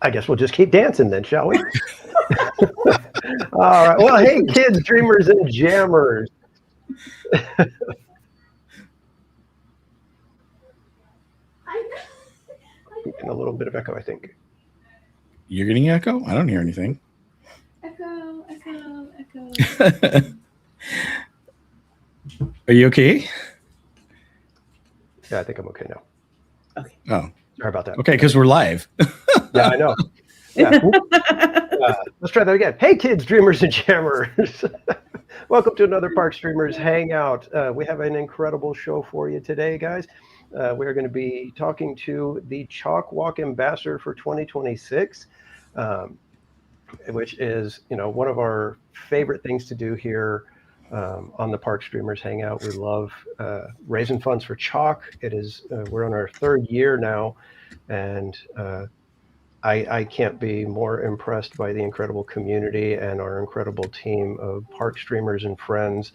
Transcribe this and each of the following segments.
I guess we'll just keep dancing then, shall we? All right. Well, hey, kids, dreamers, and jammers. Getting a little bit of echo, I think. You're getting echo? I don't hear anything. Echo. Are you okay? Yeah, I think I'm okay now. Okay. Oh. Sorry about that. Okay, because we're live. Yeah, I know. Yeah. Let's try that again. Hey, kids, dreamers, and jammers. Welcome to another Park Streamers Hangout. We have an incredible show for you today, guys. We're going to be talking to the CHOC Walk Ambassador for 2026, which is, one of our favorite things to do here on the Park Streamers Hangout. We love raising funds for CHOC. It is we're on our third year now, and I can't be more impressed by the incredible community and our incredible team of Park Streamers and friends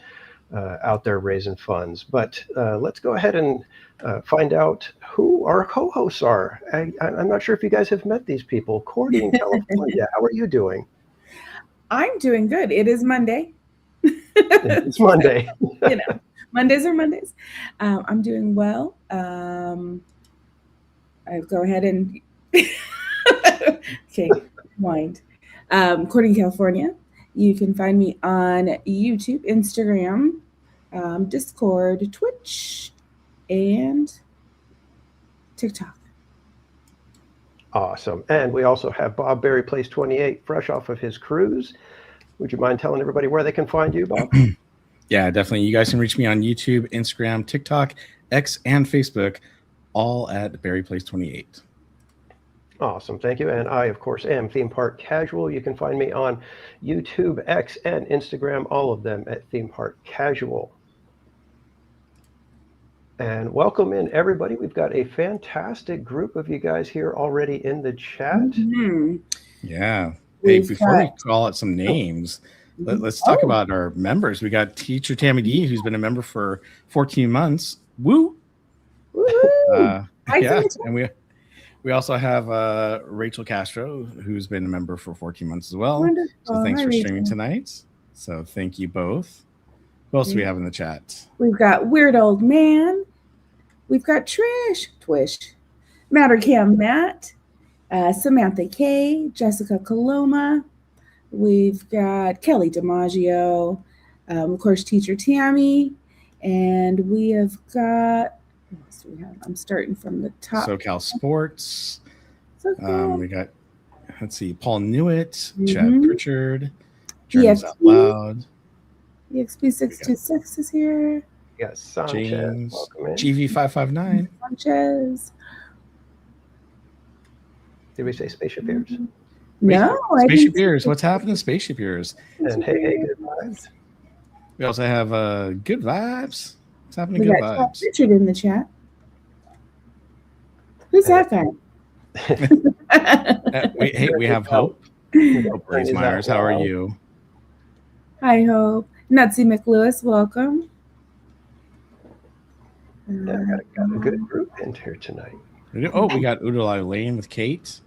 out there raising funds. But let's go ahead and find out who our co-hosts are. I'm not sure if you guys have met these people. Cordy in California, how are you doing? I'm doing good. It is Monday. It's Monday. Mondays are Mondays. I'm doing well. I go ahead and okay, wind. Cordy in California. You can find me on YouTube, Instagram, Discord, Twitch, and TikTok. Awesome. And we also have Bob Berry Place 28, fresh off of his cruise. Would you mind telling everybody where they can find you, Bob? Yeah, definitely. You guys can reach me on YouTube, Instagram, TikTok, X, and Facebook, all at Berry Place 28. Awesome. Thank you. And I, of course, am Theme Park Casual. You can find me on YouTube, X, and Instagram, all of them at Theme Park Casual. And welcome in, everybody. We've got a fantastic group of you guys here already in the chat. Mm-hmm. Yeah. Hey, before we call out some names, let's talk about our members. We got Teacher Tammy D, who's been a member for 14 months. Woo! Yeah, and we also have Rachel Castro, who's been a member for 14 months as well. Wonderful. So thanks for streaming tonight. So thank you both. Who else do we have in the chat? We've got Weird Old Man. We've got Twish, Mattercam Matt, Samantha K, Jessica Coloma. We've got Kelly DiMaggio, of course, Teacher Tammy, and we have got. What else do we have? I'm starting from the top. SoCal Sports. SoCal. We got, let's see, Paul Newitt, Chad Pritchard, Journeys Out EXP. Loud. EXP626 is here. Yes, Sanchez. James, Welcome in. GV559. Sanchez. Did we say Spaceship Ears? No, Spaceship Ears. What's happening, Spaceship Ears? And hey, good vibes. We also have Good Vibes. What's happening? We Good got Vibes. Richard in the chat. Who's that guy? We have Hope. Hope Grace Myers. How are you? Hi, Hope. Nutsy McLewis, welcome. Yeah, got a good group in here tonight. Oh, we got Udalai Lane with Kate.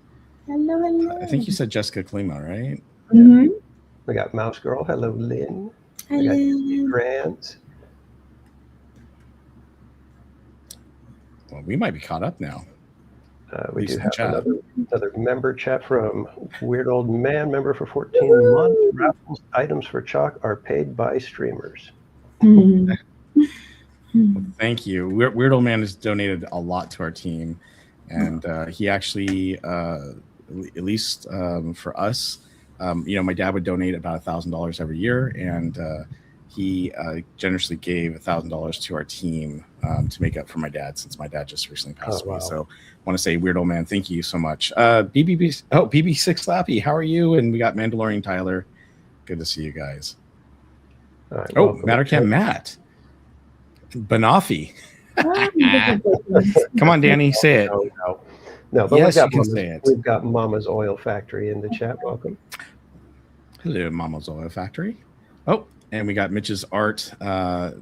Hello. I think you said Jessica Klima, right? Mm-hmm. We got Mouse Girl. Hello, Lynn. Hello. We got Grant. Well, we might be caught up now. We do have another member chat from Weird Old Man, member for 14 months. Raffles items for CHOC are paid by streamers. Mm-hmm. Well, thank you. Weird Old Man has donated a lot to our team, and he actually, at least for us, my dad would donate about $1,000 every year, and he generously gave $1,000 to our team to make up for my dad, since my dad just recently passed away. So I want to say, Weird Old Man, thank you so much. BB6 Slappy, how are you? And we got Mandalorian Tyler. Good to see you guys. Right, Mattercam Matt. Banoffee. Come on, Danny, say it. No, but yes, you can say it. We've got Mama's Oil Factory in the chat. Welcome. Hello, Mama's Oil Factory. Oh, and we got Mitch's art.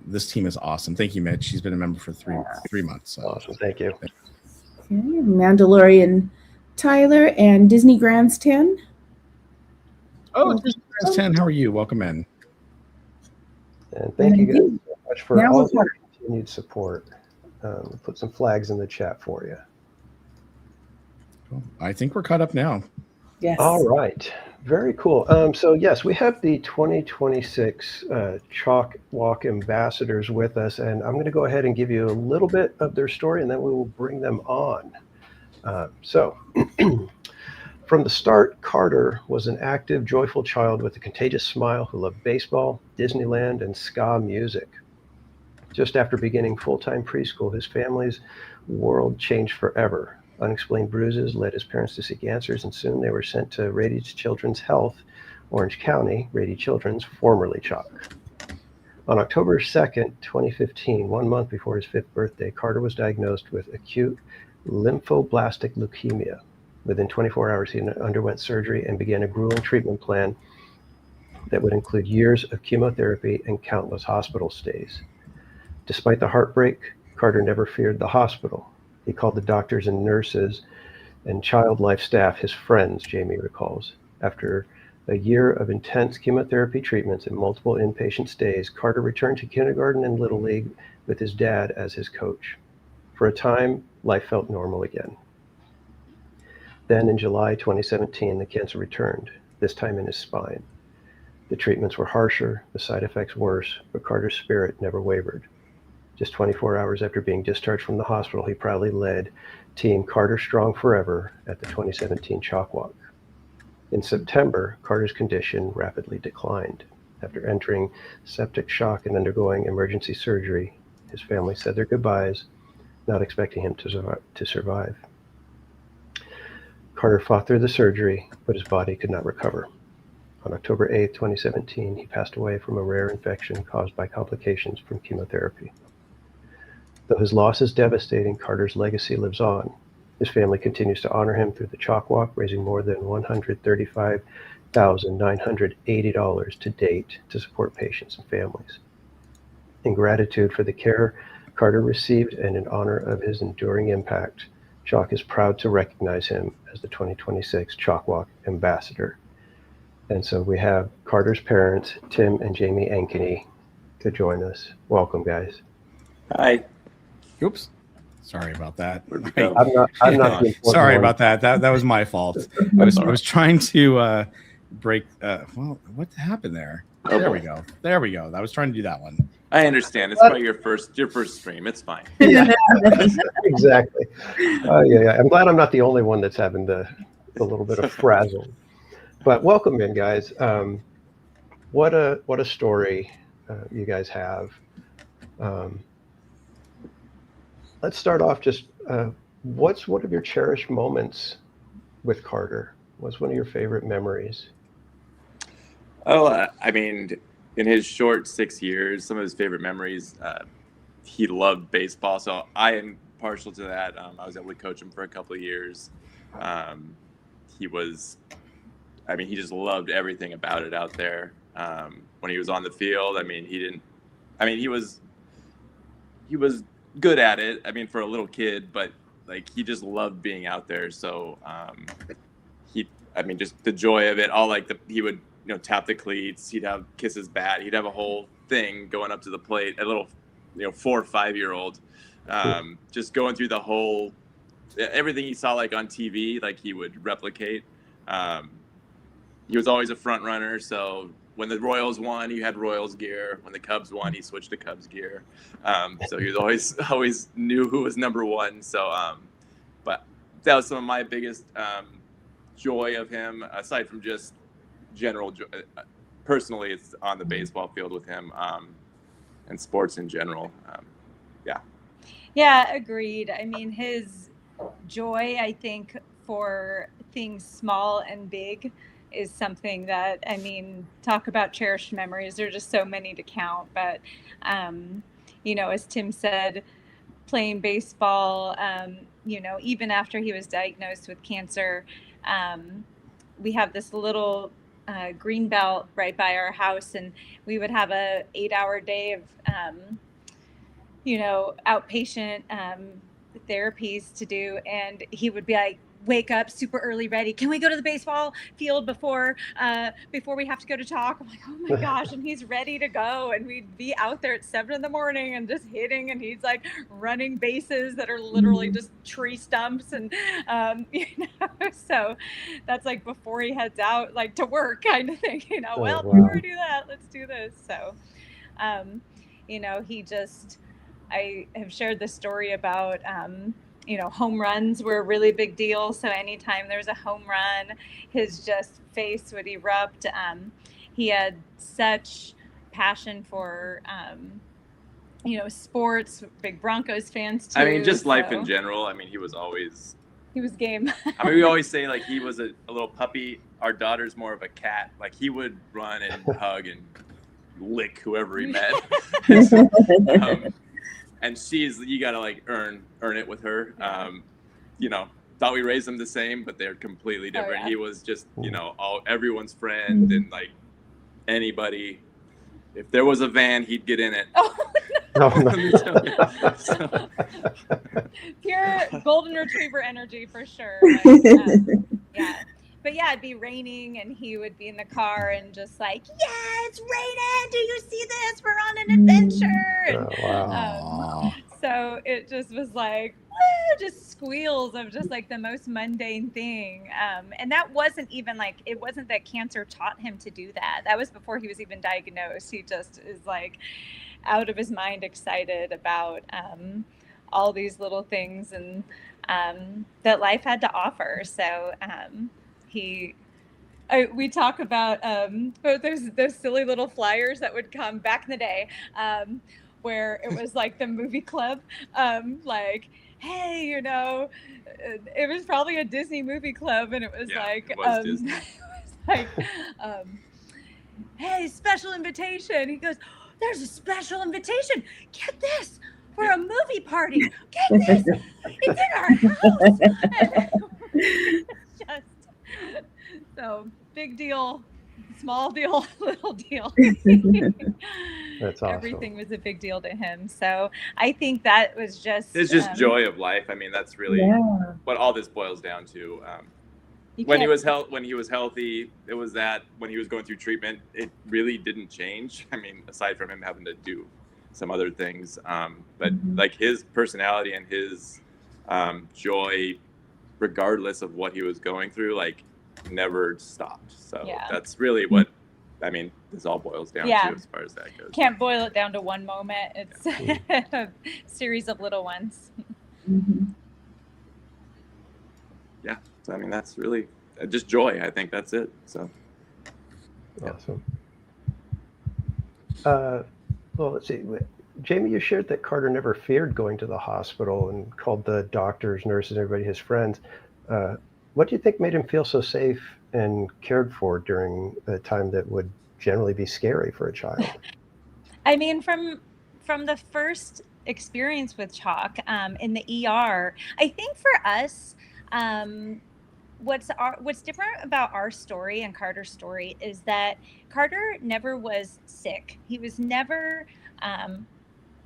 This team is awesome. Thank you, Mitch. He's been a member for three months. So. Awesome. Thank you. Okay. Mandalorian Tyler, and Disney Grandstand. Oh, Disney Grandstand, how are you? Welcome in. And thank you guys so much for all your continued support. We'll put some flags in the chat for you. Cool. I think we're caught up now. Yes. All right. Very cool. So yes, we have the 2026 CHOC Walk Ambassadors with us, and I'm going to go ahead and give you a little bit of their story, and then we will bring them on. So from the start, Carter was an active, joyful child with a contagious smile who loved baseball, Disneyland, and ska music. Just after beginning full-time preschool, his family's world changed forever. Unexplained bruises led his parents to seek answers, and soon they were sent to Rady Children's Health, Orange County, Rady Children's, formerly CHOC. On October 2nd, 2015, 1 month before his 5th birthday, Carter was diagnosed with acute lymphoblastic leukemia. Within 24 hours, he underwent surgery and began a grueling treatment plan that would include years of chemotherapy and countless hospital stays. Despite the heartbreak, Carter never feared the hospital. He called the doctors and nurses and child life staff his friends, Jamie recalls. After a year of intense chemotherapy treatments and multiple inpatient stays, Carter returned to kindergarten and Little League with his dad as his coach. For a time, life felt normal again. Then in July 2017, the cancer returned, this time in his spine. The treatments were harsher, the side effects worse, but Carter's spirit never wavered. Just 24 hours after being discharged from the hospital, he proudly led Team Carter Strong Forever at the 2017 CHOC Walk. In September, Carter's condition rapidly declined. After entering septic shock and undergoing emergency surgery, his family said their goodbyes, not expecting him to survive. Carter fought through the surgery, but his body could not recover. On October 8, 2017, he passed away from a rare infection caused by complications from chemotherapy. Though his loss is devastating, Carter's legacy lives on. His family continues to honor him through the CHOC Walk, raising more than $135,980 to date to support patients and families. In gratitude for the care Carter received and in honor of his enduring impact, CHOC is proud to recognize him as the 2026 CHOC Walk Ambassador. And so we have Carter's parents, Tim and Jamie Ankeny, to join us. Welcome, guys. Hi. Oops. Sorry about that. I'm not sorry about that. That was my fault. I was trying to break. Well, what happened there? Oh, there we go. There we go. I was trying to do that one. I understand. It's probably your first stream. It's fine. Yeah, exactly. Yeah. I'm glad I'm not the only one that's having the little bit of frazzle. But welcome in, guys. What a story you guys have. Let's start off just, what's one of your cherished moments with Carter? What's one of your favorite memories? Oh, I mean, in his short 6 years, some of his favorite memories, he loved baseball. So I am partial to that. I was able to coach him for a couple of years. He just loved everything about it out there. When he was on the field, he was good at it. I mean, for a little kid, but like he just loved being out there. So just the joy of it. He would tap the cleats. He'd kiss his bat. He'd have a whole thing going up to the plate. A little 4 or 5 year old, just going through the whole everything he saw like on TV. Like he would replicate. He was always a front runner. So when the Royals won, he had Royals gear. When the Cubs won, he switched to Cubs gear. So he was always knew who was number one. So, but that was some of my biggest joy of him, aside from just general joy. Personally, it's on the baseball field with him, and sports in general. Yeah, agreed. I mean, his joy, I think, for things small and big is something that, talk about cherished memories. There are just so many to count. But, as Tim said, playing baseball, even after he was diagnosed with cancer, we have this little green belt right by our house, and we would have a 8-hour day of, outpatient therapies to do. And he would be like, wake up super early, ready. Can we go to the baseball field before we have to go to CHOC? I'm like, oh my gosh. And he's ready to go. And we'd be out there at 7 a.m. and just hitting. And he's like running bases that are literally just tree stumps. And, so that's like before he heads out, like to work kind of thing, wow. Before we do that, let's do this. So, I have shared the story about, home runs were a really big deal. So anytime there's a home run, his just face would erupt. He had such passion for, sports, big Broncos fans too. I mean, just life in general. I mean, he was game. I mean, we always say like he was a little puppy. Our daughter's more of a cat. Like he would run and hug and lick whoever he met. And you gotta like earn it with her. Thought we raised them the same, but they're completely different. Oh, yeah. He was just, everyone's friend, and like anybody, if there was a van, he'd get in it. Oh, no. So, pure golden retriever energy for sure. Yeah. But yeah, it'd be raining and he would be in the car and just like, yeah, it's raining. Do you see this? We're on an adventure. And, wow. So it just was like, just squeals of just like the most mundane thing. And that wasn't even like, it wasn't that cancer taught him to do that. That was before he was even diagnosed. He just is like out of his mind excited about all these little things and that life had to offer. So, we talk about those silly little flyers that would come back in the day where it was like the movie club, like, hey, it was probably a Disney movie club, and it was it was Disney. It was like, hey, special invitation. He goes, there's a special invitation. Get this, for a movie party. Get this, it's in our house. So big deal, small deal, little deal. That's awesome. Everything was a big deal to him. So I think that was just it's just joy of life. I mean, that's really what all this boils down to. When he was healthy, it was that. When he was going through treatment, it really didn't change. I mean, aside from him having to do some other things, but like his personality and his joy, regardless of what he was going through, like never stopped. So that's really what this all boils down to as far as that goes. Can't boil it down to one moment. It's a series of little ones. Yeah. So that's really just joy. I think that's it. So awesome. Well, let's see. Jamie, you shared that Carter never feared going to the hospital and called the doctors, nurses, everybody his friends. What do you think made him feel so safe and cared for during a time that would generally be scary for a child? I mean, from the first experience with CHOC in the ER, I think for us, what's different about our story and Carter's story is that Carter never was sick. He was never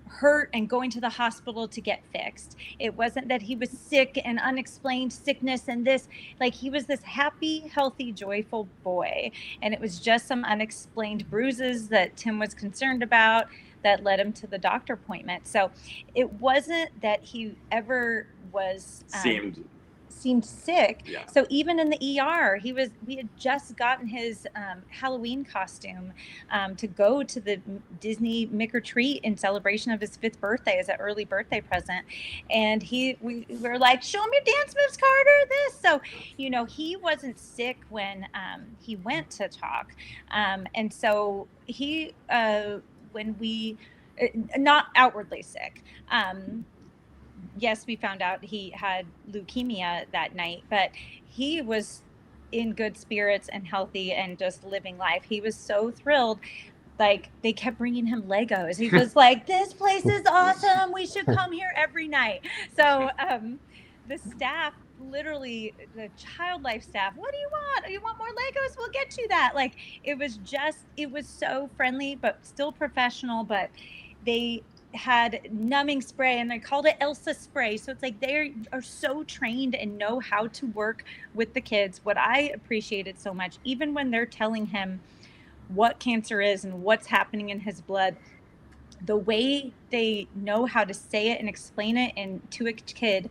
hurt and going to the hospital to get fixed. It wasn't that he was sick and unexplained sickness and this, like he was this happy, healthy, joyful boy. And it was just some unexplained bruises that Tim was concerned about that led him to the doctor appointment. So it wasn't that he ever was seemed sick. Yeah. So even in the ER, we had just gotten his Halloween costume to go to the Disney Mick Treat in celebration of his 5th birthday as an early birthday present. And we were like, show him your dance moves, Carter, this. So, he wasn't sick when he went to CHOC. And so he, when we, not outwardly sick, yes, we found out he had leukemia that night, but he was in good spirits and healthy and just living life. He was so thrilled. Like, they kept bringing him Legos. He was like, this place is awesome. We should come here every night. So the staff, literally the child life staff, what do you want? You want more Legos? We'll get you that. Like, it was so friendly, but still professional. But they had numbing spray, and they called it Elsa spray. So it's like they are so trained and know how to work with the kids. What I appreciated so much, even when they're telling him what cancer is and what's happening in his blood, the way they know how to say it and explain it and to a kid,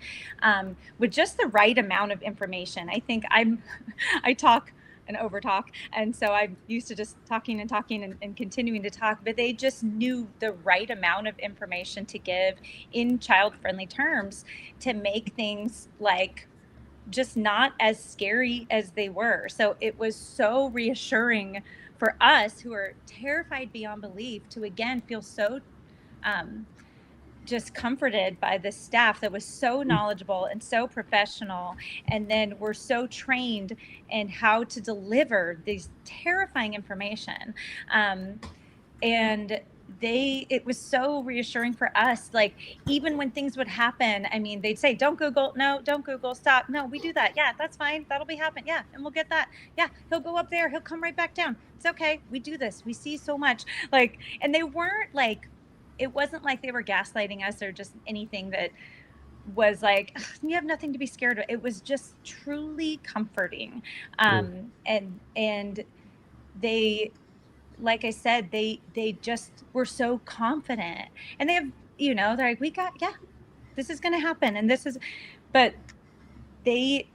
with just the right amount of information. I think I talk and over talk, and so I'm used to just talking and continuing to talk, but they just knew the right amount of information to give in child-friendly terms to make things like just not as scary as they were. So it was so reassuring for us who are terrified beyond belief to again feel so just comforted by the staff that was so knowledgeable and so professional, and then we're so trained in how to deliver these terrifying information. And it was so reassuring for us. Like, even when things would happen, I mean, they'd say, don't Google, no, don't Google, stop. No, we do that. Yeah, that's fine. That'll be happening. Yeah. And we'll get that. Yeah. He'll go up there. He'll come right back down. It's okay. We do this. We see so much. Like, and they weren't like, it wasn't like they were gaslighting us or just anything that was like, you have nothing to be scared of. It was just truly comforting. And they, like I said, they just were so confident, and they have, they're like, this is going to happen. And but they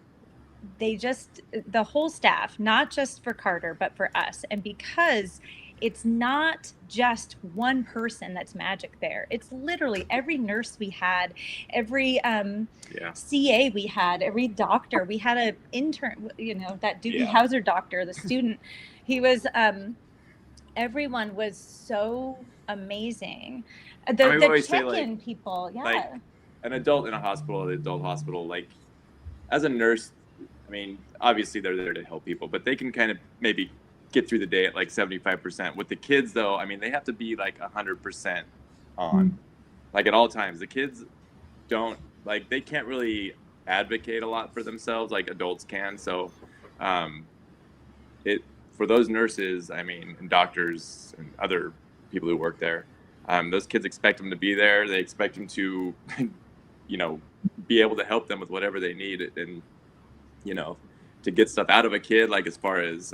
just, the whole staff, not just for Carter, but for us. And because it's not just one person that's magic there. It's literally every nurse we had, every CA we had, every doctor. We had an intern, that Doogie Howser doctor, the student. He was, everyone was so amazing. The check-in people, like an adult in a hospital, the adult hospital, like as a nurse, I mean, obviously they're there to help people, but they can kind of maybe get through the day at like 75%. With the kids though, I mean, they have to be like 100% on, like at all times. The kids don't, like, they can't really advocate a lot for themselves like adults can. So for those nurses, I mean, and doctors and other people who work there, those kids expect them to be there. They expect them to, be able to help them with whatever they need, and, to get stuff out of a kid, like as far as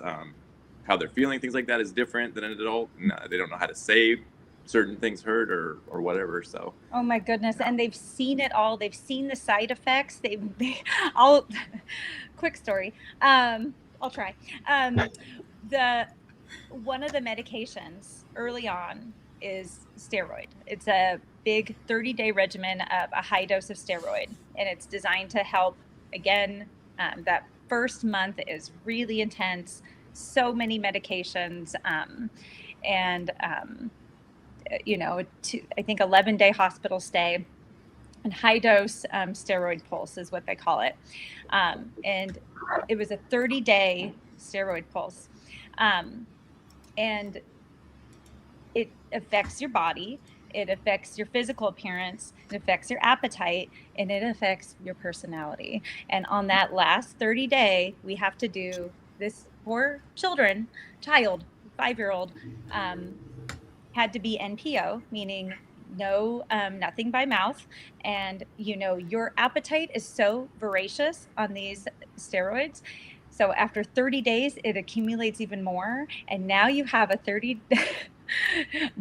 how they're feeling, things like that is different than an adult. And, they don't know how to say certain things hurt or whatever. So. Oh my goodness. And they've seen it all. They've seen the side effects. Quick story. I'll try. One of the medications early on is steroid. It's a big 30-day regimen of a high dose of steroid, and it's designed to help, again, that first month is really intense, so many medications, I think 11-day hospital stay, and high dose steroid pulse is what they call it. And it was a 30-day steroid pulse. And it affects your body, it affects your physical appearance, it affects your appetite, and it affects your personality. And on that last 30-day, we have to do this for child, 5-year-old, had to be NPO, meaning no, nothing by mouth. And, your appetite is so voracious on these steroids. So after 30 days, it accumulates even more. And now you have a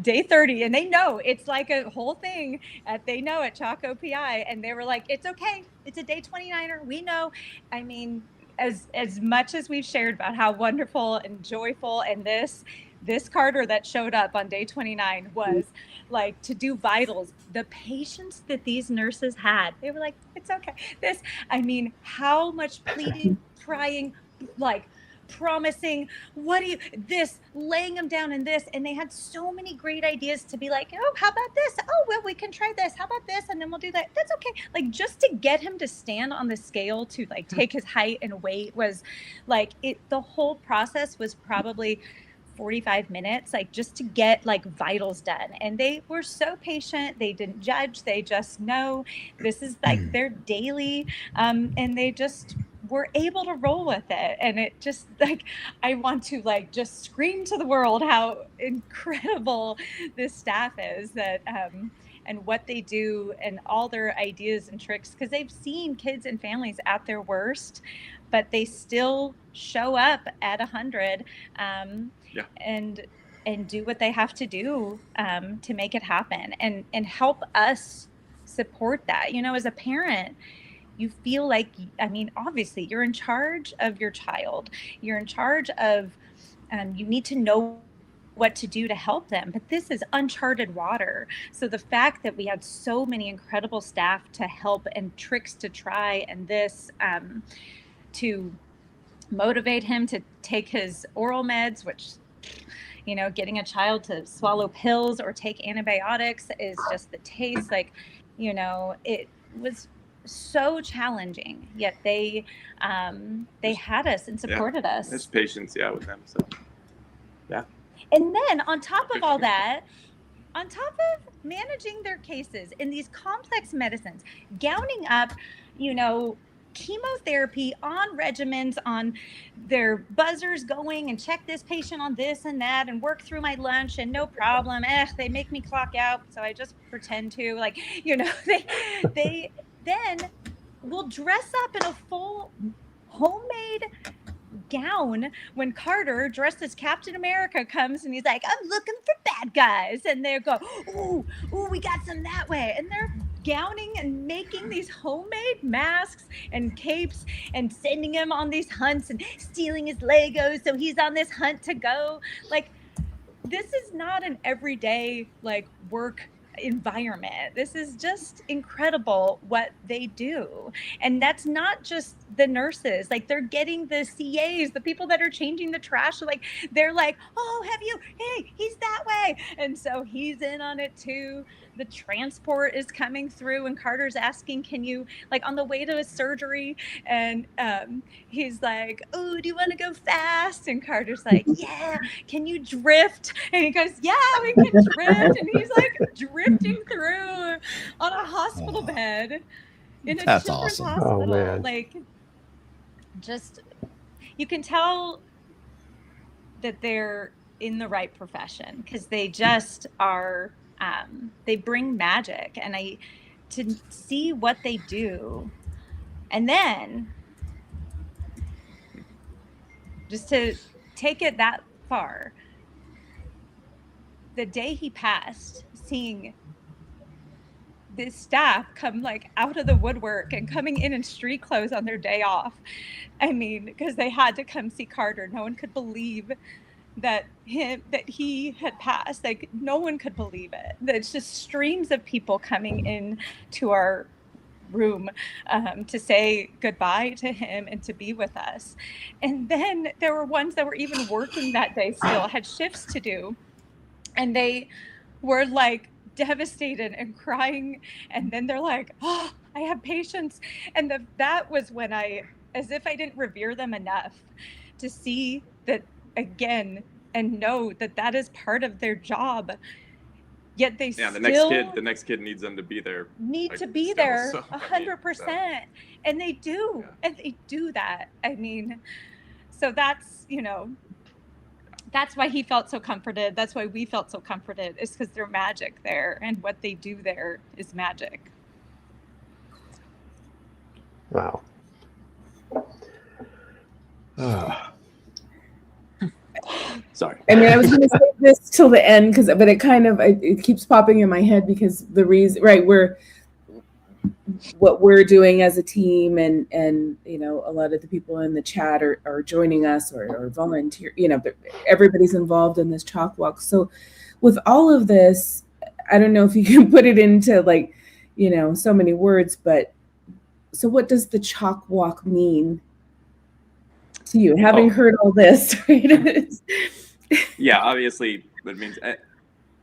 day 30, and they know it's like a whole thing they know at CHOC OPI. And they were like, it's okay. It's a day 29er. We know. I mean, as much as we've shared about how wonderful and joyful, and this Carter that showed up on day 29 was like to do vitals, the patience that these nurses had, they were like, it's okay. How much pleading, trying, like promising, laying them down in this. And they had so many great ideas to be like, oh, how about this? Oh, well, we can try this. How about this? And then we'll do that. That's okay. Like, just to get him to stand on the scale to like take his height and weight was like the whole process was probably 45 minutes, like just to get like vitals done. And they were so patient. They didn't judge. They just know this is like their daily, and they just were able to roll with it. And it just like, I want to like just scream to the world how incredible this staff is, that and what they do and all their ideas and tricks, because they've seen kids and families at their worst, but they still show up at 100 and do what they have to do to make it happen and help us support that. You know, as a parent, you feel like, I mean, obviously you're in charge of your child. You're in charge of, you need to know what to do to help them, but this is uncharted water. So the fact that we had so many incredible staff to help and tricks to try, and this to motivate him to take his oral meds, which, you know, getting a child to swallow pills or take antibiotics is just the taste. Like, you know, it was so challenging, yet they had us and supported us. There's patience, with them. So, yeah. And then on top of all that, on top of managing their cases in these complex medicines, gowning up, you know, chemotherapy on regimens, on their buzzers, going and check this patient on this and that and work through my lunch and no problem. They make me clock out, so I just pretend to, like, you know, they then will dress up in a full homemade gown when Carter, dressed as Captain America, comes and he's like, I'm looking for bad guys. And they go, ooh, we got some that way. And they're gowning and making these homemade masks and capes and sending him on these hunts and stealing his Legos. So he's on this hunt to go. Like, this is not an everyday, like, work environment. This is just incredible what they do. And that's not just the nurses. Like, they're getting the CAs, the people that are changing the trash. Like, they're like, oh, hey, he's that way. And so he's in on it too. The transport is coming through and Carter's asking, can you, like, on the way to his surgery, and he's like, oh, do you want to go fast? And Carter's like, yeah, can you drift? And he goes, yeah, we can drift. And he's like drifting through on a hospital bed in a That's children's awesome. hospital. Oh, man. Like, just, you can tell that they're in the right profession because they just are. They bring magic, and to see what they do, and then just to take it that far, the day he passed, seeing this staff come, like, out of the woodwork and coming in street clothes on their day off. I mean, because they had to come see Carter. No one could believe that he had passed. Like, no one could believe it. It's just streams of people coming in to our room to say goodbye to him and to be with us. And then there were ones that were even working that day, still had shifts to do, and they were like devastated and crying. And then they're like, oh, I have patience. And that was when as if I didn't revere them enough to see that again and know that is part of their job. Yet they the next kid needs them to be there. To be there 100%. And they do. Yeah. And they do that. I mean, so that's, you know, that's why he felt so comforted. That's why we felt so comforted, is because they're magic there, and what they do there is magic. Wow. Sorry. I mean, I was going to say this till the end, but it keeps popping in my head because the reason, right, what we're doing as a team, and you know, a lot of the people in the chat are joining us or volunteer. You know, everybody's involved in this CHOC Walk. So, with all of this, I don't know if you can put it into, like, you know, so many words, but so what does the CHOC Walk mean to you, having heard all this? Right? Yeah, obviously, it means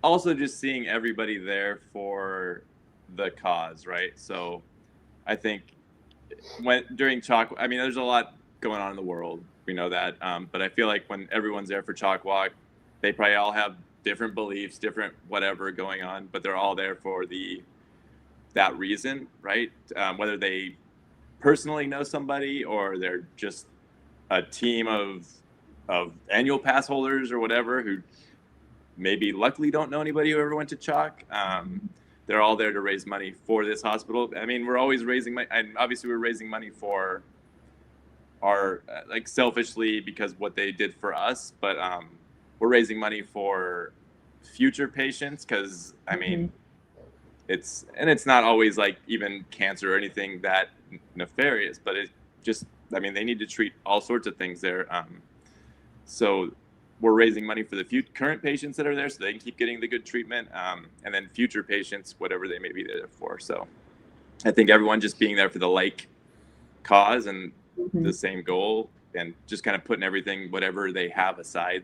also just seeing everybody there for the cause, right? So I think during CHOC, I mean, there's a lot going on in the world, we know that, but I feel like when everyone's there for CHOC Walk, they probably all have different beliefs, different whatever going on, but they're all there for that reason, right? Whether they personally know somebody or they're just a team of annual pass holders or whatever who maybe luckily don't know anybody who ever went to CHOC. they're all there to raise money for this hospital. I mean, we're always raising money, and obviously we're raising money for our like selfishly because what they did for us, but we're raising money for future patients because I mean it's not always like even cancer or anything that nefarious, but it just, I mean, they need to treat all sorts of things there. So we're raising money for the current patients that are there so they can keep getting the good treatment, and then future patients, whatever they may be there for. So I think everyone just being there for the like cause and the same goal, and just kind of putting everything, whatever they have aside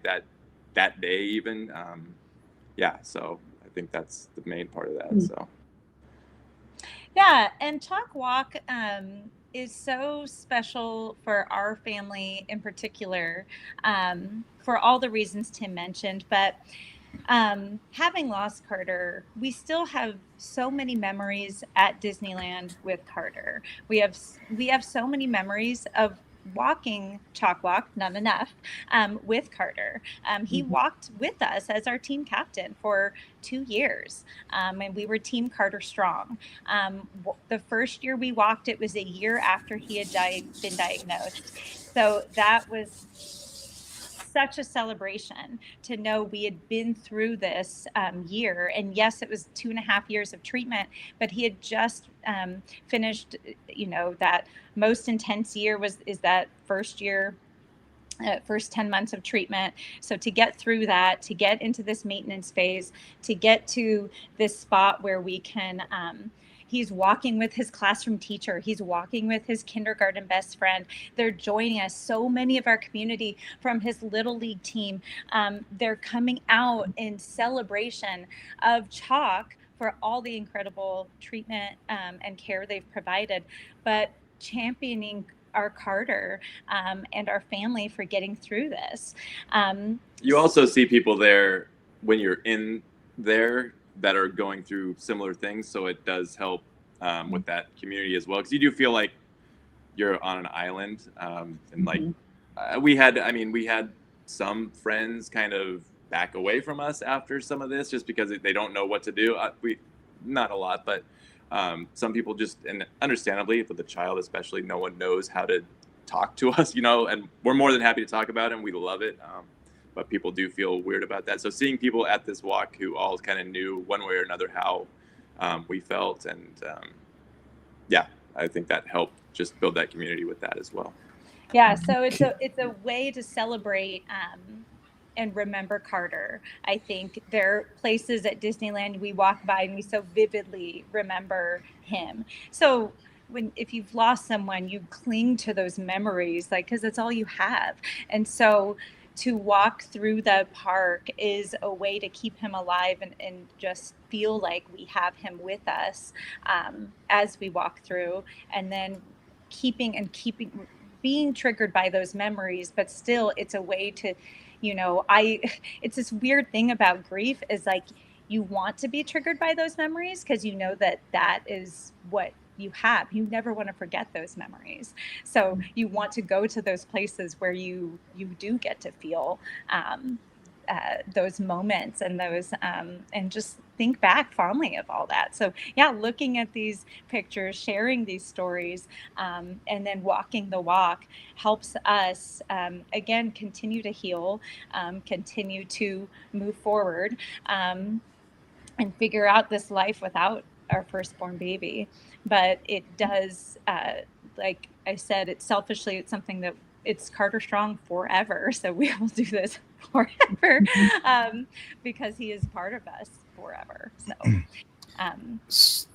that day even. So I think that's the main part of that. So. Yeah, and CHOC Walk is so special for our family in particular, for all the reasons Tim mentioned. But having lost Carter, we still have so many memories at Disneyland with Carter. We have so many memories of walking CHOC Walk, not enough, with Carter. He walked with us as our team captain for 2 years, and we were Team Carter Strong. The first year we walked, it was a year after he had been diagnosed. So that was such a celebration to know we had been through this year. And yes, it was 2.5 years of treatment, but he had just finished, that most intense year is that first year, first 10 months of treatment. So to get through that, to get into this maintenance phase, to get to this spot where we can, he's walking with his classroom teacher. He's walking with his kindergarten best friend. They're joining us. So many of our community from his Little League team, they're coming out in celebration of CHOC for all the incredible treatment and care they've provided, but championing our Carter and our family for getting through this. You also see people there when you're in there that are going through similar things, so it does help with that community as well, because you do feel like you're on an island, and like we had some friends kind of back away from us after some of this just because they don't know what to do. Not a lot, but some people just, and understandably with the child especially, no one knows how to talk to us, and we're more than happy to talk about it and we love it. But people do feel weird about that. So seeing people at this walk who all kind of knew one way or another how we felt, and I think that helped just build that community with that as well. Yeah, so it's a way to celebrate and remember Carter. I think there are places at Disneyland we walk by and we so vividly remember him. So if you've lost someone, you cling to those memories, because that's all you have. And so to walk through the park is a way to keep him alive and just feel like we have him with us as we walk through, and then being triggered by those memories, but still it's a way to, it's this weird thing about grief is like, you want to be triggered by those memories because you know that is what you have. You never want to forget those memories. So you want to go to those places where you do get to feel those moments and those and just think back fondly of all that. So yeah, looking at these pictures, sharing these stories, and then walking the walk helps us again continue to heal, continue to move forward, and figure out this life without our firstborn baby. But it does, like I said, it's something that it's Carter Strong forever. So we will do this forever because he is part of us forever. So,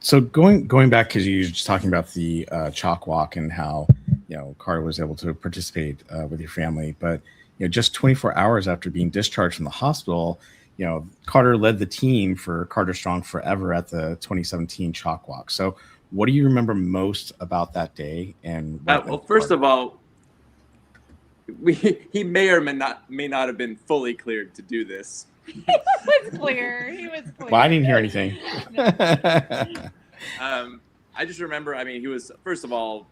So going back, because you're just talking about the CHOC Walk and how Carter was able to participate with your family, but just 24 hours after being discharged from the hospital, Carter led the team for Carter Strong Forever at the 2017 CHOC Walk. So what do you remember most about that day? And well, first of all, he may or may not have been fully cleared to do this. He was clear. Well, I didn't hear anything. I just remember, he was, first of all,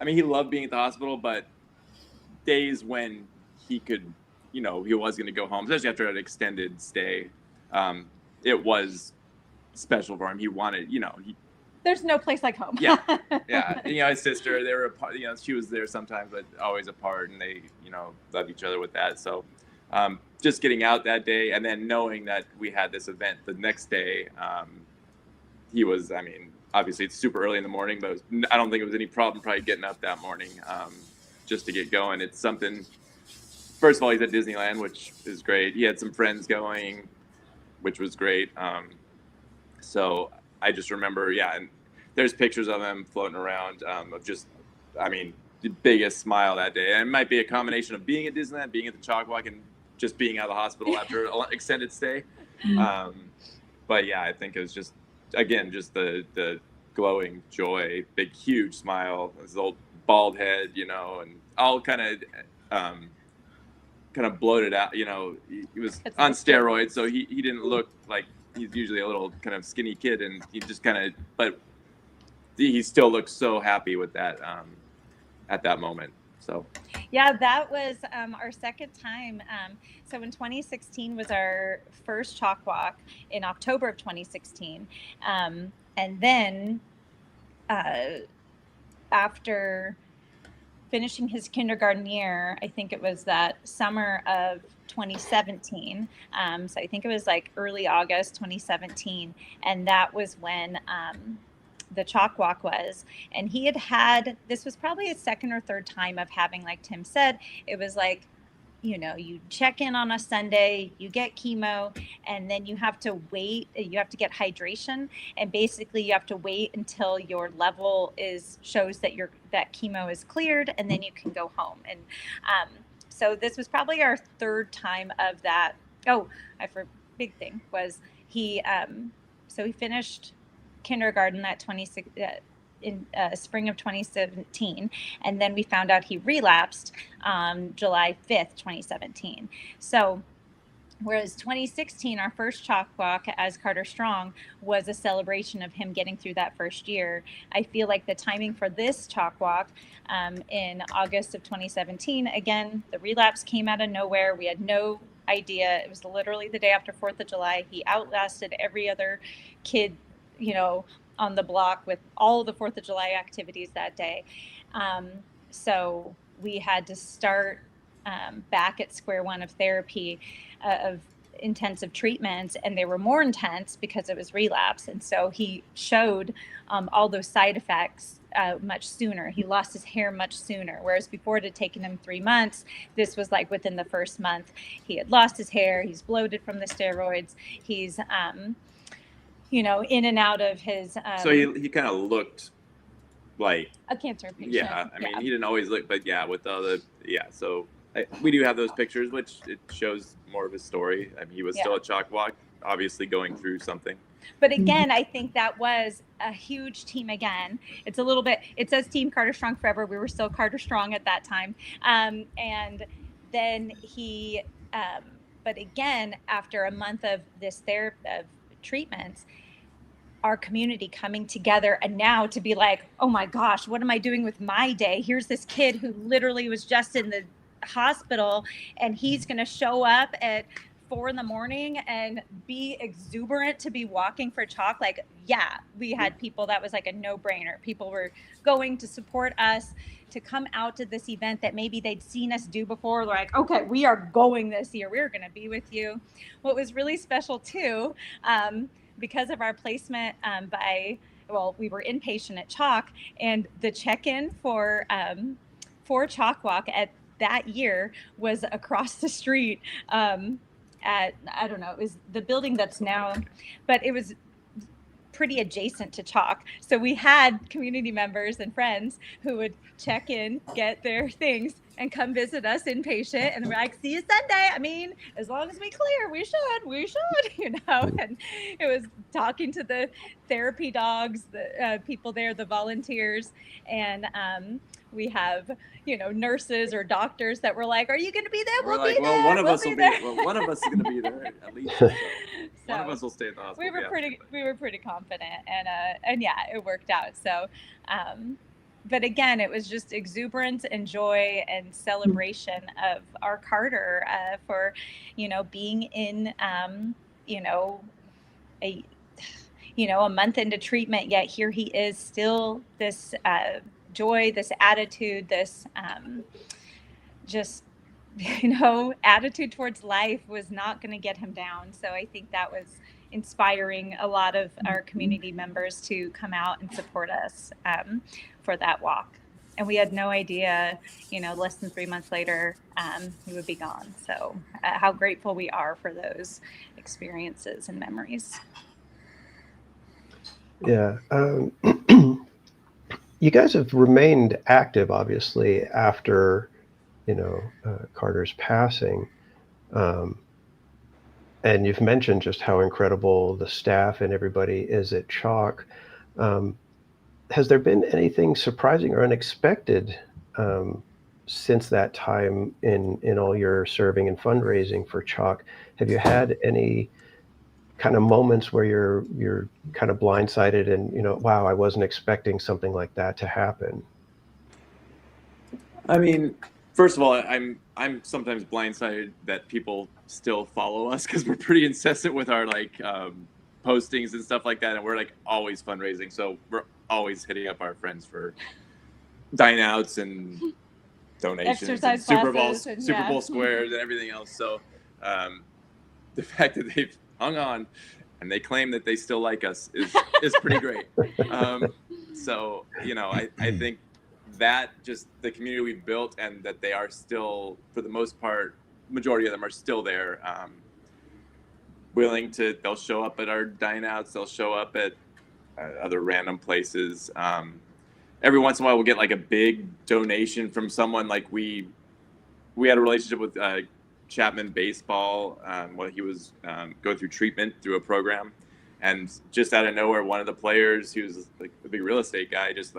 he loved being at the hospital, but days when he could, he was going to go home, especially after an extended stay, it was special for him. He wanted, There's no place like home. Yeah. His sister, they were apart, she was there sometimes, but always apart, and they, loved each other with that. So just getting out that day, and then knowing that we had this event the next day, he was, obviously it's super early in the morning, but I don't think it was any problem probably getting up that morning just to get going. It's something, first of all, he's at Disneyland, which is great. He had some friends going, which was great. So I just remember, and there's pictures of him floating around of just, the biggest smile that day. And it might be a combination of being at Disneyland, being at the CHOC Walk, and just being out of the hospital after an extended stay. But yeah, I think it was just, again, just the glowing joy, big, huge smile, his old bald head, and all kind of bloated out. He was on steroids, so he didn't look like he's usually a little kind of skinny kid, and he just but he still looks so happy with that at that moment. So yeah, that was our second time. So in 2016 was our first CHOC Walk in October of 2016, and then after finishing his kindergarten year, I think it was that summer of 2017. So I think it was like early August 2017. And that was when the CHOC Walk was. And he had, this was probably his second or third time of having, like Tim said, it was like, you check in on a Sunday, you get chemo, and then you have to wait, you have to get hydration. And basically you have to wait until your level shows that that chemo is cleared, and then you can go home. And so this was probably our third time of that. Oh, big thing was he finished kindergarten in spring of 2017, and then we found out he relapsed July 5th, 2017. So whereas 2016, our first CHOC Walk as Carter Strong was a celebration of him getting through that first year, I feel like the timing for this CHOC Walk in August of 2017, again, the relapse came out of nowhere. We had no idea. It was literally the day after 4th of July. He outlasted every other kid, on the block with all the 4th of July activities that day. So we had to start back at square one of therapy, of intensive treatments, and they were more intense because it was relapse. And so he showed all those side effects much sooner. He lost his hair much sooner, whereas before it had taken him 3 months. This was like within the first month, he had lost his hair. He's bloated from the steroids. He's in and out of his. So he kind of looked like a cancer patient. Yeah, he didn't always look, but yeah, with all the So we do have those pictures, which it shows more of his story. He was still at CHOC Walk, obviously going through something. But again, I think that was a huge team again. It's a little bit. It says Team Carter Strong Forever. We were still Carter Strong at that time, and then he. But again, after a month of this of treatments, our community coming together, and now to be like, oh my gosh, what am I doing with my day? Here's this kid who literally was just in the hospital, and he's going to show up at 4 a.m. and be exuberant to be walking for CHOC. Like, yeah, we had people that was like a no-brainer. People were going to support us to come out to this event that maybe they'd seen us do before. They're like, okay, we are going this year. We're going to be with you. What was really special too, because of our placement we were inpatient at CHOC, and the check-in for CHOC Walk at that year was across the street at, I don't know, it was the building that's now, but it was pretty adjacent to CHOC. So we had community members and friends who would check in, get their things, and come visit us inpatient. And we're like, see you Sunday. As long as we clear, we should, And it was talking to the therapy dogs, the people there, the volunteers. And we have, nurses or doctors that were like, are you going to be there? We'll be there. One of us will be there. Well, one of us is going to be there at least. So one of us will stay at the hospital. We were pretty confident, and yeah, it worked out. So, but again, it was just exuberance and joy and celebration of our Carter for, being in, a month into treatment, yet here he is still this joy, this attitude, this just, attitude towards life was not going to get him down. So I think that was inspiring a lot of our community members to come out and support us for that walk. And we had no idea, less than 3 months later, he would be gone. So how grateful we are for those experiences and memories. Yeah. You guys have remained active, obviously, after, Carter's passing. And you've mentioned just how incredible the staff and everybody is at CHOC. Has there been anything surprising or unexpected since that time in all your serving and fundraising for CHOC? Have you had any kind of moments where you're kind of blindsided and, wow, I wasn't expecting something like that to happen? I mean, first of all, I'm sometimes blindsided that people still follow us because we're pretty incessant with our postings and stuff like that, and we're always fundraising, so we're always hitting up our friends for dine outs and donations, exercise and classes, Super Bowl squares and everything else. So the fact that they've hung on and they claim that they still like us is pretty great. So I think that just the community we've built, and that they are still, for the most part, majority of them are still there, they'll show up at our dine outs, they'll show up at other random places. Every once in a while we'll get a big donation from someone. We had a relationship with Chapman Baseball while he was going through treatment through a program, and just out of nowhere, one of the players, he was a big real estate guy, just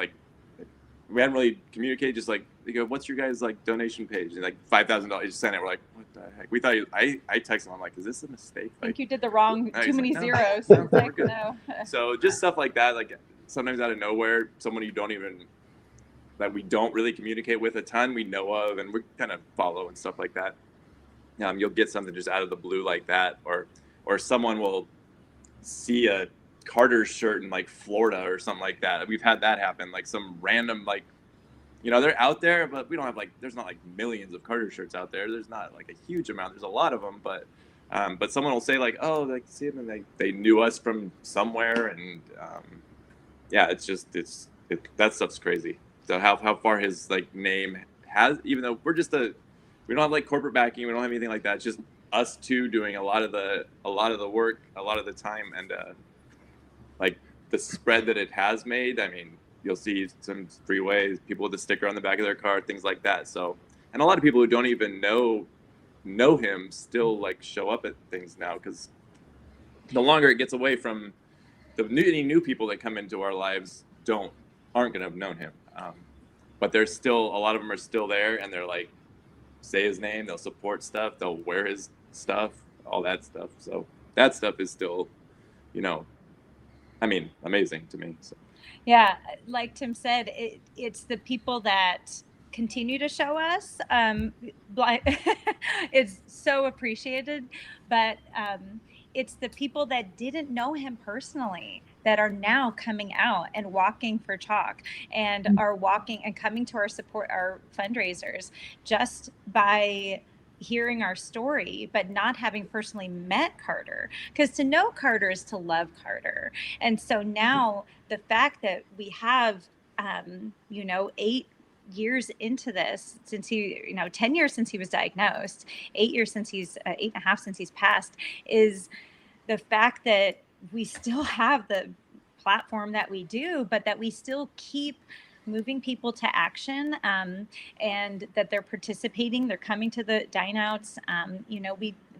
we hadn't really communicated, just they go, what's your guys' donation page? And $5,000 just sent it. We're like, what the heck? We thought I texted him, I'm like, is this a mistake? I think you did the wrong, too many zeros. No, no. So just stuff like that, sometimes out of nowhere, someone that we don't really communicate with a ton, we know of, and we kind of follow and stuff like that. You'll get something just out of the blue like that, or someone will see a Carter shirt in Florida or something like that. We've had that happen, some random they're out there, but we don't have there's not millions of Carter shirts out there. There's not a huge amount. There's a lot of them, but someone will say oh, see them, and they knew us from somewhere, and that stuff's crazy. So how far his name has, even though we don't have corporate backing, we don't have anything like that. It's just us two doing a lot of the work, a lot of the time, and the spread that it has made. I mean, you'll see some freeways, people with a sticker on the back of their car, things like that. So, and a lot of people who don't even know him still show up at things now, because the longer it gets away from any new people that come into our lives aren't going to have known him. But there's still, a lot of them are still there, and they're say his name, they'll support stuff, they'll wear his stuff, all that stuff. So that stuff is still, amazing to me. So. Yeah, like Tim said, it's the people that continue to show us. It's so appreciated, but it's the people that didn't know him personally that are now coming out and walking for CHOC, and are walking and coming to our fundraisers just by hearing our story, but not having personally met Carter, because to know Carter is to love Carter. And so now the fact that we have 8 years into this, since 10 years since he was diagnosed, 8 years since 8.5 since he's passed, is the fact that we still have the platform that we do, but that we still keep moving people to action, and that they're participating, they're coming to the dine outs.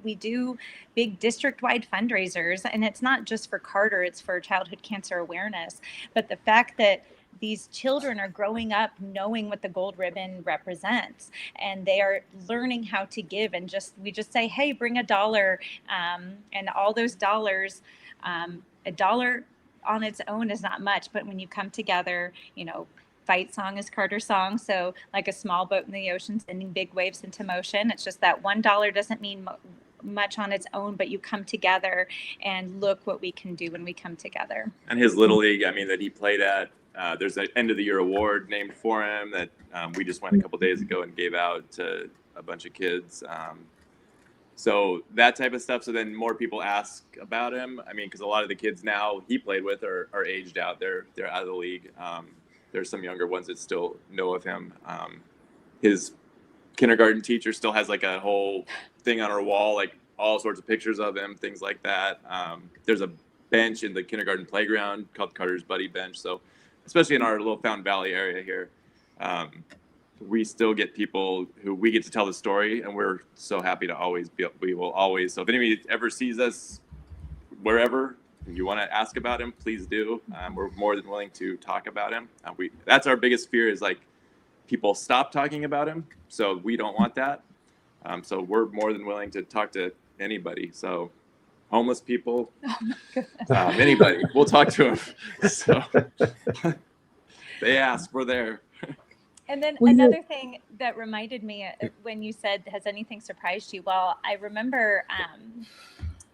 We do big district-wide fundraisers, and it's not just for Carter, it's for childhood cancer awareness. But the fact that these children are growing up knowing what the gold ribbon represents, and they are learning how to give, and we just say, hey, bring $1, and all those dollars, $1 on its own is not much, but when you come together, fight song is Carter's song. So like a small boat in the ocean sending big waves into motion. It's just that $1 doesn't mean much on its own, but you come together and look what we can do when we come together. And his little league, I mean, that he played at, there's an end of the year award named for him that we just went a couple days ago and gave out to a bunch of kids. So that type of stuff. So then more people ask about him. I mean, because a lot of the kids now he played with are aged out. They're out of the league. There's some younger ones that still know of him. His kindergarten teacher still has like a whole thing on her wall, like all sorts of pictures of him, things like that. There's a bench in the kindergarten playground called Carter's Buddy Bench. So especially in our little Fountain Valley area here, we still get people who we get to tell the story, and we're so happy to always be, we will always. So if anybody ever sees us wherever and you want to ask about him, please do. We're more than willing to talk about him. That's our biggest fear, is like people stop talking about him. So we don't want that. So we're more than willing to talk to anybody. So homeless people, anybody, we'll talk to them. So they ask, we're there. And then another thing that reminded me when you said, has anything surprised you? Well, I remember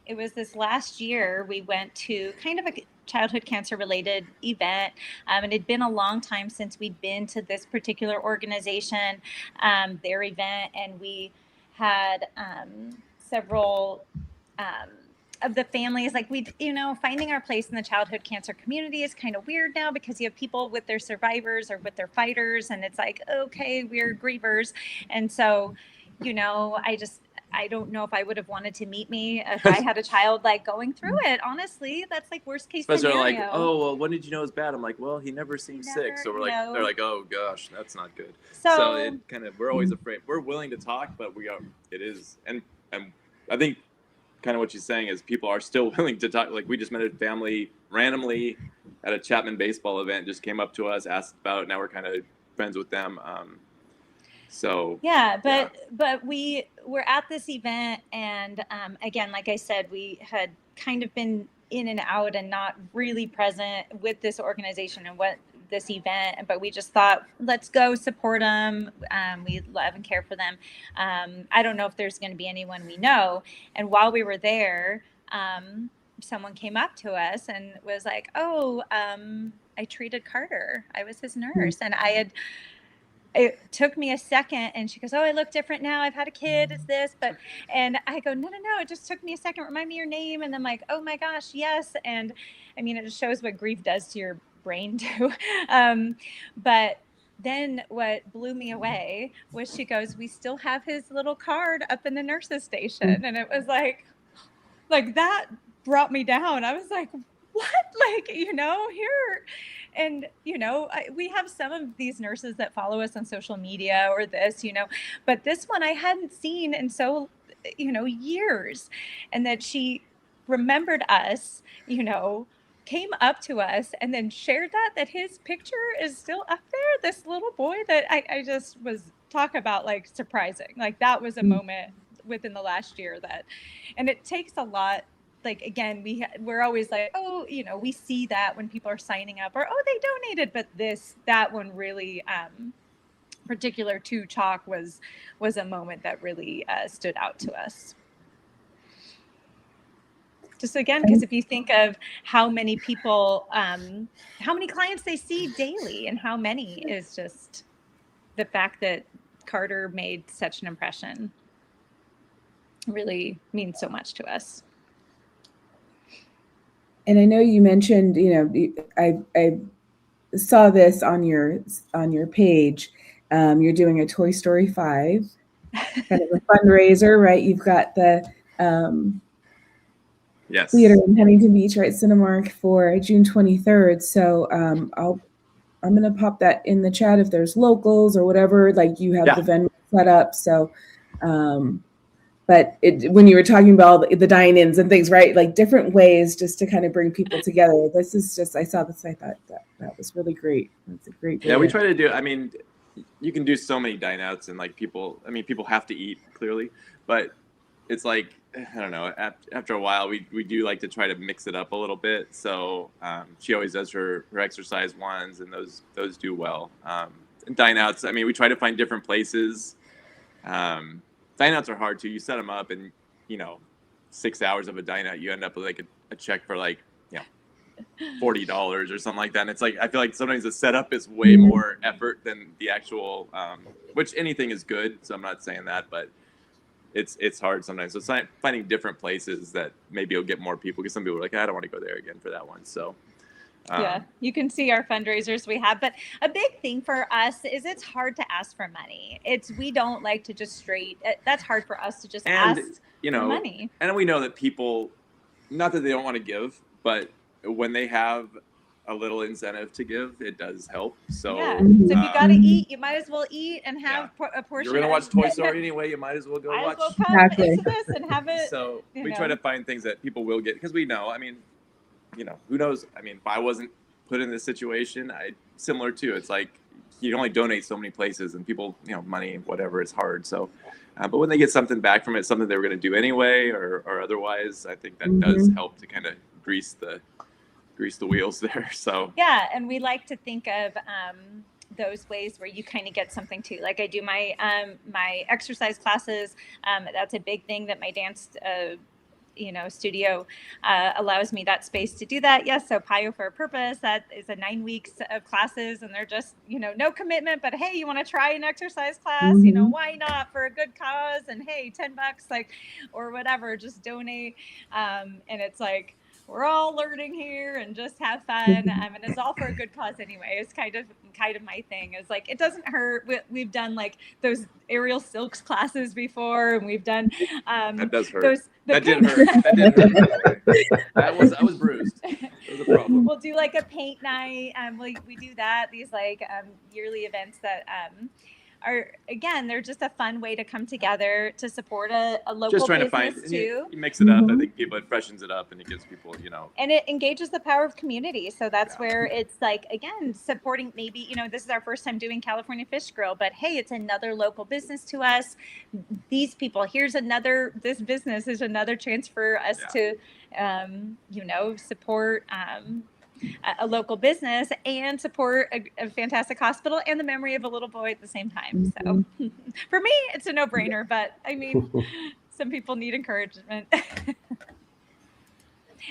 it was this last year we went to kind of a childhood cancer related event. And it'd been a long time since we'd been to this particular organization, their event. And we had several of the families, like finding our place in the childhood cancer community is kind of weird now, because you have people with their survivors or with their fighters, and it's like, okay, we're grievers. And so, I don't know if I would have wanted to meet me if I had a child like going through it. Honestly, that's like worst case scenario. They're like, oh, well, when did you know it was bad? I'm like, well, he never seemed sick. So they're like, oh gosh, that's not good. So it kind of, we're always afraid. We're willing to talk, but it is. And I think kind of what she's saying is people are still willing to talk. Like we just met a family randomly at a Chapman baseball event, just came up to us, asked about it. Now we're kind of friends with them. But we were at this event, and again, like I said, we had kind of been in and out and not really present with this organization and this event, but we just thought, let's go support them. We love and care for them. I don't know if there's going to be anyone we know. And while we were there, someone came up to us and was like, I treated Carter. I was his nurse. And it took me a second, and she goes, oh, I look different now. I've had a kid. It's this, and I go, no. It just took me a second. Remind me your name. And I'm like, oh my gosh, yes. And I mean, it just shows what grief does to your brain too. But then what blew me away was she goes, we still have his little card up in the nurse's station. And it was like that brought me down. I was like, what? Here. And, we have some of these nurses that follow us on social media or this, but this one I hadn't seen in so, years. And that she remembered us, came up to us and then shared that his picture is still up there. This little boy that I just was talk about like surprising. Like that was a moment within the last year and it takes a lot. Like, again, we're always like, oh, we see that when people are signing up or, oh, they donated. But that one really particular to CHOC was a moment that really stood out to us. Just again, because if you think of how many people, how many clients they see daily and how many is just the fact that Carter made such an impression really means so much to us. And I know you mentioned, I saw this on your page. You're doing a Toy Story 5 kind of a fundraiser, right? You've got the theater in Huntington Beach, right? Cinemark for June 23rd. So I'm going to pop that in the chat if there's locals or whatever. Like you have the venue set up. So, but when you were talking about the dine-ins and things, right? Like different ways just to kind of bring people together. This is just, I saw this, I thought that was really great. That's a great Yeah, we try to do, I mean, you can do so many dine-outs and like people have to eat clearly, but it's like, I don't know, after a while, we do like to try to mix it up a little bit. So she always does her exercise ones and those do well. And dine-outs, I mean, we try to find different places. Dine-outs are hard too. You set them up and, 6 hours of a dyno, you end up with like a check for like, $40 or something like that. And it's like, I feel like sometimes the setup is way more effort than the actual, which anything is good. So I'm not saying that, but it's hard sometimes. So it's finding different places that maybe you'll get more people, because some people are like, I don't want to go there again for that one. So yeah, you can see our fundraisers we have, but a big thing for us is it's hard to ask for money. We don't like to just that's hard for us to just ask for money. And we know that people, not that they don't want to give, but when they have a little incentive to give, it does help. So, so if you got to eat, you might as well eat and have a portion. You're going to watch Toy Story anyway, you might as well go watch. As well come into this and have it. So we try to find things that people will get, because we know, who knows? If I wasn't put in this situation, similar to, it's like, you can only donate so many places, and people, money, whatever, it's hard. So, but when they get something back from it, something they were going to do anyway, or otherwise, I think that does help to kind of grease the wheels there. So yeah, and we like to think of those ways where you kind of get something too. Like I do my my exercise classes. That's a big thing that my dance studio allows me that space to do that. Yes, so PIO for a Purpose, that is a 9 weeks of classes, and they're just no commitment, but hey, you want to try an exercise class, why not, for a good cause, and hey, $10 or whatever, just donate. And it's like, we're all learning here and just have fun. And it's all for a good cause anyway. It's kind of my thing. It's like, it doesn't hurt. We've done like those aerial silks classes before, and we've done that does hurt. That did hurt. That did hurt. I was bruised. It was a problem. We'll do like a paint night. We do that. These like yearly events that they're just a fun way to come together to support a local just trying business to find, too. You mix it up. I think it freshens it up, and it gives people, And it engages the power of community. So that's where it's like, again, supporting, maybe, this is our first time doing California Fish Grill, but hey, it's another local business to us. These people, this business is another chance for us to, support, a local business and support a fantastic hospital and the memory of a little boy at the same time. So for me, it's a no-brainer, but some people need encouragement.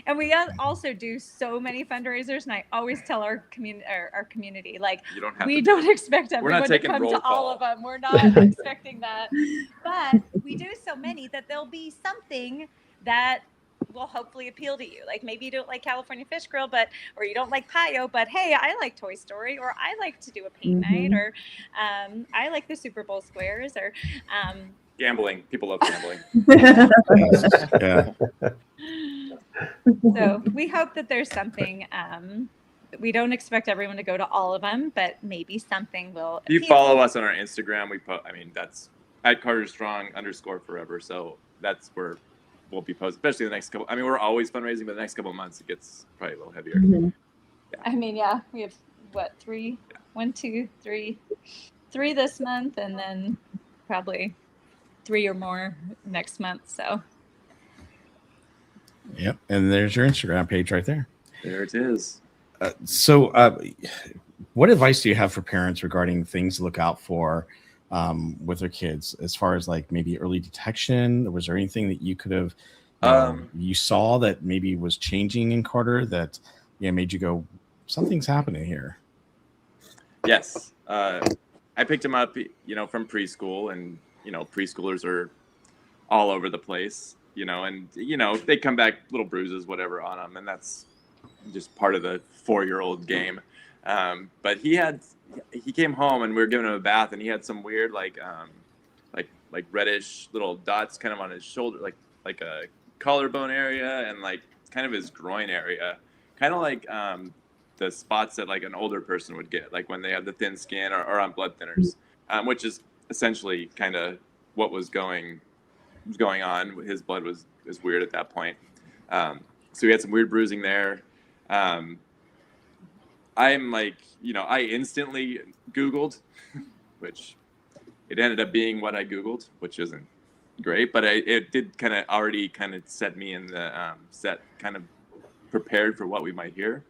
And we also do so many fundraisers, and I always tell our community, like, we don't expect everyone to come to all of them. We're not expecting that, but we do so many that there'll be something that will hopefully appeal to you. Like maybe you don't like California Fish Grill, or you don't like PIO, but hey, I like Toy Story, or I like to do a paint night, or I like the Super Bowl squares, or gambling. People love gambling. Yeah. So we hope that there's something. We don't expect everyone to go to all of them, but maybe something will. If you follow us on our Instagram, that's at @CarterStrong_forever. So that's where we'll be posting, especially the next couple. We're always fundraising, but the next couple of months it gets probably a little heavier. We have what, 3? 1, 2, 3 this month, and then probably 3 or more next month. So. Yep, and there's your Instagram page right there. There it is. So, what advice do you have for parents regarding things to look out for with their kids, as far as like maybe early detection? Was there anything that you could have you saw that maybe was changing in Carter that made you go, something's happening here? Yes, I picked him up, from preschool, and preschoolers are all over the place, and they come back little bruises, whatever, on them, and that's just part of the 4-year-old game. But he came home, and we were giving him a bath, and he had some weird like reddish little dots kind of on his shoulder, like a collarbone area, and like kind of his groin area, kind of like the spots that like an older person would get, like when they have the thin skin or on blood thinners, which is essentially kind of what was going on. His blood was weird at that point. So he had some weird bruising there. I'm like, I instantly Googled, which it ended up being what I Googled, which isn't great, but it did kind of already set me in the kind of prepared for what we might hear.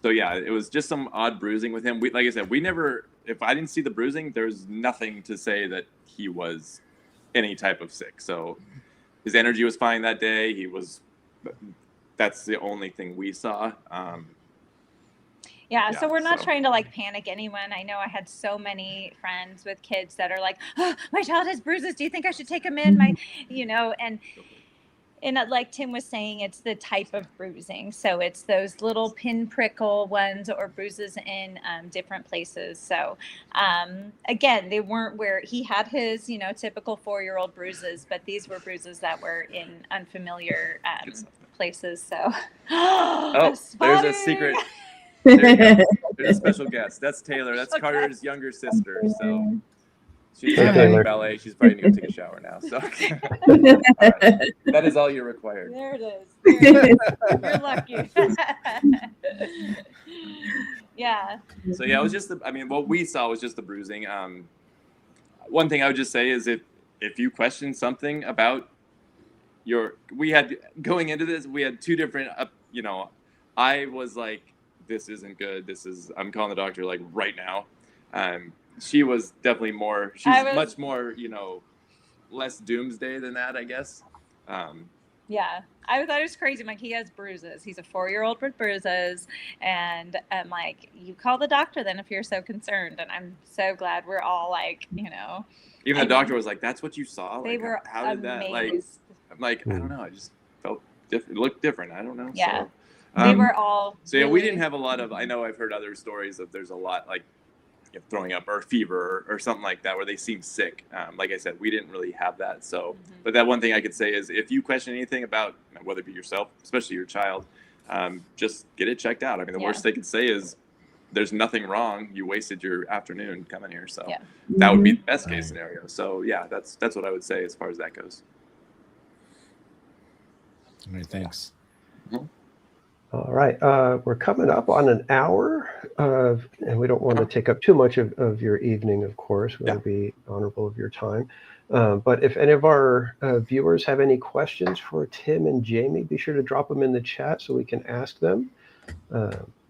So yeah, it was just some odd bruising with him. Like I said, if I didn't see the bruising, there's nothing to say that he was any type of sick. So his energy was fine that day. That's the only thing we saw. So we're not trying to like panic anyone. I know I had so many friends with kids that are like, oh, my child has bruises. Do you think I should take him in? And like Tim was saying, it's the type of bruising. So it's those little pinprickle ones or bruises in different places. So again, they weren't where he had his, typical 4-year-old bruises, but these were bruises that were in unfamiliar places. So there's a secret. There you go. There's a special guest. That's Taylor. That's Carter's younger sister. So she's in ballet. She's probably going to go take a shower now. So right. That is all you're required. There it is. You're lucky. Yeah. So yeah, it was just what we saw was just the bruising. One thing I would just say is if you question something about going into this, we had two different, I was like, this isn't good. I'm calling the doctor like right now. She was definitely much more, less doomsday than that, I guess. Yeah, I thought it was crazy. I'm like, he has bruises. He's a 4-year-old with bruises. And I'm like, you call the doctor then if you're so concerned. And I'm so glad we're all like, Even the doctor was like, that's what you saw? They were how did amazed. that, I'm like, I don't know. I just felt different. It looked different. I don't know. Yeah. So, they were all. So yeah, we didn't have a lot of, I know I've heard other stories that there's a lot like throwing up or fever or something like that where they seem sick. Like I said, we didn't really have that. So, but that one thing I could say is if you question anything about whether it be yourself, especially your child, just get it checked out. The worst they could say is there's nothing wrong. You wasted your afternoon coming here. So that would be the best case scenario. So yeah, that's what I would say as far as that goes. All right, thanks. Mm-hmm. All right, we're coming up on an hour, and we don't want to take up too much of your evening, of course. We want to be honorable of your time. But if any of our viewers have any questions for Tim and Jamie, be sure to drop them in the chat so we can ask them.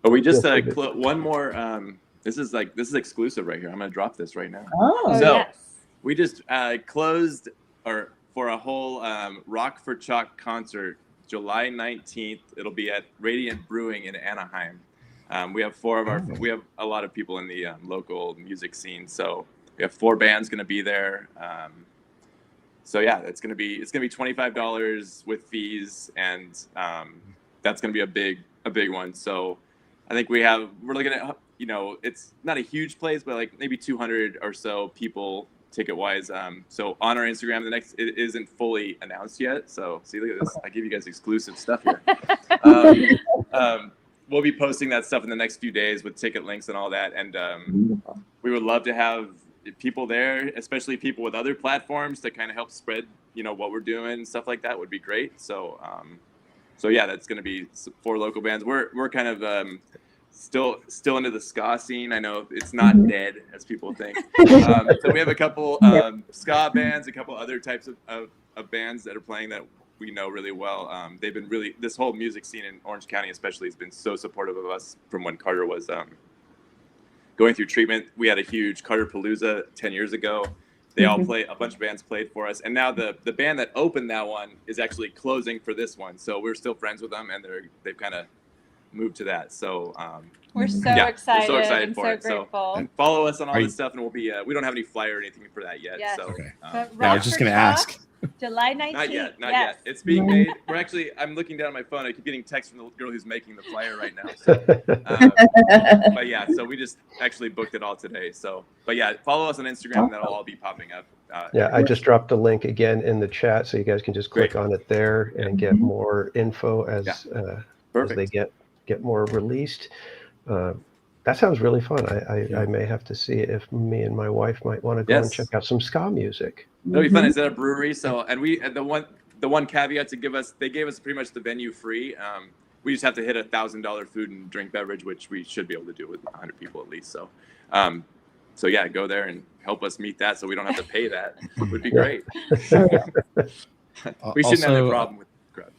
We just one more. This is exclusive right here. I'm going to drop this right now. Oh, so yes. we just closed for a whole Rock for CHOC concert. July 19th, it'll be at Radiant Brewing in Anaheim. We have we have a lot of people in the local music scene, so we have 4 bands going to be there. So yeah, it's going to be $25 with fees, and that's going to be a big one. So I think we're looking at it's not a huge place, but like maybe 200 or so people ticket wise. So on our Instagram, it isn't fully announced yet. So see, look at this. I give you guys exclusive stuff here. We'll be posting that stuff in the next few days with ticket links and all that. And we would love to have people there, especially people with other platforms to kind of help spread, what we're doing and stuff like that would be great. So, yeah, that's going to be 4 local bands. We're kind of, still into the ska scene. I know it's not dead as people think. So we have a couple ska bands, a couple other types of bands that are playing that we know really well. They've been this whole music scene in Orange County especially has been so supportive of us from when Carter was going through treatment. We had a huge Carter Palooza 10 years ago. They all a bunch of bands played for us. And now the band that opened that one is actually closing for this one. So we're still friends with them, and they've kind of moved to that. So we're so excited. We're so excited and for it. Grateful. So and follow us on all this stuff, and we'll be we don't have any flyer or anything for that yet. Yes. So okay. I was just going to ask. July 19th. Not yet. It's being made. I'm looking down at my phone. I keep getting texts from the girl who's making the flyer right now. So, but yeah, so we just actually booked it all today. So, but yeah, follow us on Instagram. That'll all be popping up. I just dropped the link again in the chat, so you guys can just click on it there and get more info as they get more released. That sounds really fun. I may have to see if me and my wife might want to go and check out some ska music. That'll be fun. It's at a brewery. So, and the one caveat they gave us pretty much the venue free. We just have to hit $1,000 food and drink beverage, which we should be able to do with 100 people at least. So, so yeah, go there and help us meet that, so we don't have to pay that. Would be great. We shouldn't have a problem with crowd.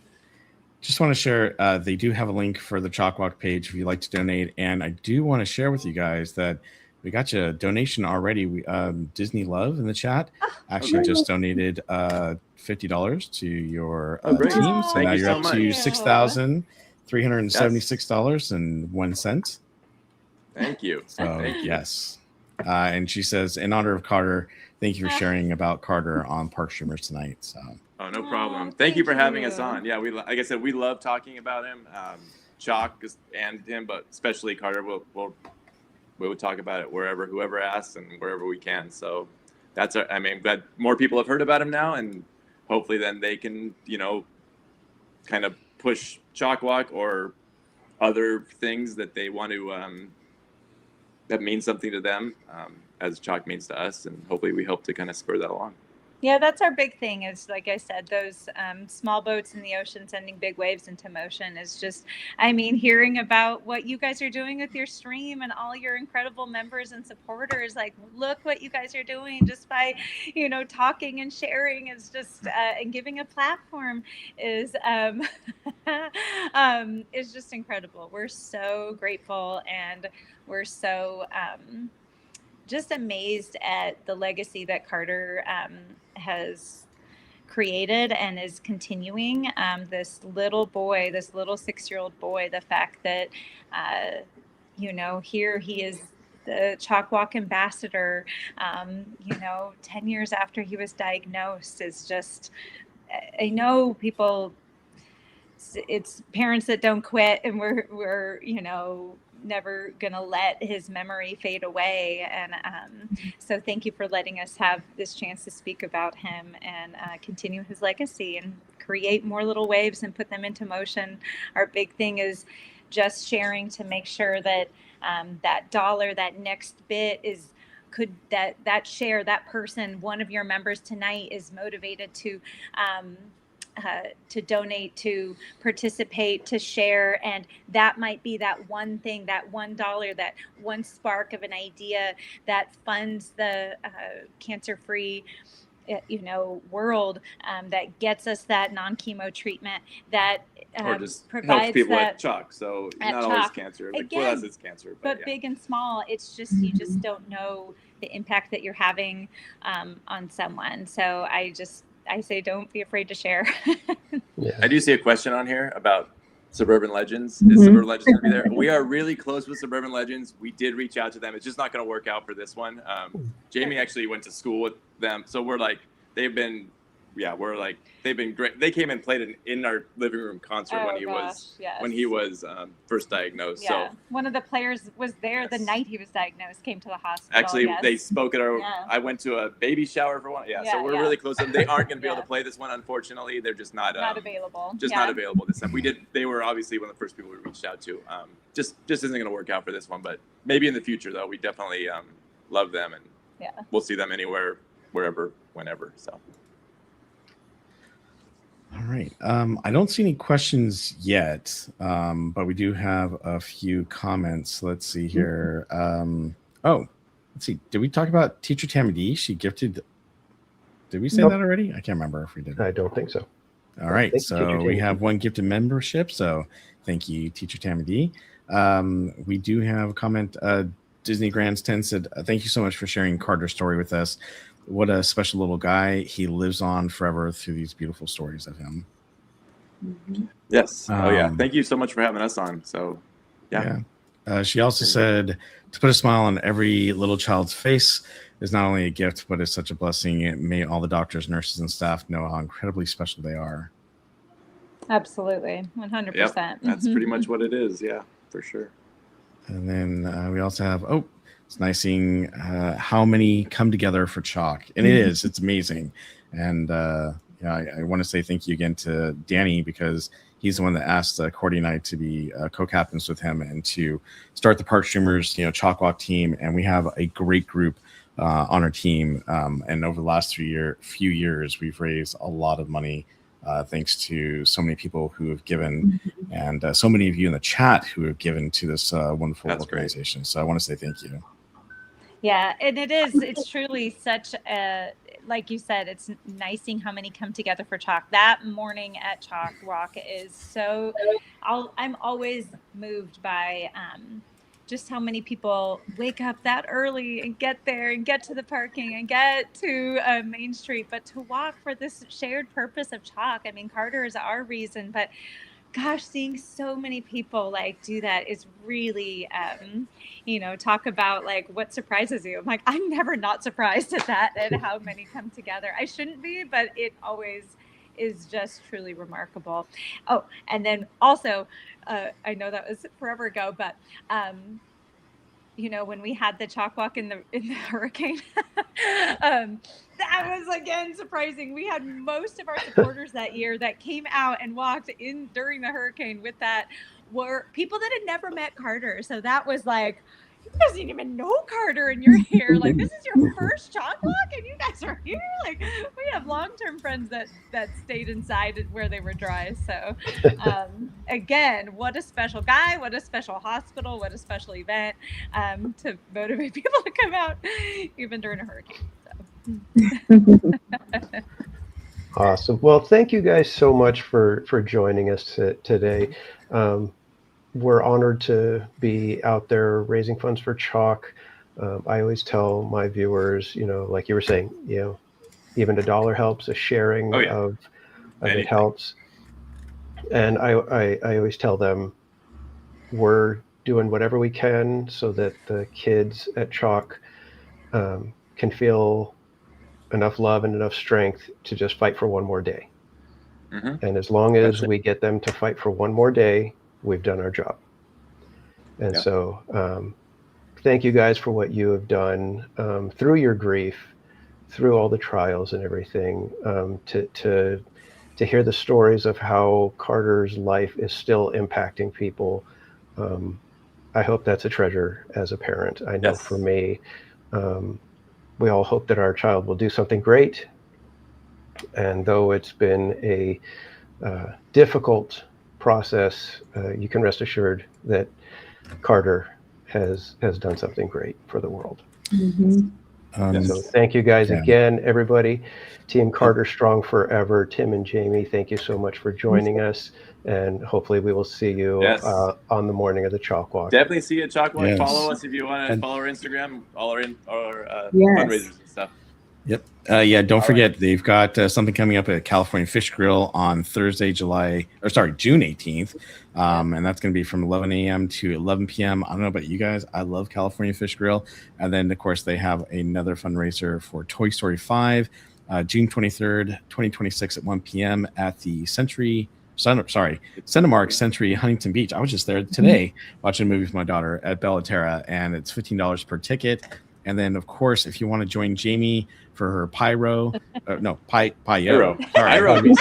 Just want to share, they do have a link for the CHOC Walk page if you'd like to donate. And I do want to share with you guys that we got you a donation already. We Disney Love in the chat actually great. just donated $50 to your great. team. So Thank now you you're so up much. to $6,376.01. Thank you. So Thank you. yes. And she says, in honor of Carter, thank you for sharing about Carter on Park Streamers tonight. So Oh, no problem. Thank Thank you for having us you. on. Yeah, like I said, we love talking about him, CHOC and him, but especially Carter. We would talk about it whoever asks, and wherever we can. So that's glad more people have heard about him now, and hopefully then they can, kind of push CHOC Walk or other things that they want to that mean something to them, as CHOC means to us, and hopefully we hope to kind of spur that along. Yeah, that's our big thing is, like I said, those small boats in the ocean sending big waves into motion is just, hearing about what you guys are doing with your stream and all your incredible members and supporters. Like, look what you guys are doing just by, talking and sharing is just, and giving a platform is just incredible. We're so grateful, and we're so just amazed at the legacy that Carter has created and is continuing. This little 6-year-old boy, the fact that, here he is the CHOC Walk Ambassador, 10 years after he was diagnosed is just, I know people, it's parents that don't quit, and we're never gonna let his memory fade away. And so thank you for letting us have this chance to speak about him and continue his legacy and create more little waves and put them into motion. Our big thing is just sharing to make sure that that dollar, that next bit is that share, that person, one of your members tonight is motivated to donate, to participate, to share, and that might be that one thing, that $1, that one spark of an idea that funds the cancer-free world, that gets us that non-chemo treatment, that or just provides helps people that at CHOC. So at not always CHOC. cancer. Like Again, for us, it's cancer, but yeah. big and small, it's just you just don't know the impact that you're having on someone. So I say don't be afraid to share. Yeah. I do see a question on here about Suburban Legends. Is Suburban Legends going to be there? We are really close with Suburban Legends. We did reach out to them. It's just not going to work out for this one. Jamie actually went to school with them. So we're like, they've been great. They came and played in our living room concert when he was first diagnosed. Yeah. So one of the players was there the night he was diagnosed, came to the hospital. actually, they spoke at our. I went to a baby shower for one. So we're really close. And they aren't going to be able to play this one, unfortunately. They're just not available. Not available this time. They were obviously one of the first people we reached out to. Just isn't going to work out for this one, but maybe in the future though. We definitely love them, and we'll see them anywhere, wherever, whenever. So. all right. I don't see any questions yet, but we do have a few comments. Let's see here. Let's see. Did we talk about Teacher Tammy D? She gifted. Did we say that already? I can't remember if we did. I don't think so. All right. So we have one gifted membership. So thank you, Teacher Tammy D. We do have a comment. Disney Grants 10 said, thank you so much for sharing Carter's story with us. What a special little guy. He lives on forever through these beautiful stories of him. Yes. Thank you so much for having us on. So, she also said, to put a smile on every little child's face is not only a gift, but it's such a blessing. May all the doctors, nurses, and staff know how incredibly special they are. Absolutely. 100%. Yep, that's pretty much what it is. Yeah, for sure. And then we also have, it's nice seeing how many come together for CHOC. And it's amazing. And I want to say thank you again to Danny, because he's the one that asked Cordy and I to be co-captains with him and to start the Park Streamers, CHOC Walk team. And we have a great group on our team. And over the last few years, we've raised a lot of money thanks to so many people who have given, and so many of you in the chat who have given to this wonderful organization. Great. So I want to say thank you. Yeah, and it's truly such a, like you said, it's nice seeing how many come together for CHOC. That morning at CHOC Walk is so, I'm always moved by just how many people wake up that early and get there and get to the parking and get to Main Street, but to walk for this shared purpose of CHOC. I mean, Carter is our reason, but gosh, seeing so many people like do that is really, talk about like what surprises you. I'm like, I'm never not surprised at that and how many come together. I shouldn't be, but it always is just truly remarkable. Oh, and then also, I know that was forever ago, but when we had the CHOC Walk in the hurricane, that was again surprising. We had most of our supporters that year that came out and walked in during the hurricane with that were people that had never met Carter. So that was like, you guys didn't even know Carter and you're here. Like, this is your first CHOC Walk and you guys are here. Like, we have long-term friends that stayed inside where they were dry. So again, what a special guy, what a special hospital, what a special event to motivate people to come out even during a hurricane. Awesome. Well, thank you guys so much for joining us today. We're honored to be out there raising funds for CHOC. I always tell my viewers, like you were saying, even $1 helps, a sharing of it helps. And I always tell them we're doing whatever we can so that the kids at CHOC can feel enough love and enough strength to just fight for one more day. Mm-hmm. And as long as we get them to fight for one more day, we've done our job. And so thank you guys for what you have done through your grief, through all the trials and everything, to hear the stories of how Carter's life is still impacting people. I hope that's a treasure as a parent. I know for me, we all hope that our child will do something great. And though it's been a difficult process, you can rest assured that Carter has done something great for the world. Mm-hmm. So thank you guys again, everybody. Team Carter Strong Forever. Tim and Jamie, thank you so much for joining us. And hopefully we will see you on the morning of the CHOC Walk. Definitely see you at CHOC Walk. Follow us if you want to follow our Instagram, all our fundraisers and stuff. Yep. Don't forget, they've got something coming up at California Fish Grill on Thursday, June 18th. And that's going to be from 11 a.m. to 11 p.m. I don't know about you guys. I love California Fish Grill. And then, of course, they have another fundraiser for Toy Story 5, June 23rd, 2026 at 1 p.m. at the Cinemark Century Huntington Beach. I was just there today watching a movie with my daughter at Bellaterra, and it's $15 per ticket. And then, of course, if you want to join Jamie for her pyro. Pyro. Pyro. Pyro. You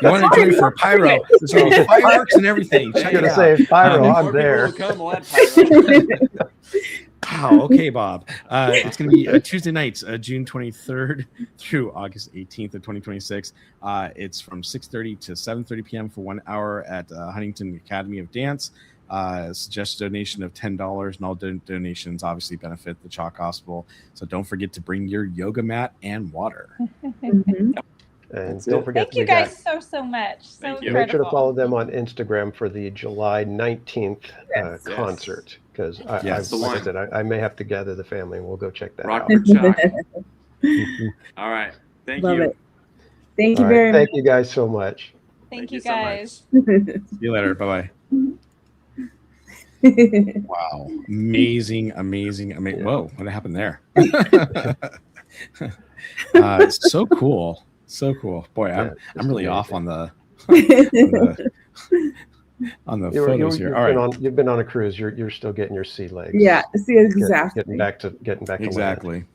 want to join for pyro? There's fireworks and everything. Check it out. Say pyro. I'm there. Wow. Okay, Bob. It's going to be Tuesday nights, June 23rd through August 18th of 2026. It's from 6:30 to 7:30 p.m. for 1 hour at Huntington Academy of Dance. Suggested donation of $10, and all donations obviously benefit the CHOC Hospital. So don't forget to bring your yoga mat and water. And don't forget. Thank you guys so much. So incredible. Make sure to follow them on Instagram for the July 19th concert, because like I said, I may have to gather the family and we'll go check that out. All right. Thank Love you. It. Thank you very much. Thank you guys so much. Thank you guys. So See you later. Bye-bye. Wow. Amazing. Whoa, what happened there? So cool. Boy, I'm really off on the photos here. All right. You've been on a cruise. You're still getting your sea legs. Yeah, see, exactly. Getting back to exactly.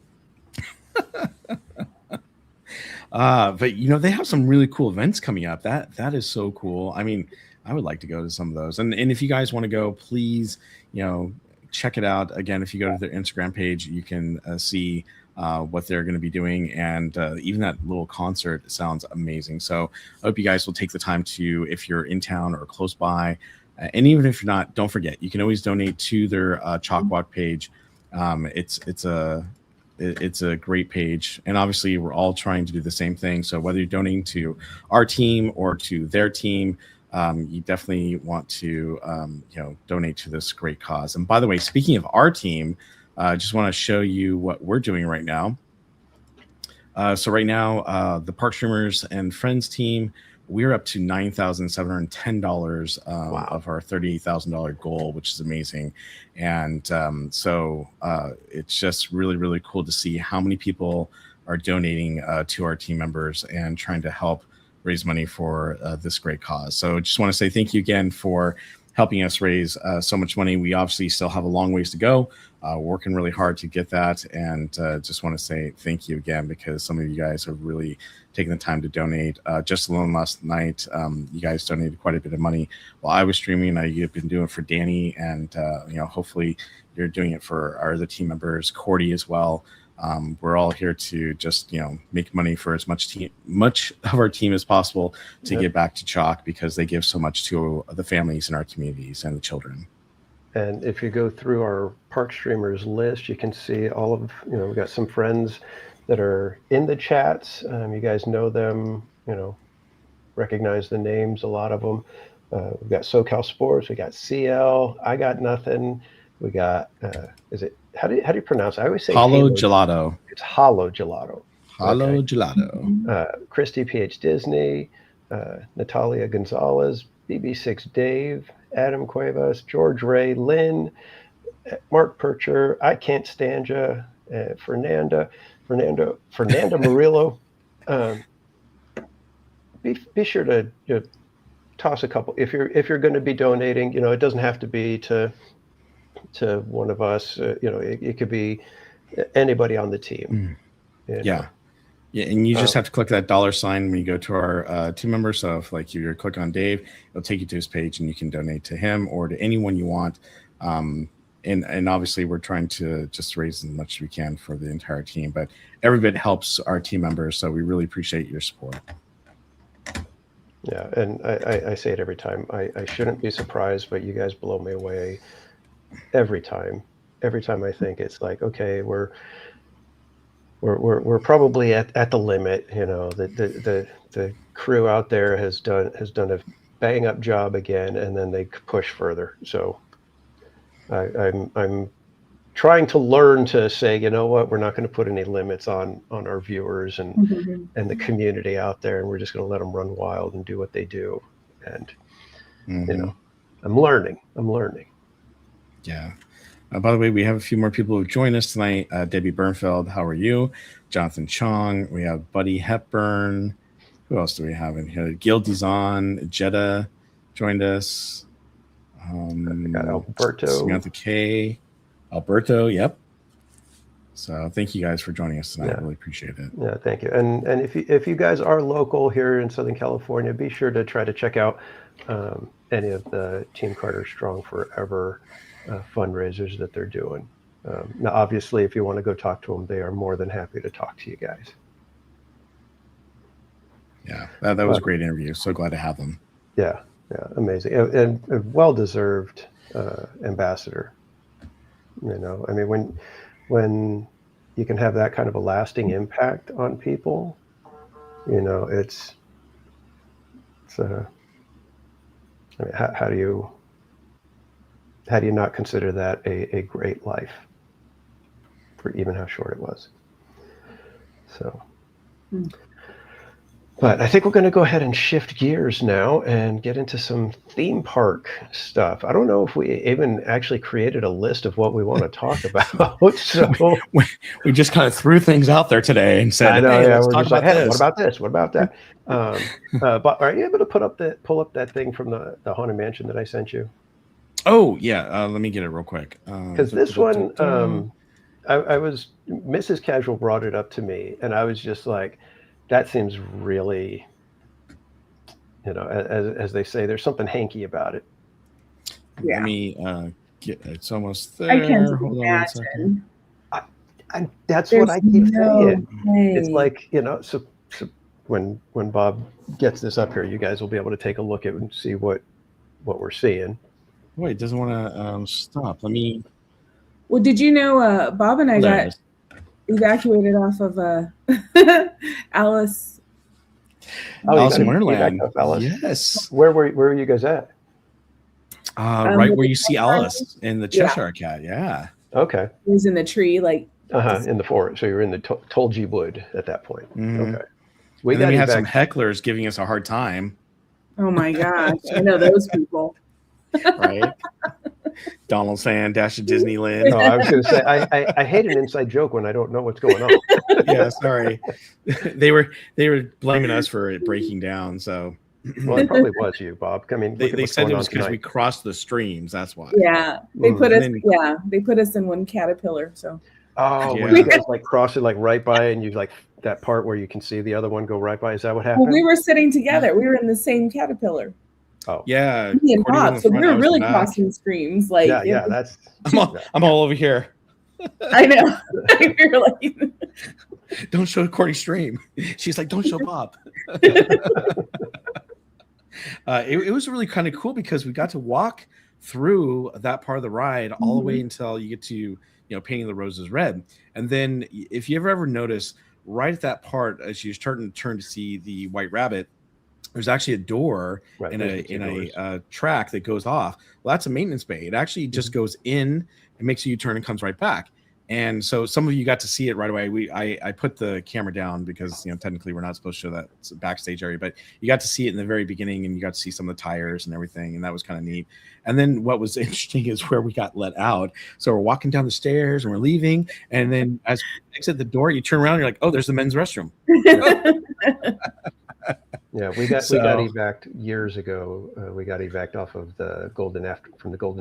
But they have some really cool events coming up. That is so cool. I mean, I would like to go to some of those. And if you guys want to go, please, check it out. Again, if you go to their Instagram page, you can see what they're going to be doing. And even that little concert sounds amazing. So I hope you guys will take the time to, if you're in town or close by, and even if you're not, don't forget, you can always donate to their CHOC Walk page. It's a great page. And obviously we're all trying to do the same thing. So whether you're donating to our team or to their team, you definitely want to donate to this great cause. And by the way, speaking of our team, I just want to show you what we're doing right now. So right now, the Park Streamers and Friends team, we're up to $9,710 of our $38,000 goal, which is amazing. And so it's just really, really cool to see how many people are donating to our team members and trying to help raise money for this great cause. So just want to say thank you again for helping us raise so much money. We obviously still have a long ways to go. Working really hard to get that, and just want to say thank you again, because some of you guys have really taken the time to donate. Just alone last night, you guys donated quite a bit of money while I was streaming. You've been doing it for Danny, and hopefully you're doing it for our other team members, Cordy as well. We're all here to just make money for as much of our team as possible to give back to CHOC, because they give so much to the families in our communities and the children. And if you go through our Park Streamers list, you can see all of, we've got some friends that are in the chats. You guys know them, recognize the names, a lot of them. We've got SoCal Sports, we got CL, I Got Nothing. We got, how do you pronounce it? I always say Halo Gelato. It's Halo Gelato. Halo Gelato. Christy PH Disney, Natalia Gonzalez, BB6 Dave, Adam Cuevas, George Ray, Lynn, Mark Percher, I Can't Stand Ya, Fernanda Murillo. Be sure to toss a couple if you're going to be donating. It doesn't have to be to one of us. It could be anybody on the team. Yeah, and you just have to click that $sign when you go to our team member. So if you click on Dave, it'll take you to his page, and you can donate to him or to anyone you want. And obviously we're trying to just raise as much as we can for the entire team, but every bit helps our team members. So we really appreciate your support. Yeah, and I say it every time. I shouldn't be surprised, but you guys blow me away every time. Every time I think it's like, okay, we're probably at the limit. The crew out there has done a bang up job again, and then they push further. So I'm trying to learn to say, you know what, we're not going to put any limits on our viewers and the community out there, and we're just going to let them run wild and do what they do. And I'm learning. Yeah. By the way, we have a few more people who joined us tonight. Debbie Bernfeld, how are you? Jonathan Chong. We have Buddy Hepburn. Who else do we have in here? Gil Dizon, Jetta joined us. We got Alberto. Samantha K. Alberto, yep. So thank you guys for joining us tonight. I really appreciate it. Yeah, thank you. And if you guys are local here in Southern California, be sure to try to check out any of the Team Carter Strong Forever fundraisers that they're doing. Now, obviously, if you want to go talk to them, they are more than happy to talk to you guys. Yeah, that was a great interview. So glad to have them. Yeah, amazing. And a well-deserved ambassador. I mean, when you can have that kind of a lasting impact on people, it's I mean, how do you not consider that a great life for even how short it was? So, but I think we're going to go ahead and shift gears now and get into some theme park stuff. I don't know if we even actually created a list of what we want to talk about. So we just kind of threw things out there today and said, I know, hey, yeah, let's we're talk just like, about hey, this. what about this? What about that? But are you able to pull up that thing from the Haunted Mansion that I sent you? Oh, yeah. Let me get it real quick. Because this one, I was, Mrs. Casual brought it up to me, and I was just like, that seems really, as they say, there's something hanky about it. Yeah. Let me get, it's almost there. I can't Hold on 1 second. imagine. That's what I keep saying. way. It's like, so when Bob gets this up here, you guys will be able to take a look at it and see what we're seeing. Wait, it doesn't want to stop. Let me. Well, did you know Bob and I There it got evacuated off of Alice Oh, Alice in you got Wonderland. to Alice. Yes. Where were you guys at? Right with where the you see Island. Alice in the Yeah. Cheshire Cat. Yeah. Okay. He was in the tree, like In the forest. So you're in the Tolji wood at that point. Mhm. Okay. And then we had some hecklers giving us a hard time. oh my gosh, I know those people. Right. Donald saying dash to Disneyland. No, I was going to say I hate an inside joke when I don't know what's going on. Yeah, sorry. they were blaming us for it breaking down. So Well, it probably was you, Bob. I mean, they said it was because we crossed the streams. That's why. Yeah, they put us. then- Yeah, they put us in one caterpillar. So Oh, Yeah. where you guys like cross it like right by, and you like that part where you can see the other one go right by. Is that what happened? well, we were sitting together. We were in the same caterpillar. Oh, Yeah. Me and Courtney was Bob. in So front, we I were was in really back. crossing streams. Like yeah. That's. I'm all over here. I know. we were like, Don't show Courtney stream. She's like, don't show Bob. It was really kind of cool because we got to walk through that part of the ride all the way until you get to painting the roses red. And then if you ever notice, right at that part, as you're starting to turn to see the White Rabbit, there's actually a door Right, in there's the a track that goes off. Well, that's a maintenance bay. It actually just goes in and makes a U-turn and comes right back. And so some of you got to see it right away. I put the camera down because technically we're not supposed to show that backstage area, but you got to see it in the very beginning, and you got to see some of the tires and everything, and that was kind of neat. And then what was interesting is where we got let out. So we're walking down the stairs and we're leaving, and then as we exit the door, you turn around, and you're like, oh, there's the men's restroom. Yeah, we got evac'd years ago. We got evac'd off of the Golden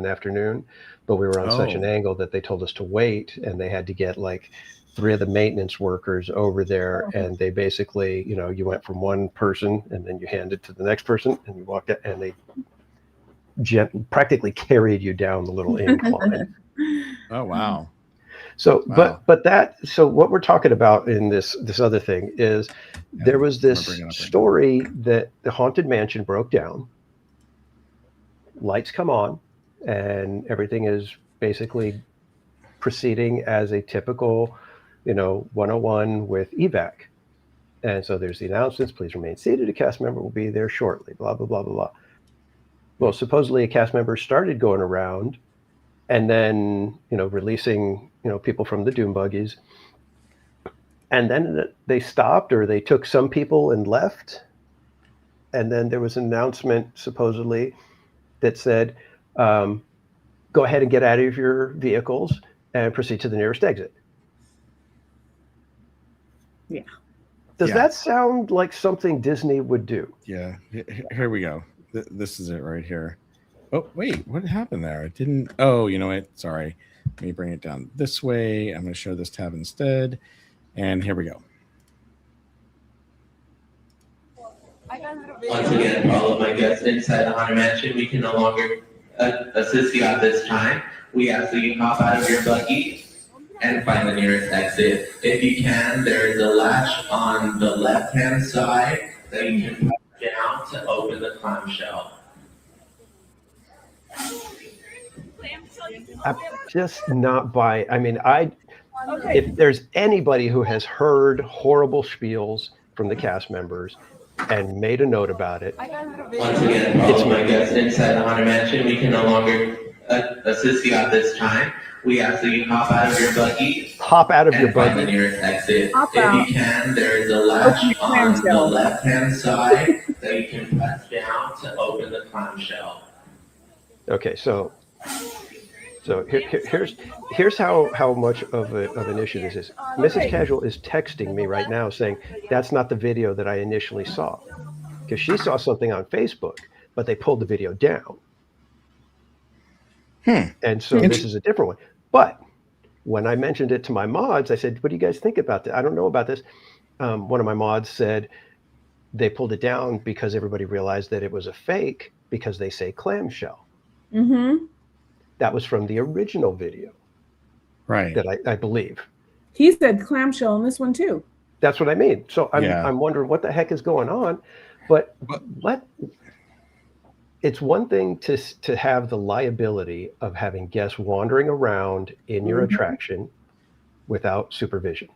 Afternoon, but we were on such an angle that they told us to wait, and they had to get like 3 of the maintenance workers over there, and they basically, you went from one person, and then you hand it to the next person, and you walked out, and they practically carried you down the little incline. Oh wow. So, Wow. so what we're talking about in this other thing is there was this story that the Haunted Mansion broke down, lights come on, and everything is basically proceeding as a typical, 101 with evac. And so there's the announcements, please remain seated, a cast member will be there shortly, blah, blah, blah, blah, blah. Well, supposedly a cast member started going around and then, releasing, people from the doom buggies. And then they stopped, or they took some people and left. And then there was an announcement, supposedly, that said, go ahead and get out of your vehicles and proceed to the nearest exit. Yeah. Does that sound like something Disney would do? Yeah. Here we go. This is it right here. Oh, wait, what happened there? It didn't. Oh, you know what? Sorry. Let me bring it down this way. I'm going to show this tab instead. And here we go. Once again, for all of my guests inside the Haunted Mansion, we can no longer assist you at this time. We ask that you hop out of your buggy and find the nearest exit. If you can, there is a latch on the left-hand side that you can press down to open the clamshell. I'm just not buying. I mean, if there's anybody who has heard horrible spiels from the cast members and made a note about it, Once again, for all of my guests inside the Haunted Mansion, we can no longer assist you at this time. We ask that you hop out of your buggy hop out of and your find the buggy. nearest exit. Hop If out. you can, there is a latch Open the on the clamshell. left-hand side that you can press down to open the clamshell. Okay, so here's how much of an issue this is. Mrs. Casual is texting me right now saying that's not the video that I initially saw, because she saw something on Facebook, but they pulled the video down. And so this is a different one. But when I mentioned it to my mods, I said, what do you guys think about that? I don't know about this. One of my mods said they pulled it down because everybody realized that it was a fake because they say clamshell. Mm-hmm. That was from the original video. Right. That I believe. He said clamshell in this one too. That's what I mean. So Yeah. I'm wondering what the heck is going on. But it's one thing to have the liability of having guests wandering around in your attraction without supervision.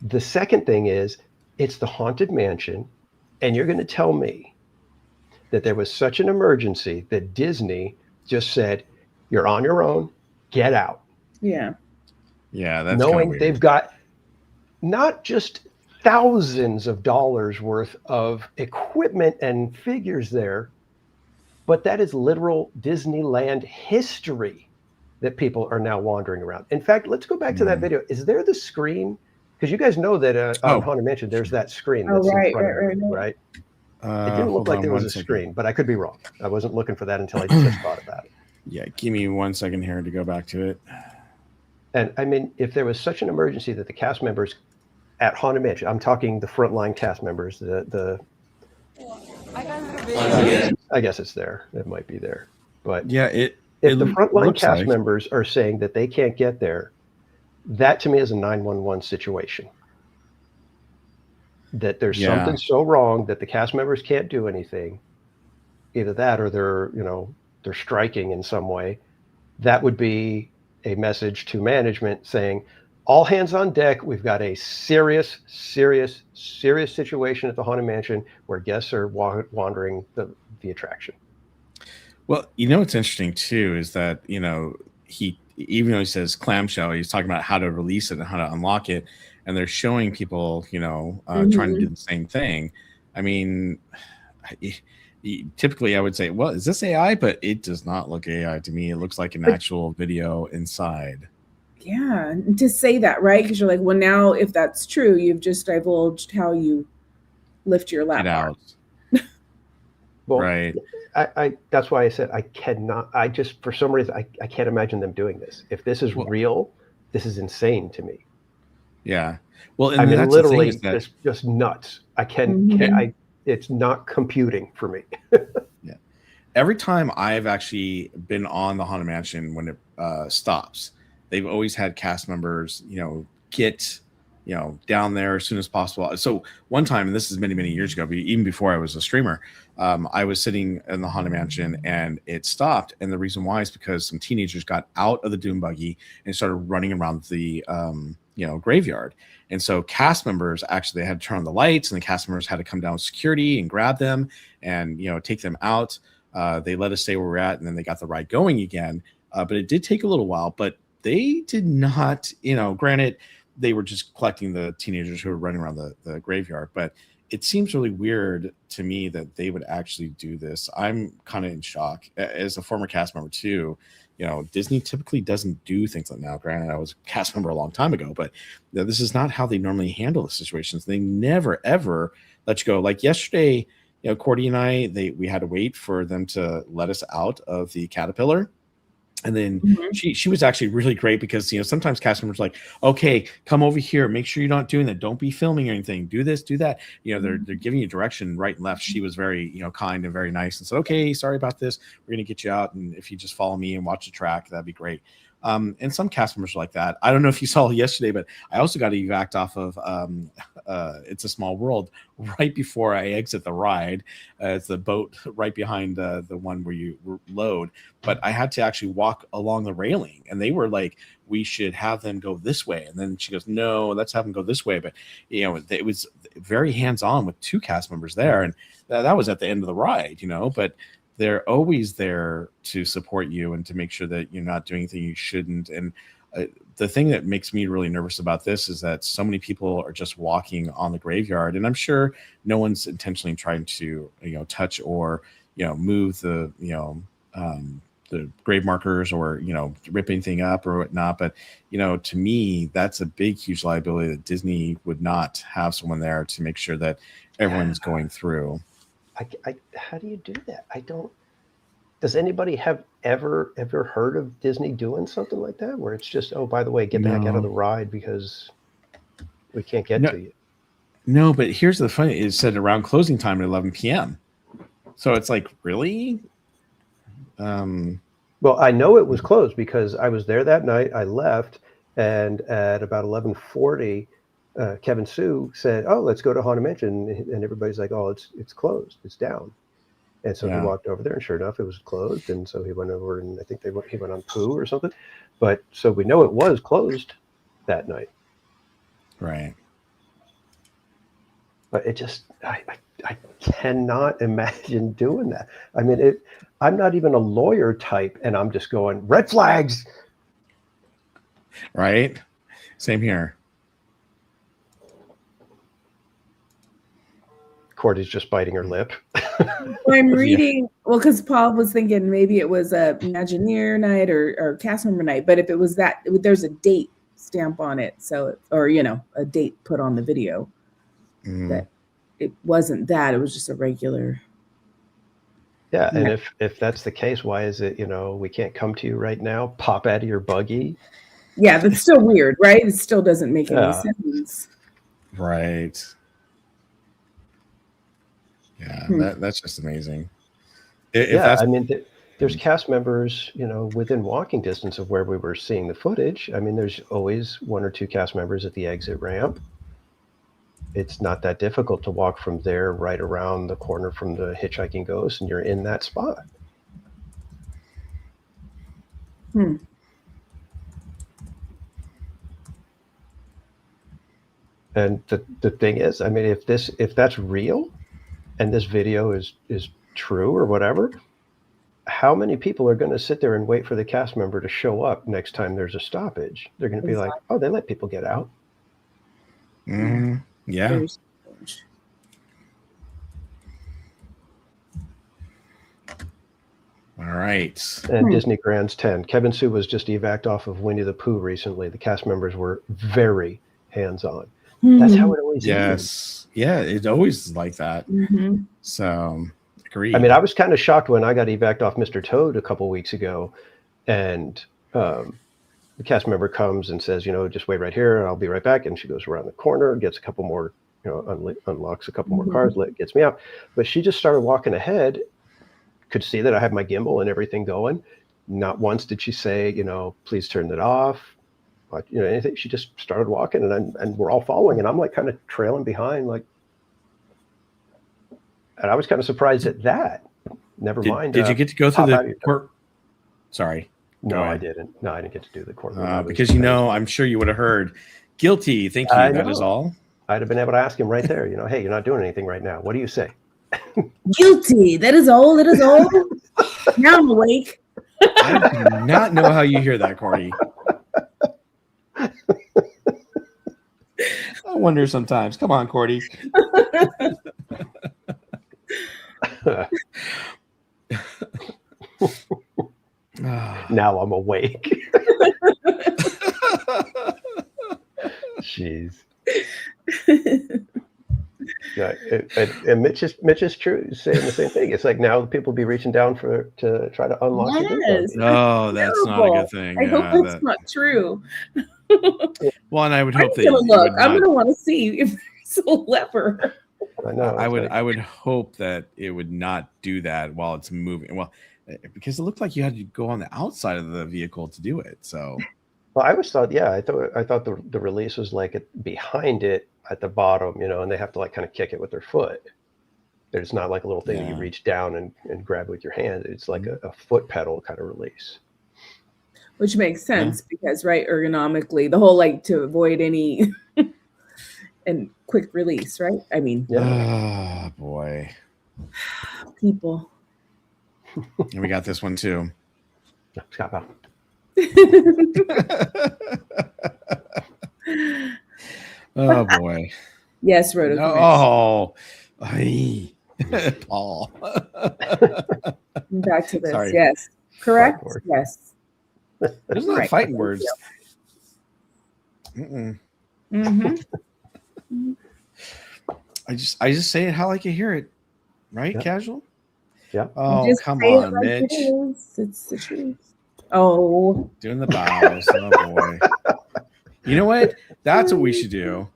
The second thing is it's the Haunted Mansion, and you're going to tell me that there was such an emergency that Disney just said, you're on your own, get out. Yeah. Yeah, that's kind of Knowing weird. they've got not just thousands of dollars worth of equipment and figures there, but that is literal Disneyland history that people are now wandering around. In fact, let's go back to that video. Is there the screen? Because you guys know that on Haunted Mansion, there's that screen that's in front of you, right? It didn't look like there was a screen, but I could be wrong. I wasn't looking for that until I just thought about it. Yeah, give me 1 second here to go back to it. And I mean, if there was such an emergency that the cast members at Haunted Mansion, I'm talking the frontline cast members, I guess it's there. It might be there. But yeah, if the frontline cast members are saying that they can't get there, that to me is a 911 situation. That there's something so wrong that the cast members can't do anything. Either that or they're striking in some way. That would be a message to management saying, all hands on deck. We've got a serious situation at the Haunted Mansion where guests are wandering the attraction. Well, what's interesting too is that, even though he says clamshell, he's talking about how to release it and how to unlock it. And they're showing people, trying to do the same thing. I mean, typically I would say, well, is this AI? But it does not look AI to me. It looks like an actual video inside. Yeah, to say that, right? Because you're like, well, now if that's true, you've just divulged how you lift your lap out. Well, right. I that's why I said I cannot. I just, for some reason, I can't imagine them doing this. If this is real, this is insane to me. Yeah. Well, and I mean, that's literally, it's just nuts. I it's not computing for me. Yeah. Every time I've actually been on the Haunted Mansion when it stops, they've always had cast members, get, down there as soon as possible. So one time, and this is many, many years ago, even before I was a streamer, I was sitting in the Haunted Mansion and it stopped. And the reason why is because some teenagers got out of the Doom buggy and started running around the, graveyard. And so cast members, actually, they had to turn on the lights, and the cast members had to come down with security and grab them and, take them out. They let us stay where we're at, and then they got the ride going again. But it did take a little while, but they did not, granted, they were just collecting the teenagers who were running around the graveyard. But it seems really weird to me that they would actually do this. I'm kind of in shock. As a former cast member too, Disney typically doesn't do things like now. Granted, I was a cast member a long time ago, but this is not how they normally handle the situations. They never, ever let you go. Like yesterday, Cordy and I, we had to wait for them to let us out of the Caterpillar. And then she was actually really great because, sometimes cast members are like, okay, come over here. Make sure you're not doing that. Don't be filming or anything. Do this, do that. They're giving you direction right and left. She was very, kind and very nice and said, okay, sorry about this. We're going to get you out. And if you just follow me and watch the track, that'd be great. And some cast members are like that. I don't know if you saw yesterday, but I also got evac off of It's a Small World right before I exit the ride. It's the boat right behind the one where you load. But I had to actually walk along the railing, and they were like, we should have them go this way. And then she goes, no, let's have them go this way. But, it was very hands-on with two cast members there. And that was at the end of the ride, but they're always there to support you and to make sure that you're not doing anything you shouldn't. And the thing that makes me really nervous about this is that so many people are just walking on the graveyard, and I'm sure no one's intentionally trying to, touch or, move the grave markers or, rip anything up or whatnot. But, to me, that's a big, huge liability that Disney would not have someone there to make sure that everyone's going through. How do you do that? Does anybody have ever heard of Disney doing something like that, where it's just, oh, by the way, get back out of the ride because we can't get to you? No, but here's the funny: it said around closing time at 11 p.m. So it's like, really? Well, I know it was closed because I was there that night. I left, and at about 11:40. Kevin Sue said, oh, let's go to Haunted Mansion. And everybody's like, oh, it's closed. It's down. And so he walked over there, and sure enough, it was closed. And so he went over, and I think he went on poo or something. But so we know it was closed that night. Right. But it just, I cannot imagine doing that. I mean, I'm not even a lawyer type, and I'm just going, red flags. Right? Same here. Cordy's just biting her lip. I'm reading, well, because Paul was thinking maybe it was a Imagineer night or cast member night, but if it was that, there's a date stamp on it, so or a date put on the video. That it wasn't that, it was just a regular. Yeah, and if that's the case, why is it, we can't come to you right now, pop out of your buggy? Yeah, that's still weird, right? It still doesn't make any sense. Right. Yeah, that's just amazing. I mean, there's cast members, within walking distance of where we were seeing the footage. I mean, there's always one or two cast members at the exit ramp. It's not that difficult to walk from there right around the corner from the Hitchhiking Ghost, and you're in that spot. And the thing is, I mean, if that's real, and this video is true or whatever, how many people are going to sit there and wait for the cast member to show up next time there's a stoppage? They're going to be like, oh, they let people get out. Yeah. All right. And Disney Grand's 10. Kevin Sue was just evac'd off of Winnie the Pooh recently. The cast members were very hands-on. That's how it always is. Yeah, it's always like that. So, agreed. I mean, I was kind of shocked when I got evac'd off Mr. Toad a couple weeks ago, and the cast member comes and says, just wait right here, and I'll be right back. And she goes around the corner, gets a couple more, unlocks a couple more cars, gets me out. But she just started walking ahead, could see that I had my gimbal and everything going. Not once did she say, please turn it off. Anything. She just started walking, and we're all following, and I'm like kind of trailing behind, and I was kind of surprised at that. Never mind. Did you get to go through the court? Sorry. No, I didn't. No, I didn't get to do the court. Because I'm sure you would have heard guilty. Thank you. That is all. I'd have been able to ask him right there. Hey, you're not doing anything right now. What do you say? Guilty. That is all. That is all. Now I'm awake. I do not know how you hear that, Cordy. I wonder sometimes. Come on, Cordy. Now I'm awake. Jeez. Yeah, and Mitch is true, saying the same thing. It's like now people be reaching down to try to unlock it. Oh, that's not a good thing. I hope that's not true. Well, and I would hope that I'm gonna want to see if there's a lever. I know. I would hope that it would not do that while it's moving. Well, because it looked like you had to go on the outside of the vehicle to do it. So, well, I always thought, I thought the release was like behind it at the bottom, and they have to kind of kick it with their foot. There's not like a little thing that you reach down and grab with your hand. It's like a foot pedal kind of release. Which makes sense because, ergonomically, the whole to avoid any and quick release, right? I mean, oh boy, people. And we got this one too. Scott Bell. Oh boy. Yes, Roto. No. Paul. Back to this. Sorry. Yes. Correct. Yes. There's not fighting words. I just say it how I can hear it. Right? Yep. Casual? Yeah. Oh, come on, Mitch. It's the truth. Oh. Doing the bows. Oh boy. You know what? That's what we should do.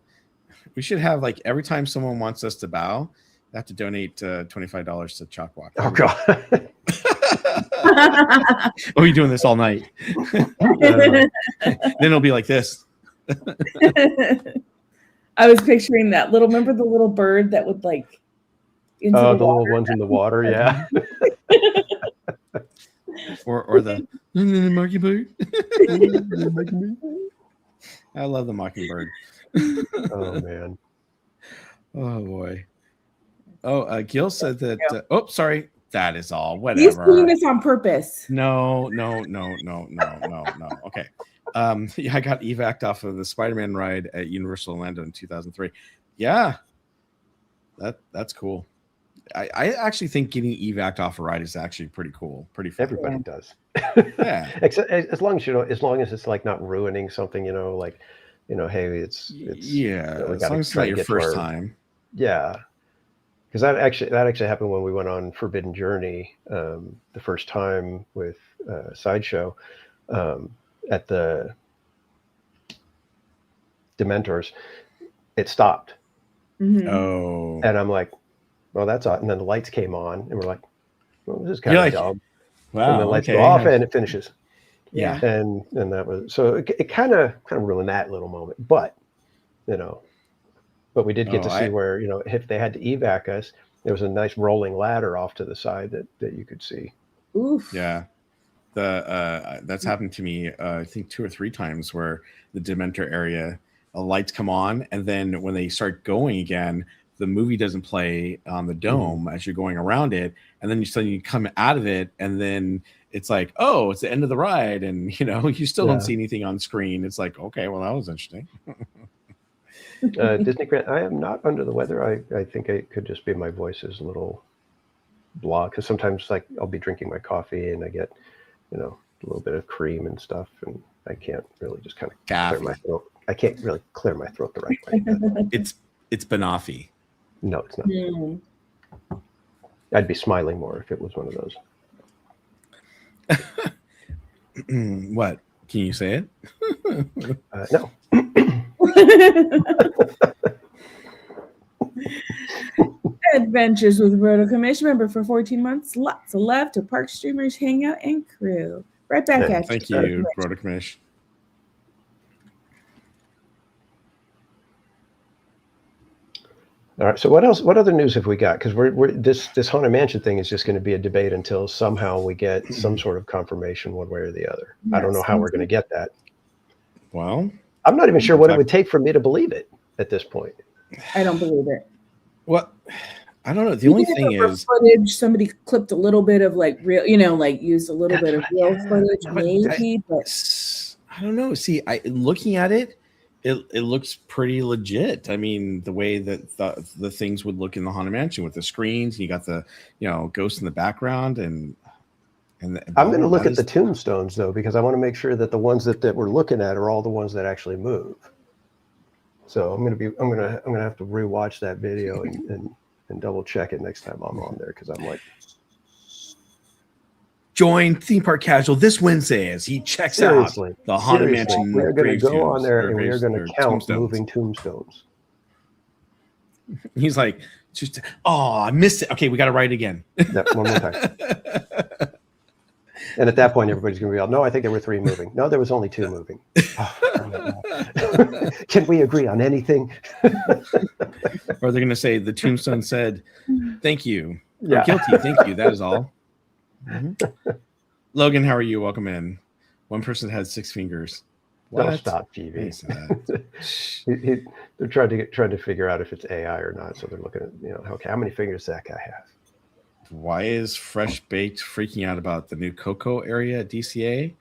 We should have every time someone wants us to bow, they have to donate $25 to CHOC Walk. Oh God. Oh, you're doing this all night. Then it'll be like this. I was picturing that remember the little bird that would into the little ones in the water, yeah. or the mockingbird. I love the mockingbird. Oh man. Oh boy. Oh, Gil said that. Sorry. That is all. He's Whatever. doing this on purpose. No. Okay. Yeah, I got evac'd off of the Spider-Man ride at Universal Orlando in 2003. Yeah, that's cool. I actually think getting evac'd off a ride is actually pretty cool. Pretty fun. Everybody does. Yeah. Except as long as it's like not ruining something, like, hey, it's yeah. we As gotta long as it's try not to your get to first our- time. Yeah. Because that actually happened when we went on Forbidden Journey the first time with Sideshow at the Dementors. It stopped, Mhm. Oh. and I'm like, well, that's odd. And then the lights came on, and we're like, well, this is kind You're of like, dumb. Wow. And the lights okay. go off, and it finishes. Yeah. And that was so it kind of ruined that little moment, but we did get to see where if they had to evac us, there was a nice rolling ladder off to the side that you could see. Oof. Yeah. That's happened to me I think 2 or 3 times where the Dementor area lights come on, and then when they start going again, the movie doesn't play on the dome as you're going around it, and then you come out of it, and then it's like, oh, it's the end of the ride, and you still don't see anything on screen. It's like, okay, well, that was interesting. Disney Grant, I am not under the weather. I think it could just be my voice is a little blah, because sometimes like I'll be drinking my coffee and I get a little bit of cream and stuff, and I can't really just kind of clear my throat. I can't really clear my throat the right way. It's Banoffee. No, it's not. Mm. I'd be smiling more if it was one of those. What? Can you say it? No. Adventures with Roto Commission member for 14 months. Lots of love to Park Streamers, Hangout, and crew. Right back at Thank you. you, Roto Commission. All right. So what else? What other news have we got? Because this Haunted Mansion thing is just going to be a debate until somehow we get some sort of confirmation one way or the other. I don't know how we're going to get that. Well, I'm not even sure what it would take for me to believe it at this point. I don't believe it. What? I don't know. The only thing is footage. Somebody clipped a little bit of like real, like used a little bit of real footage, maybe. But I don't know. See, looking at it, it looks pretty legit. I mean, the way that the things would look in the Haunted Mansion with the screens, and you got the ghost in the background, and I'm going to look at the tombstones though, because I want to make sure that the ones that we're looking at are all the ones that actually move. So I'm going to have to rewatch that video and double check it next time I'm on there, because I'm like, join Theme Park Casual this Wednesday as he checks out the Haunted Mansion. We're going to go on there and we're going to count moving tombstones. He's like, I missed it. Okay, we got to write it again. Yeah, one more time. And at that point, everybody's going to be all, no, I think there were 3 moving. No, there was only 2 moving. Can we agree on anything? Or they're going to say the tombstone said, thank you. Yeah. Or guilty, thank you. That is all. Mm-hmm. Logan, how are you? Welcome in. One person had 6 fingers. What? Don't stop, GB. They're trying to figure out if it's AI or not. So they're looking at, okay, how many fingers does that guy have? Why is Fresh Baked freaking out about the new Coco area at DCA?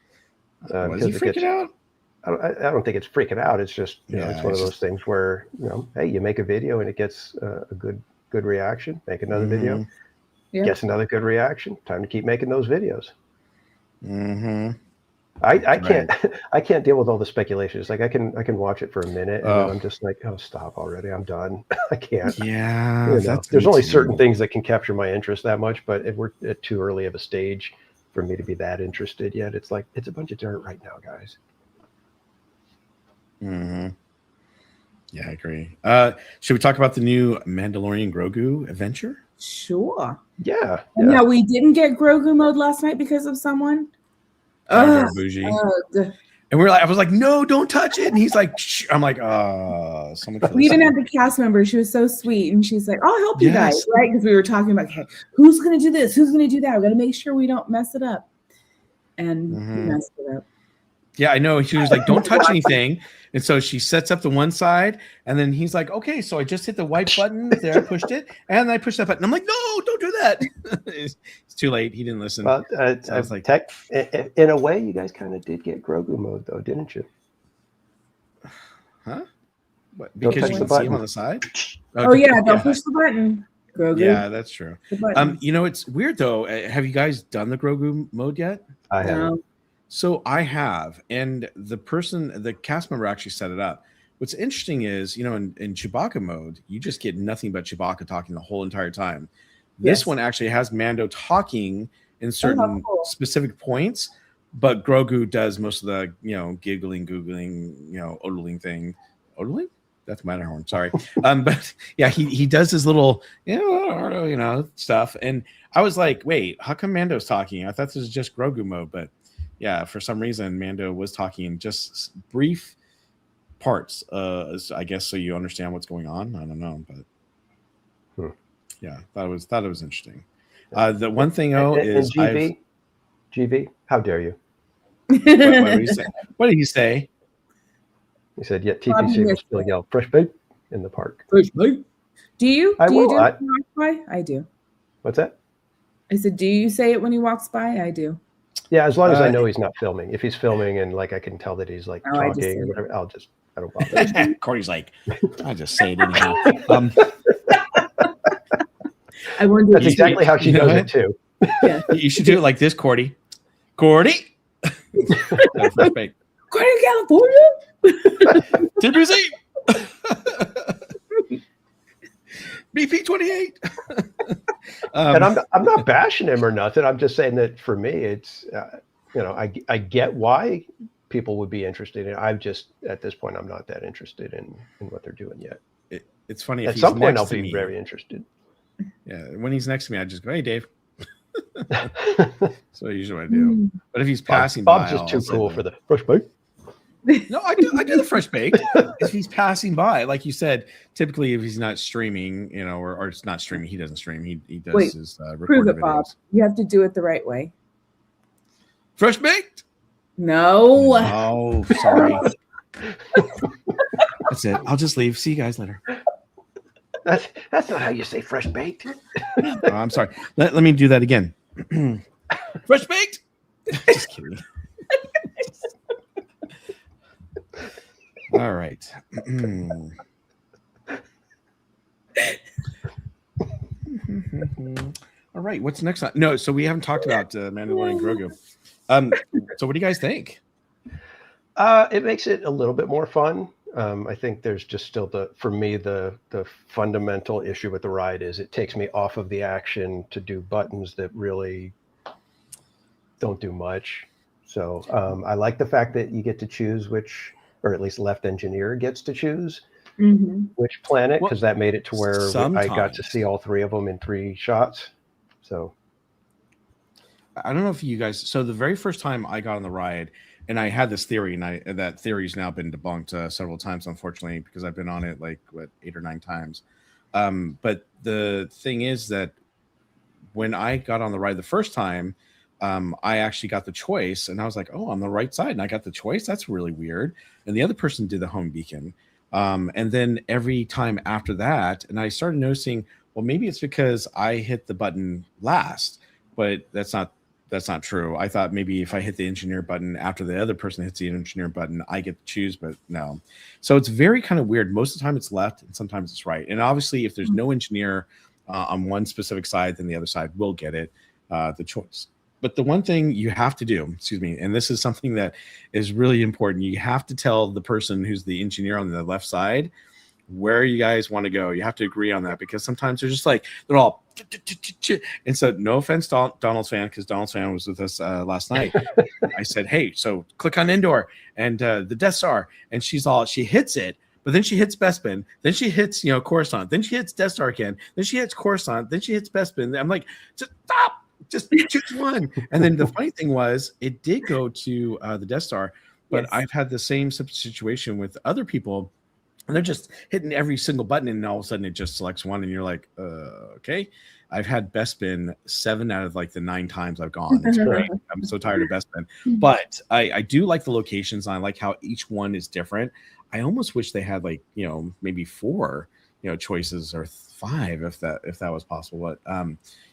Was he freaking out? I don't think it's freaking out. It's just it's one of those things where hey, you make a video and it gets a good reaction. Make another video, gets another good reaction. Time to keep making those videos. Mm-hmm. I can't deal with all the speculation. It's like I can watch it for a minute and then I'm just like, oh, stop already. I'm done. I can't. Yeah. There's only certain things that can capture my interest that much, but if we're at too early of a stage for me to be that interested yet, it's like it's a bunch of dirt right now, guys. Mm-hmm. Yeah, I agree. Should we talk about the new Mandalorian Grogu adventure? Sure. Yeah. No, we didn't get Grogu mode last night because of someone. Bougie. And I was like, no, don't touch it. And he's like, shh. I'm like, we even had the cast member. She was so sweet. And she's like, I'll help you guys. Right. Because we were talking about, hey, who's going to do this? Who's going to do that? We got to make sure we don't mess it up. And he messed it up. Yeah, I know. She was like, don't touch anything. And so she sets up the one side, and then he's like, okay, so I just hit the white button. There, I pushed it, and I pushed that button. I'm like, no, don't do that. It's too late. He didn't listen. Well, So I was like, in a way, you guys kind of did get Grogu mode, though, didn't you? huh? What, Don't because touch you the can see him button. on the side? Oh yeah, don't push the button. Grogu. Yeah, that's true. The button. You know, it's weird though. Have you guys done the Grogu mode yet? I haven't. No. So I have, and the cast member actually set it up. What's interesting is, you know, in Chewbacca mode, you just get nothing but Chewbacca talking the whole entire time. This Yes. one actually has Mando talking in certain cool. specific points, but Grogu does most of the, you know, giggling, googling, you know, odling thing. Odling? That's Matterhorn. Sorry. But yeah, he does his little, you know, stuff. And I was like, wait, how come Mando's talking? I thought this was just Grogu mode, but yeah, for some reason, Mando was talking in just brief parts. I guess so you understand what's going on. I don't know, but yeah, that was interesting. The one thing is GB, how dare you? what did he say? What did he say? He said, yet TPC will still yell fresh bait in the park. Do you? Do you I do will. it when you walk by? I do. What's that? I said, do you say it when he walks by? I do. Yeah, as long as I know he's not filming. If he's filming and like I can tell that he's like I just talking say or it. whatever, I don't bother. Corey's like, I just say it anyhow. I wonder. That's exactly how she You know does what? it too. Yeah. You should do it like this, Cordy. Cordy. First bait. Going to California? TPC. BP 28. And I'm not bashing him or nothing. I'm just saying that for me, it's you know, I get why people would be interested in it. I'm just at this point, I'm not that interested in what they're doing yet. It's funny. At some point, I'll be very interested. Yeah, when he's next to me, I just go, "Hey, Dave." So usually what I do. But if he's passing by, Bob's just I'll too say cool that. for the fresh bait. No, I do the fresh baked. If he's passing by, like you said, typically if he's not streaming, you know, or it's not streaming, he doesn't stream. He does Wait, his Prove recorded it, Bob. videos. You have to do it the right way. Fresh baked? No. Oh, sorry. That's it. I'll just leave. See you guys later. That's not how you say fresh baked. Oh, I'm sorry. Let me do that again. Fresh baked? Just kidding. All right. All right. What's next? No, so we haven't talked about Mandalorian Grogu. So what do you guys think? It makes it a little bit more fun. I think there's just still for me, the fundamental issue with the ride is it takes me off of the action to do buttons that really don't do much. So I like the fact that you get to choose which, or at least Left Engineer gets to choose which planet, because that made it to where I got to see all three of them in 3 shots. So I don't know if you guys. So the very first time I got on the ride, and I had this theory, and that theory's now been debunked several times, unfortunately, because I've been on it like 8 or 9 times. But the thing is that when I got on the ride the first time, I actually got the choice, and I was like, "Oh, on the right side," and I got the choice. That's really weird. And the other person did the home beacon, and then every time after that, and I started noticing, well, maybe it's because I hit the button last, but that's not true. I thought maybe if I hit the engineer button after the other person hits the engineer button, I get to choose, but no. So it's very kind of weird. Most of the time it's left and sometimes it's right. And obviously if there's no engineer on one specific side, then the other side will get it, the choice. But the one thing you have to do, and this is something that is really important. You have to tell the person who's the engineer on the left side where you guys want to go. You have to agree on that, because sometimes they're just like, they're all, and so no offense to Donald's fan, because Donald's fan was with us last night. I said, hey, so click on Endor and the Death Star, and she hits it, but then she hits Bespin, then she hits, Coruscant, then she hits Death Star again, then she hits Coruscant, then she hits Bespin. I'm like, stop, just choose one. And then the funny thing was, it did go to the Death Star, but yes. I've had the same situation with other people. And they're just hitting every single button, and all of a sudden it just selects one, and you're like, okay. I've had Bespin 7 out of like the 9 times I've gone. It's great. I'm so tired of Bespin, but I do like the locations. And I like how each one is different. I almost wish they had like, maybe 4, choices or 5 if that was possible. But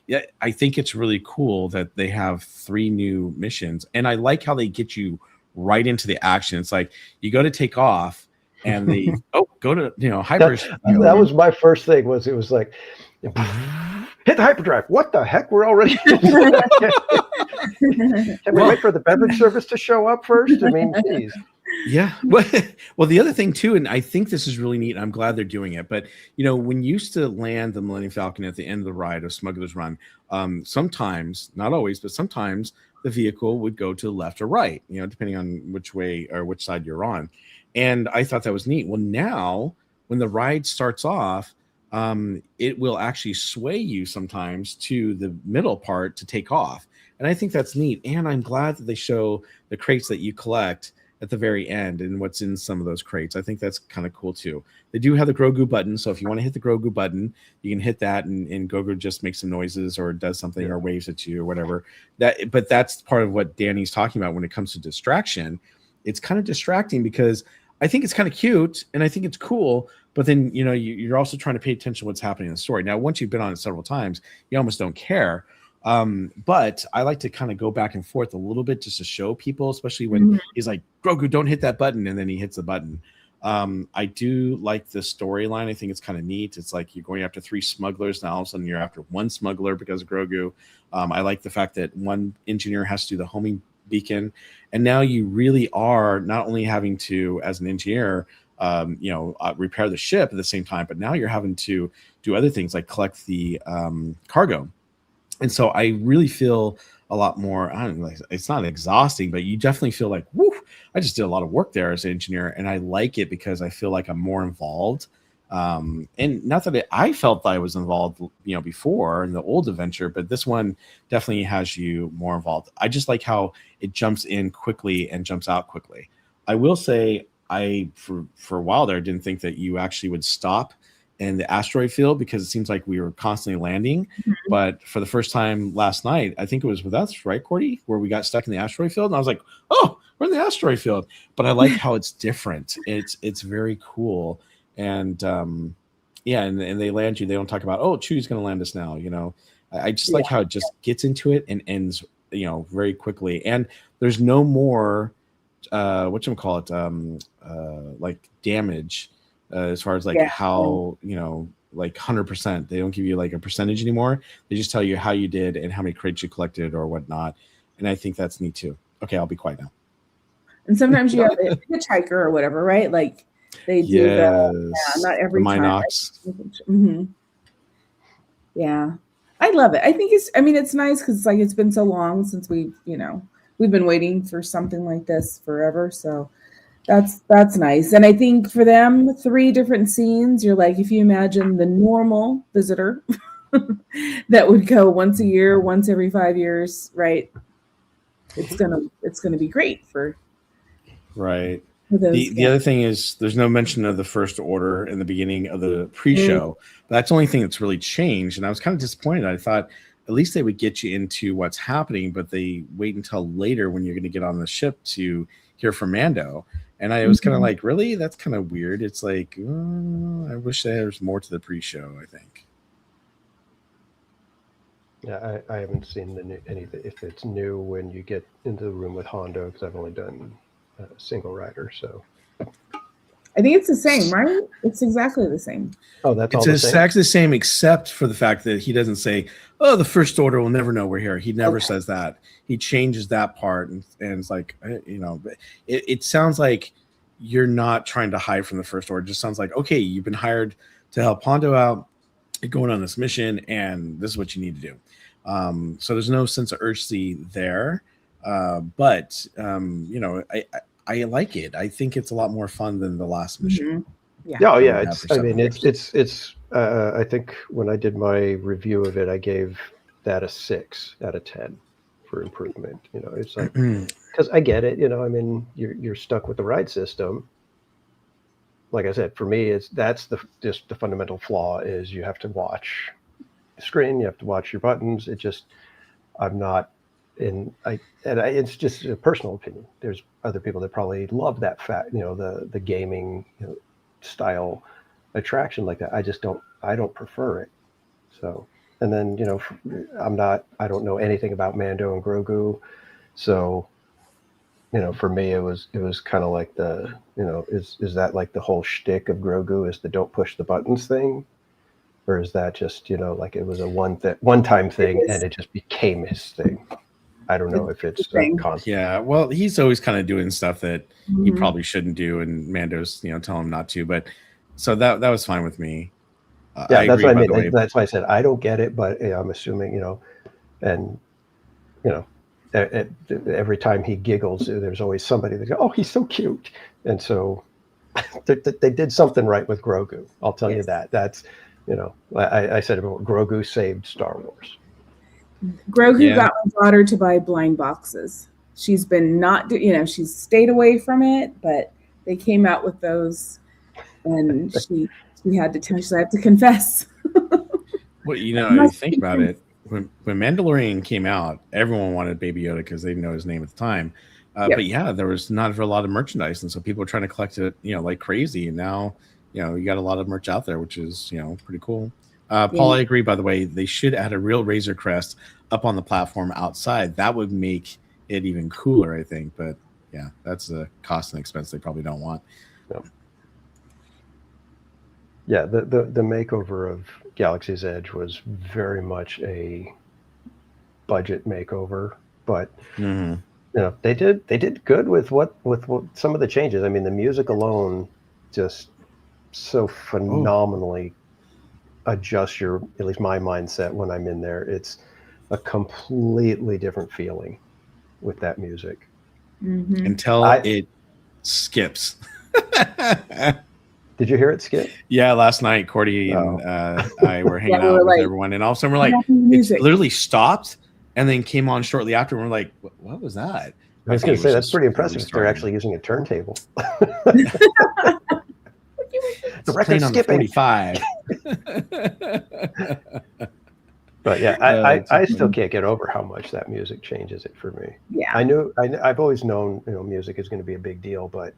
yeah, I think it's really cool that they have 3 new missions, and I like how they get you right into the action. It's like you go to take off, and they go to hyper. That was my first thing. It was like hit the hyperdrive. What the heck? We're already. Can we wait for the beverage service to show up first? I mean, geez. Yeah. Well, the other thing too, and I think this is really neat. I'm glad they're doing it. But when you used to land the Millennium Falcon at the end of the ride of Smuggler's Run, sometimes, not always, but sometimes the vehicle would go to the left or right, depending on which way or which side you're on. And I thought that was neat. Well, now when the ride starts off, it will actually sway you sometimes to the middle part to take off. And I think that's neat. And I'm glad that they show the crates that you collect at the very end and what's in some of those crates. I think that's kind of cool too. They do have the Grogu button. So if you want to hit the Grogu button, you can hit that and Grogu just makes some noises or does something or waves at you or whatever. But that's part of what Danny's talking about when it comes to distraction. It's kind of distracting because I think it's kind of cute and I think it's cool, but then, you're also trying to pay attention to what's happening in the story. Now, once you've been on it several times, you almost don't care. But I like to kind of go back and forth a little bit just to show people, especially when he's like, Grogu, don't hit that button. And then he hits the button. I do like the storyline. I think it's kind of neat. It's like you're going after 3 smugglers. Now all of a sudden you're after 1 smuggler because of Grogu. I like the fact that one engineer has to do the homing beacon. And now you really are not only having to, as an engineer, repair the ship at the same time, but now you're having to do other things like collect the cargo. And so I really feel a lot more, I don't know, it's not exhausting, but you definitely feel like, whoo, I just did a lot of work there as an engineer. And I like it because I feel like I'm more involved. And not that I felt that I was involved, before in the old adventure, but this one definitely has you more involved. I just like how it jumps in quickly and jumps out quickly. I will say for a while there, didn't think that you actually would stop in the asteroid field because it seems like we were constantly landing. But for the first time last night, I think it was with us, right, Cordy, where we got stuck in the asteroid field. And I was like, oh, we're in the asteroid field. But I like how it's different. It's very cool. And and they land you. They don't talk about, oh, Chewie's going to land us now. I just like how it just gets into it and ends, very quickly. And there's no more, like damage. As far as like how, like 100%, they don't give you like a percentage anymore. They just tell you how you did and how many crates you collected or whatnot. And I think that's neat too. Okay, I'll be quiet now. And sometimes you have a hitchhiker or whatever, right? Like they do not every time. Mm-hmm. Yeah, I love it. I think it's nice because like it's been so long since we've been waiting for something like this forever. So that's nice. And I think for them, 3 different scenes, you're like, if you imagine the normal visitor that would go once a year, once every 5 years, right? It's gonna be great for right. The other thing is there's no mention of the First Order in the beginning of the pre-show. But that's the only thing that's really changed. And I was kind of disappointed. I thought at least they would get you into what's happening, but they wait until later when you're going to get on the ship to hear from Mando. And I was kind of like, really? That's kind of weird. It's like, I wish there was more to the pre-show, I think. Yeah, I haven't seen anything. If it's new when you get into the room with Hondo, because I've only done a single rider. So I think it's the same, right? It's exactly the same. Oh, that's all the same? It's exactly the same, except for the fact that he doesn't say, oh, the First Order will never know we're here. He never says that. He changes that part, and it's like, it sounds like you're not trying to hide from the First Order. It just sounds like, okay, you've been hired to help Hondo out. You're going on this mission, and this is what you need to do. So there's no sense of urgency there. But I like it. I think it's a lot more fun than the last mission. Yeah. Oh yeah. It's I think when I did my review of it, I gave that a 6 out of 10 for improvement. It's like, because I get it, you're stuck with the ride system. Like I said, for me, that's the fundamental flaw is you have to watch the screen. You have to watch your buttons. It just, I'm not in. It's just a personal opinion. There's other people that probably love that the gaming style attraction like that. I just don't. I don't prefer it. So, and then I don't know anything about Mando and Grogu, so for me it was kind of like is that like the whole shtick of Grogu is the don't push the buttons thing, or is that just like it was a one time thing and it just became his thing? I don't know if it's constant. Yeah, well, he's always kind of doing stuff that he probably shouldn't do, and Mando's telling him not to. But so that was fine with me. Yeah, that's what I mean. That's why I said I don't get it, but I'm assuming and every time he giggles, there's always somebody that goes, "Oh, he's so cute," and so they did something right with Grogu. I'll tell you that. That's I said about Grogu saved Star Wars. Grogu got my daughter to buy blind boxes. She's been she's stayed away from it, but they came out with those, and she had to she had to confess. Well, you think about it. When Mandalorian came out, everyone wanted Baby Yoda because they didn't know his name at the time. But yeah, there was not a lot of merchandise, and so people were trying to collect it, like crazy. And now, you got a lot of merch out there, which is pretty cool. Paul, I agree. By the way, they should add a real Razor Crest up on the platform outside. That would make it even cooler, I think. But yeah, that's a cost and expense they probably don't want. Yeah, the makeover of Galaxy's Edge was very much a budget makeover, but they did good with what some of the changes. I mean, the music alone just so phenomenally adjusts at least my mindset when I'm in there. It's a completely different feeling with that music until it skips. Did you hear it skip? Yeah, last night Cordy and I were hanging out with everyone, and all of a sudden we're like, it literally stopped and then came on shortly after, and we're like, what was that? I was going to say, that's pretty impressive if they're actually using a turntable. The record skipping. 45. But yeah, I still can't get over how much that music changes it for me. Yeah, I've always known music is going to be a big deal, but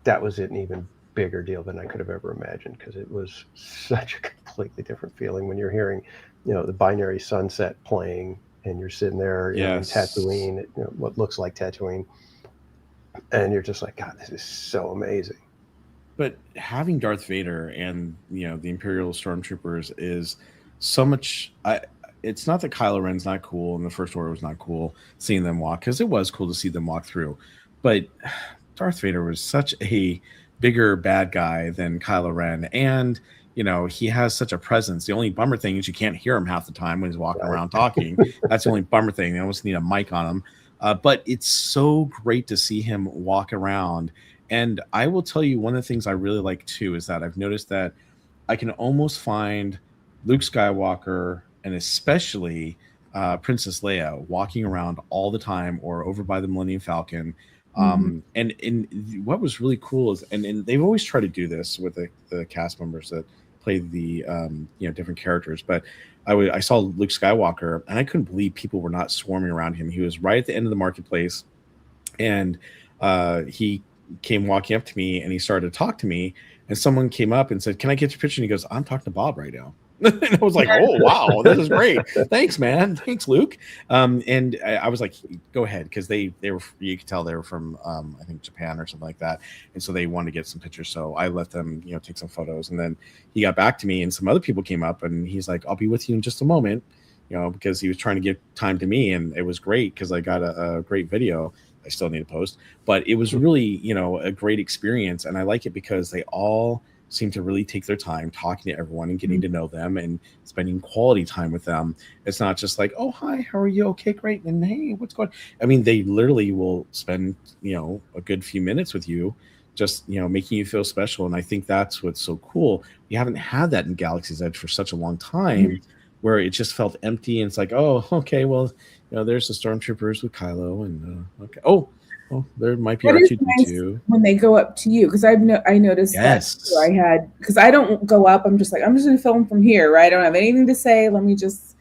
that was an even bigger deal than I could have ever imagined, because it was such a completely different feeling when you're hearing the Binary Sunset playing and you're sitting there in Tatooine, what looks like Tatooine, and you're just like, God, this is so amazing. But having Darth Vader and the Imperial Stormtroopers is so much. It's not that Kylo Ren's not cool and the First Order was not cool seeing them walk, because it was cool to see them walk through, but Darth Vader was such a bigger bad guy than Kylo Ren, and he has such a presence. The only bummer thing is you can't hear him half the time when he's walking around talking. That's the only bummer thing. They almost need a mic on him. But it's so great to see him walk around. And I will tell you, one of the things I really like too is that I've noticed that I can almost find Luke Skywalker and especially Princess Leia walking around all the time, or over by the Millennium Falcon. And what was really cool is, and they've always tried to do this with the cast members that play the different characters, but I saw Luke Skywalker and I couldn't believe people were not swarming around him. He was right at the end of the marketplace, and he came walking up to me and he started to talk to me, and someone came up and said, "Can I get your picture?" And he goes, "I'm talking to Bob right now." And I was like, "Oh wow, this is great! Thanks, man. Thanks, Luke." And I was like, "Go ahead," because they were, you could tell they were from I think Japan or something like that, and so they wanted to get some pictures. So I let them take some photos, and then he got back to me, and some other people came up, and he's like, "I'll be with you in just a moment," because he was trying to give time to me, and it was great because I got a great video. I still need to post, but it was really a great experience, and I like it because they all seem to really take their time talking to everyone and getting to know them and spending quality time with them. It's not just like, "Oh, hi, how are you? Okay, great. And hey, what's going on?" I mean, they literally will spend, a good few minutes with you, just, making you feel special. And I think that's what's so cool. We haven't had that in Galaxy's Edge for such a long time, where it just felt empty. And it's like, oh, okay, well, there's the Stormtroopers with Kylo and okay. Oh, Well, there might be That is R2D2. nice when they go up to you, because I noticed Yes. that too. I had, because I don't go up. I'm just going to film from here, right? I don't have anything to say. Let me just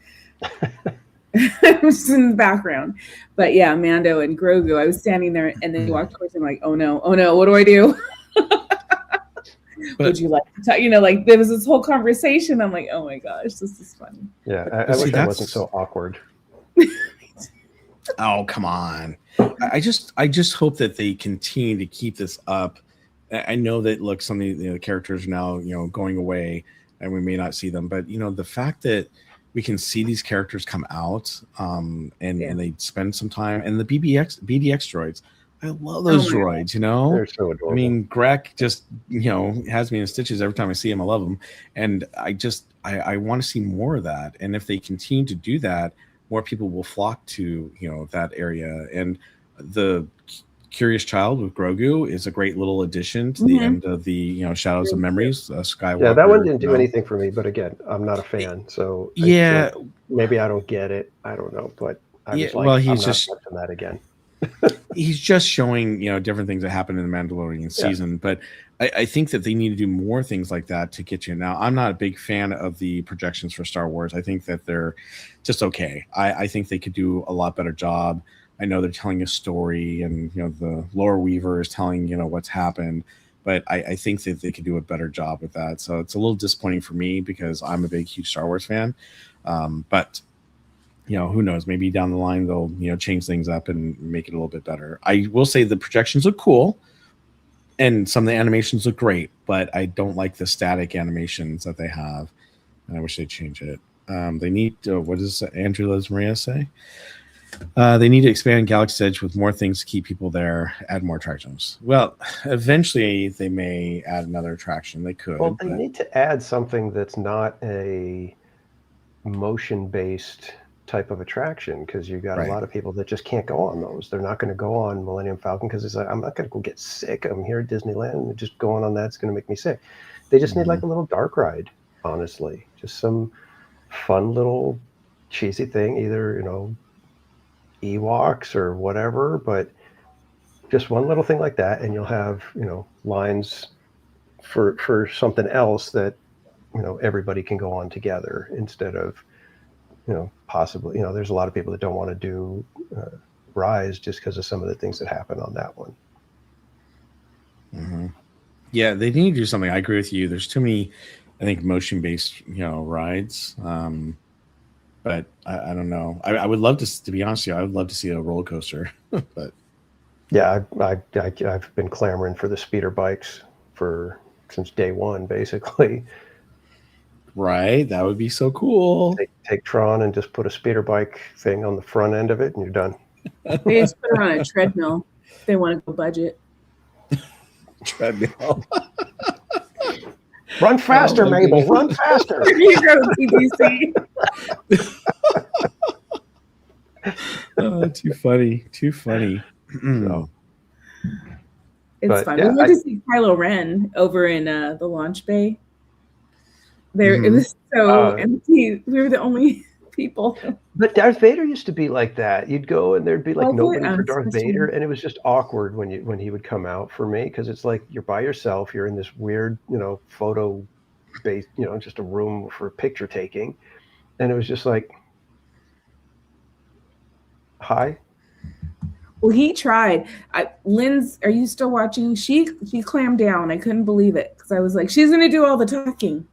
I'm just in the background. But yeah, Mando and Grogu, I was standing there, and then he walked towards me like, oh no, what do I do? Would you like to talk? Like there was this whole conversation. I'm like, oh my gosh, this is funny. Yeah, I wish I wasn't so awkward. Oh, come on. I just hope that they continue to keep this up. I know that, look, some of the characters are now, going away and we may not see them, but the fact that we can see these characters come out and they spend some time, and the BDX droids, I love those droids, They're so adorable. I mean, Greg just, has me in stitches every time I see him. I love him. And I want to see more of that. And if they continue to do that, more people will flock to, that area. And the Curious Child with Grogu is a great little addition to the end of the, Shadows of Memories, Skywalker. Yeah, that one didn't do anything for me, but again, I'm not a fan. So maybe I don't get it. I don't know, but I was like, I'm not touching that again. He's just showing, different things that happen in the Mandalorian season. But I think that they need to do more things like that to get you. Now, I'm not a big fan of the projections for Star Wars. I think that they're just okay. I think they could do a lot better job. I know they're telling a story, and the lore weaver is telling what's happened, but I think that they could do a better job with that. So it's a little disappointing for me because I'm a huge Star Wars fan. But who knows? Maybe down the line they'll change things up and make it a little bit better. I will say the projections look cool, and some of the animations look great, but I don't like the static animations that they have, and I wish they'd change it. They need what does Andrew Les Maria say? They need to expand Galaxy's Edge with more things to keep people there, add more attractions. Well, eventually they may add another attraction. They could. Well, they need to add something that's not a motion-based type of attraction, because you got a lot of people that just can't go on those. They're not going to go on Millennium Falcon because it's like, I'm not going to go get sick. I'm here at Disneyland, and just going on that's going to make me sick. They just need like a little dark ride, honestly. Just some fun little cheesy thing, either Ewoks or whatever, but just one little thing like that, and you'll have lines for something else that everybody can go on together, instead of possibly there's a lot of people that don't want to do Rise just because of some of the things that happen on that one. Yeah, they need to do something. I agree with you. There's too many, I think, motion-based rides. But I don't know. I would love to be honest with you, I would love to see a roller coaster. But yeah, I've been clamoring for the speeder bikes since day one, basically. Right, that would be so cool. Take Tron and just put a speeder bike thing on the front end of it, and you're done. They just put her on a treadmill. They want to go budget. Treadmill. Run faster, Mabel. Run faster. Here you go, TBC. Oh, too funny. So, it's fun. We went to see Kylo Ren over in the launch bay. It was so empty. We were the only people. But Darth Vader used to be like that. You'd go and there'd be like nobody for Darth Vader, and it was just awkward when he would come out for me, because it's like you're by yourself. You're in this weird, photo based, just a room for picture taking, and it was just like, hi. Well, he tried. Lynn's, are you still watching? She clammed down. I couldn't believe it, because I was like, she's going to do all the talking.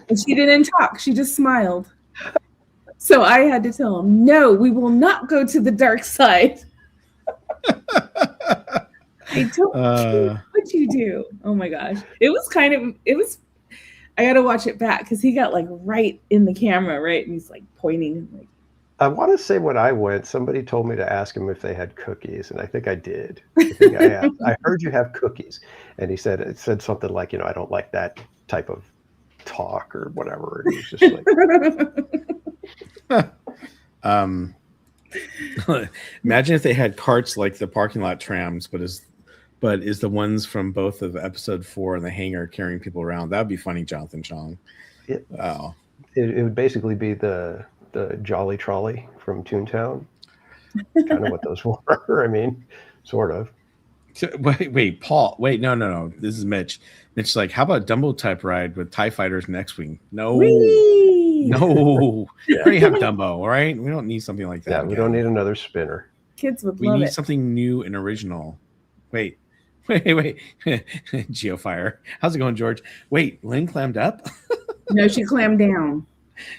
And she didn't talk. She just smiled. So I had to tell him, no, we will not go to the dark side. I don't care what you do. Oh my gosh. It was I got to watch it back, because he got like right in the camera, right? And he's like pointing. Like, I want to say when I went, somebody told me to ask him if they had cookies, and I think I did. I heard you have cookies, and it said something like, I don't like that type of talk or whatever. And it was just like, imagine if they had carts like the parking lot trams, but is the ones from both of episode 4 and the hangar carrying people around. That would be funny, Jonathan Chong. Wow. It would basically be the Jolly Trolley from Toontown. Kind of what those were. I mean, sort of. Wait, Paul. Wait, no. This is Mitch. Mitch's like, how about a Dumbo type ride with TIE fighters and X-wing? No, Whee! no. We already have Dumbo. All right, we don't need something like that. Yeah, we don't need another spinner. Kids would We love need it. something new and original. Wait. Geofire. How's it going, George? Wait, Lynn clammed up? No, she clammed down.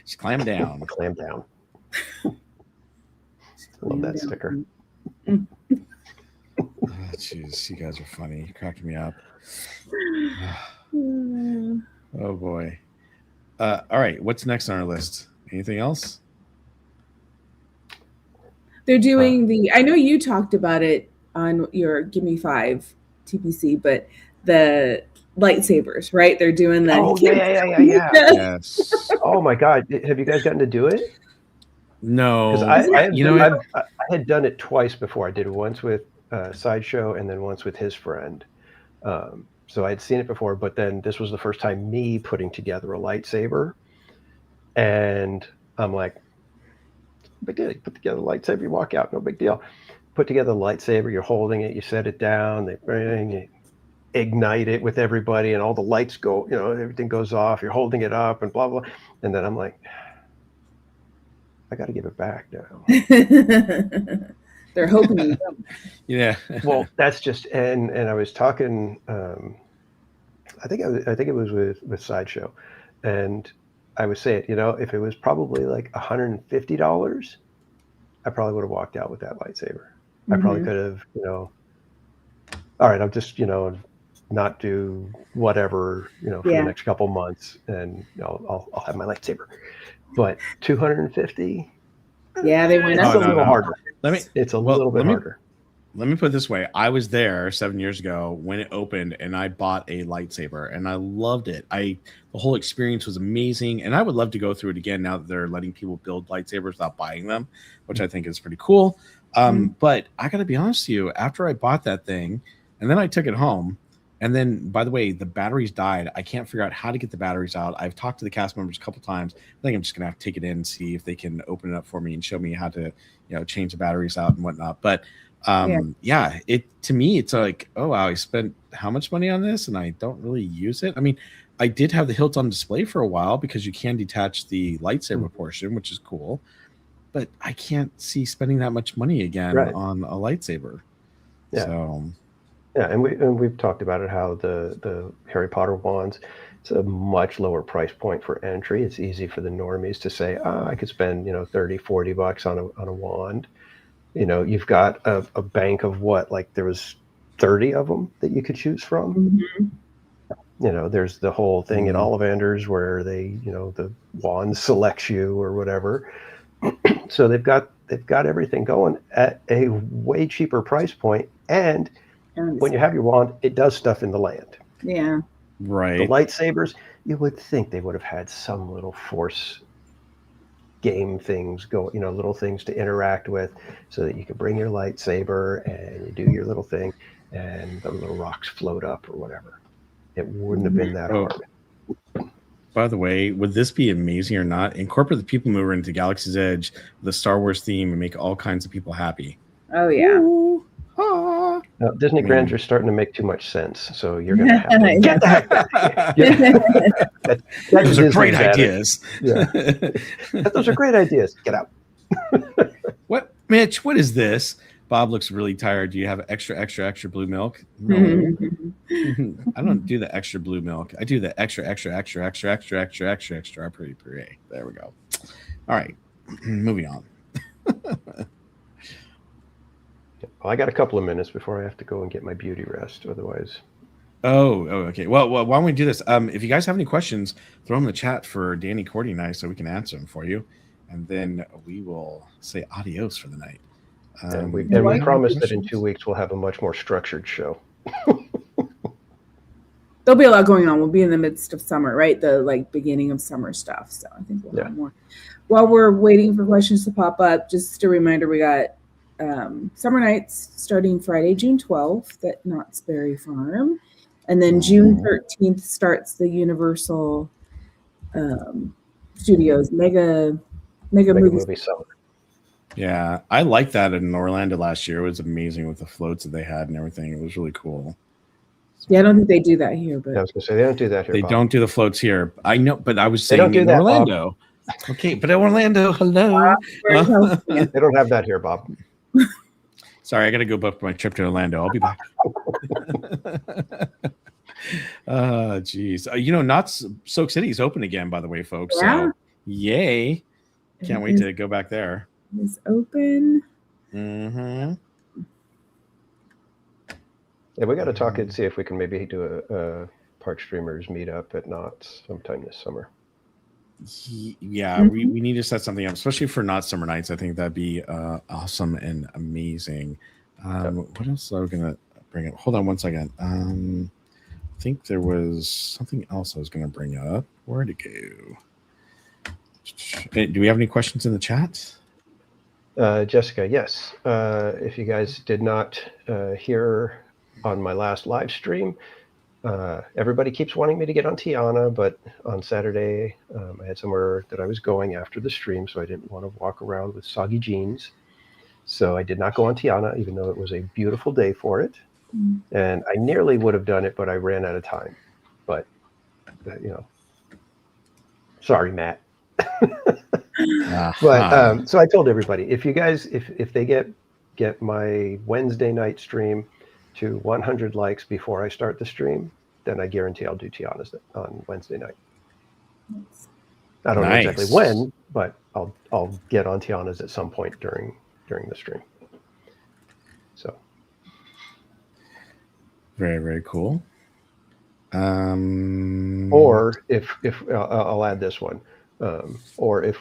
She clammed down. Clam down. Love that sticker. Oh, jeez, you guys are funny. You're cracking me up. Oh boy. All right, what's next on our list? Anything else? They're doing I know you talked about it on your Give Me 5 TPC, but the lightsabers, right? They're doing the. Oh, yeah. Yes. Oh my God. Have you guys gotten to do it? No. Because I had done it twice before. I did it once with Sideshow and then once with his friend. So I'd seen it before, but then this was the first time me putting together a lightsaber. And I'm like, big deal. You put together a lightsaber, you walk out, no big deal. Put together a lightsaber, you're holding it, you set it down, they bring it, ignite it with everybody, and all the lights go, everything goes off, you're holding it up and blah, blah. And then I'm like, I got to give it back now. They're hoping you don't. Yeah. Well, that's just, and I was talking, I think it was with Sideshow, and I was saying, if it was probably like $150, I probably would have walked out with that lightsaber. I probably could have, all right, I'll just, not do whatever, for the next couple months, and I'll have my lightsaber. But 250. Yeah, they went It's up a little harder. It's a little bit harder. Let me put it this way. I was there 7 years ago when it opened, and I bought a lightsaber, and I loved it. The whole experience was amazing, and I would love to go through it again now that they're letting people build lightsabers without buying them, which I think is pretty cool. But I got to be honest with you, after I bought that thing, and then I took it home, and then, by the way, the batteries died. I can't figure out how to get the batteries out. I've talked to the cast members a couple times. I think I'm just going to have to take it in and see if they can open it up for me and show me how to, change the batteries out and whatnot. But to me, it's like, oh, wow, I spent how much money on this and I don't really use it. I mean, I did have the hilt on display for a while because you can detach the lightsaber portion, which is cool. But I can't see spending that much money again on a lightsaber. Yeah. So... Yeah, and we've talked about it, how the Harry Potter wands, it's a much lower price point for entry. It's easy for the normies to say, I could spend, $30-$40 on a wand. You've got a bank of there was 30 of them that you could choose from. There's the whole thing in Ollivanders where they, the wand selects you or whatever. So they've got everything going at a way cheaper price point, and when you have your wand, it does stuff in the land. Yeah. Right. The lightsabers, you would think they would have had some little force game things go, little things to interact with so that you could bring your lightsaber and you do your little thing and the little rocks float up or whatever. It wouldn't have been that hard. By the way, would this be amazing or not? Incorporate the People Mover into Galaxy's Edge, the Star Wars theme, and make all kinds of people happy. Oh, yeah. Ooh. Now, Disney Grandeur is starting to make too much sense, so you're going to have to get the heck out of here. Those are great ideas. Yeah. Those are great ideas. Get out. What, Mitch? What is this? Bob looks really tired. Do you have extra blue milk? No. I don't do the extra blue milk. I do the extra pretty puree. There we go. All right, moving on. Well, I got a couple of minutes before I have to go and get my beauty rest. Otherwise. Oh, okay. Well, why don't we do this? If you guys have any questions, throw them in the chat for Danny, Cordy, and I, so we can answer them for you, and then we will say adios for the night. And we promise that in 2 weeks we'll have a much more structured show. There'll be a lot going on. We'll be in the midst of summer, right? The beginning of summer stuff. So I think we'll have more. While we're waiting for questions to pop up, just a reminder, we got summer nights starting Friday, June 12th at Knott's Berry Farm. And then June 13th starts the Universal Studios Mega Movie Summer. Yeah, I liked that in Orlando last year. It was amazing with the floats that they had and everything. It was really cool. Yeah, I don't think they do that here, but I was going to say they don't do that here. They Bob. don't do the floats here. I know, but I was They don't saying do in that, Bob. Orlando. Okay, but in Orlando, hello. They don't have that here, Bob. Sorry, I got to go book my trip to Orlando. I'll be back. Geez. Not Soak City is open again, by the way, folks. Yeah. So, yay. Can't wait to go back there. It's open. Mm-hmm. Yeah, we got to talk and see if we can maybe do a Park Streamers meetup at Knott's sometime this summer. Yeah, we need to set something up, especially for Not Summer Nights. I think that'd be awesome and amazing. What else are we going to bring up? Hold on one second. I think there was something else I was going to bring up. Where'd it go? Do we have any questions in the chat? Jessica, yes. If you guys did not hear on my last live stream, everybody keeps wanting me to get on Tiana, but on Saturday I had somewhere that I was going after the stream, so I didn't want to walk around with soggy jeans. So I did not go on Tiana, even though it was a beautiful day for it. And I nearly would have done it, but I ran out of time. But, sorry, Matt. But so I told everybody, if you guys, if they get my Wednesday night stream to 100 likes before I start the stream, then I guarantee I'll do Tiana's on Wednesday night. I don't know exactly when, but I'll get on Tiana's at some point during the stream. So very, very cool. Or if I'll add this one. Or if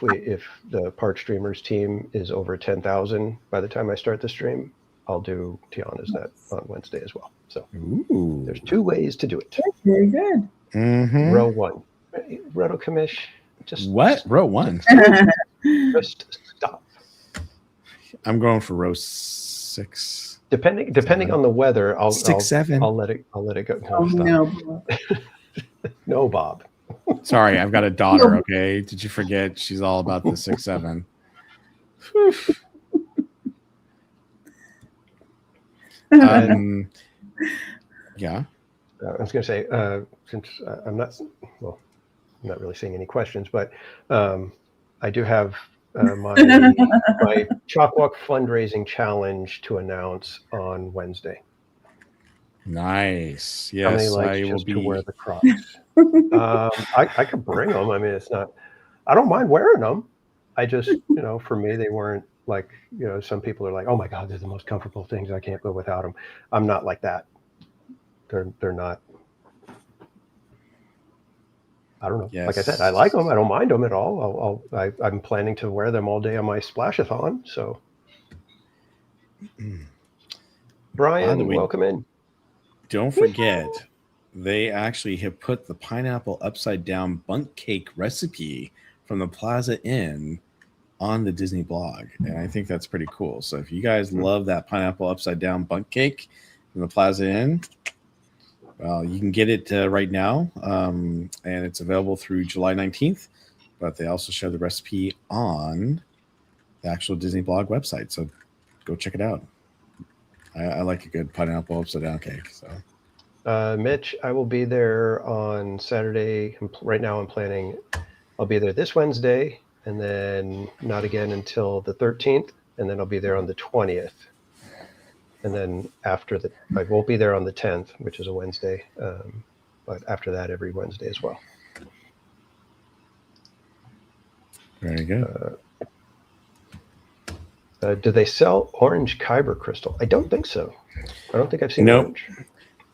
the Park Streamers team is over 10,000 by the time I start the stream, I'll do Tiana's that on Wednesday as well. So there's two ways to do it. Very good. Mm-hmm. Row one, Roto Commish. Just what? Row one. Just stop. I'm going for row 6. Depending on the weather, I'll 6, 7. I'll let it go. Oh, no. No, Bob. Sorry, I've got a daughter. Okay, did you forget? She's all about the 6, 7. Yeah. I was going to say, since I'm not really seeing any questions, but I do have my CHOC Walk fundraising challenge to announce on Wednesday. Nice. Yes, how many likes I will just be. To wear the Crocs? I could bring them. I mean, it's not. I don't mind wearing them. I just, for me, they weren't like, some people are like, oh my God, they're the most comfortable things. I can't go without them. I'm not like that. They're not. I don't know. Yes. Like I said, I like them. I don't mind them at all. I'm planning to wear them all day on my splashathon. So, Brian, welcome in. Don't forget, they actually have put the pineapple upside down bunk cake recipe from the Plaza Inn on the Disney blog, and I think that's pretty cool. So if you guys love that pineapple upside down bunk cake from the Plaza Inn, well, you can get it right now, and it's available through July 19th. But they also share the recipe on the actual Disney blog website, so go check it out. I like a good pineapple upside down cake. So, Mitch, I will be there on Saturday. Right now, I'm planning. I'll be there this Wednesday, and then not again until the 13th, and then I'll be there on the 20th. And then after that, I won't be there on the 10th, which is a Wednesday. But after that, every Wednesday as well. very good. Do they sell orange kyber crystal? I don't think so. I don't think I've seen orange.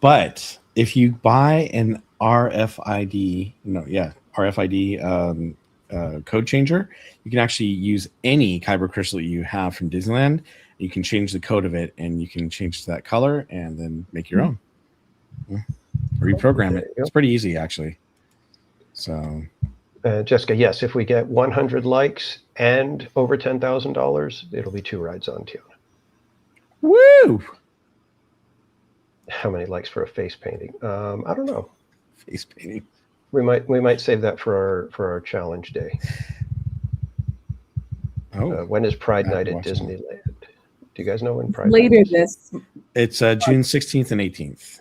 But if you buy an RFID code changer, you can actually use any kyber crystal you have from Disneyland. You can change the code of it, and you can change to that color, and then make your own. Reprogram it. It's pretty easy, actually. So, Jessica, yes, if we get 100 likes and over $10,000, it'll be 2 rides on Tiana. Woo! How many likes for a face painting? I don't know. Face painting. We might save that for our challenge day. When is Pride I have Night to at watch that. Disneyland? Do you guys know when Pride Later Night is? this. It's June 16th and 18th.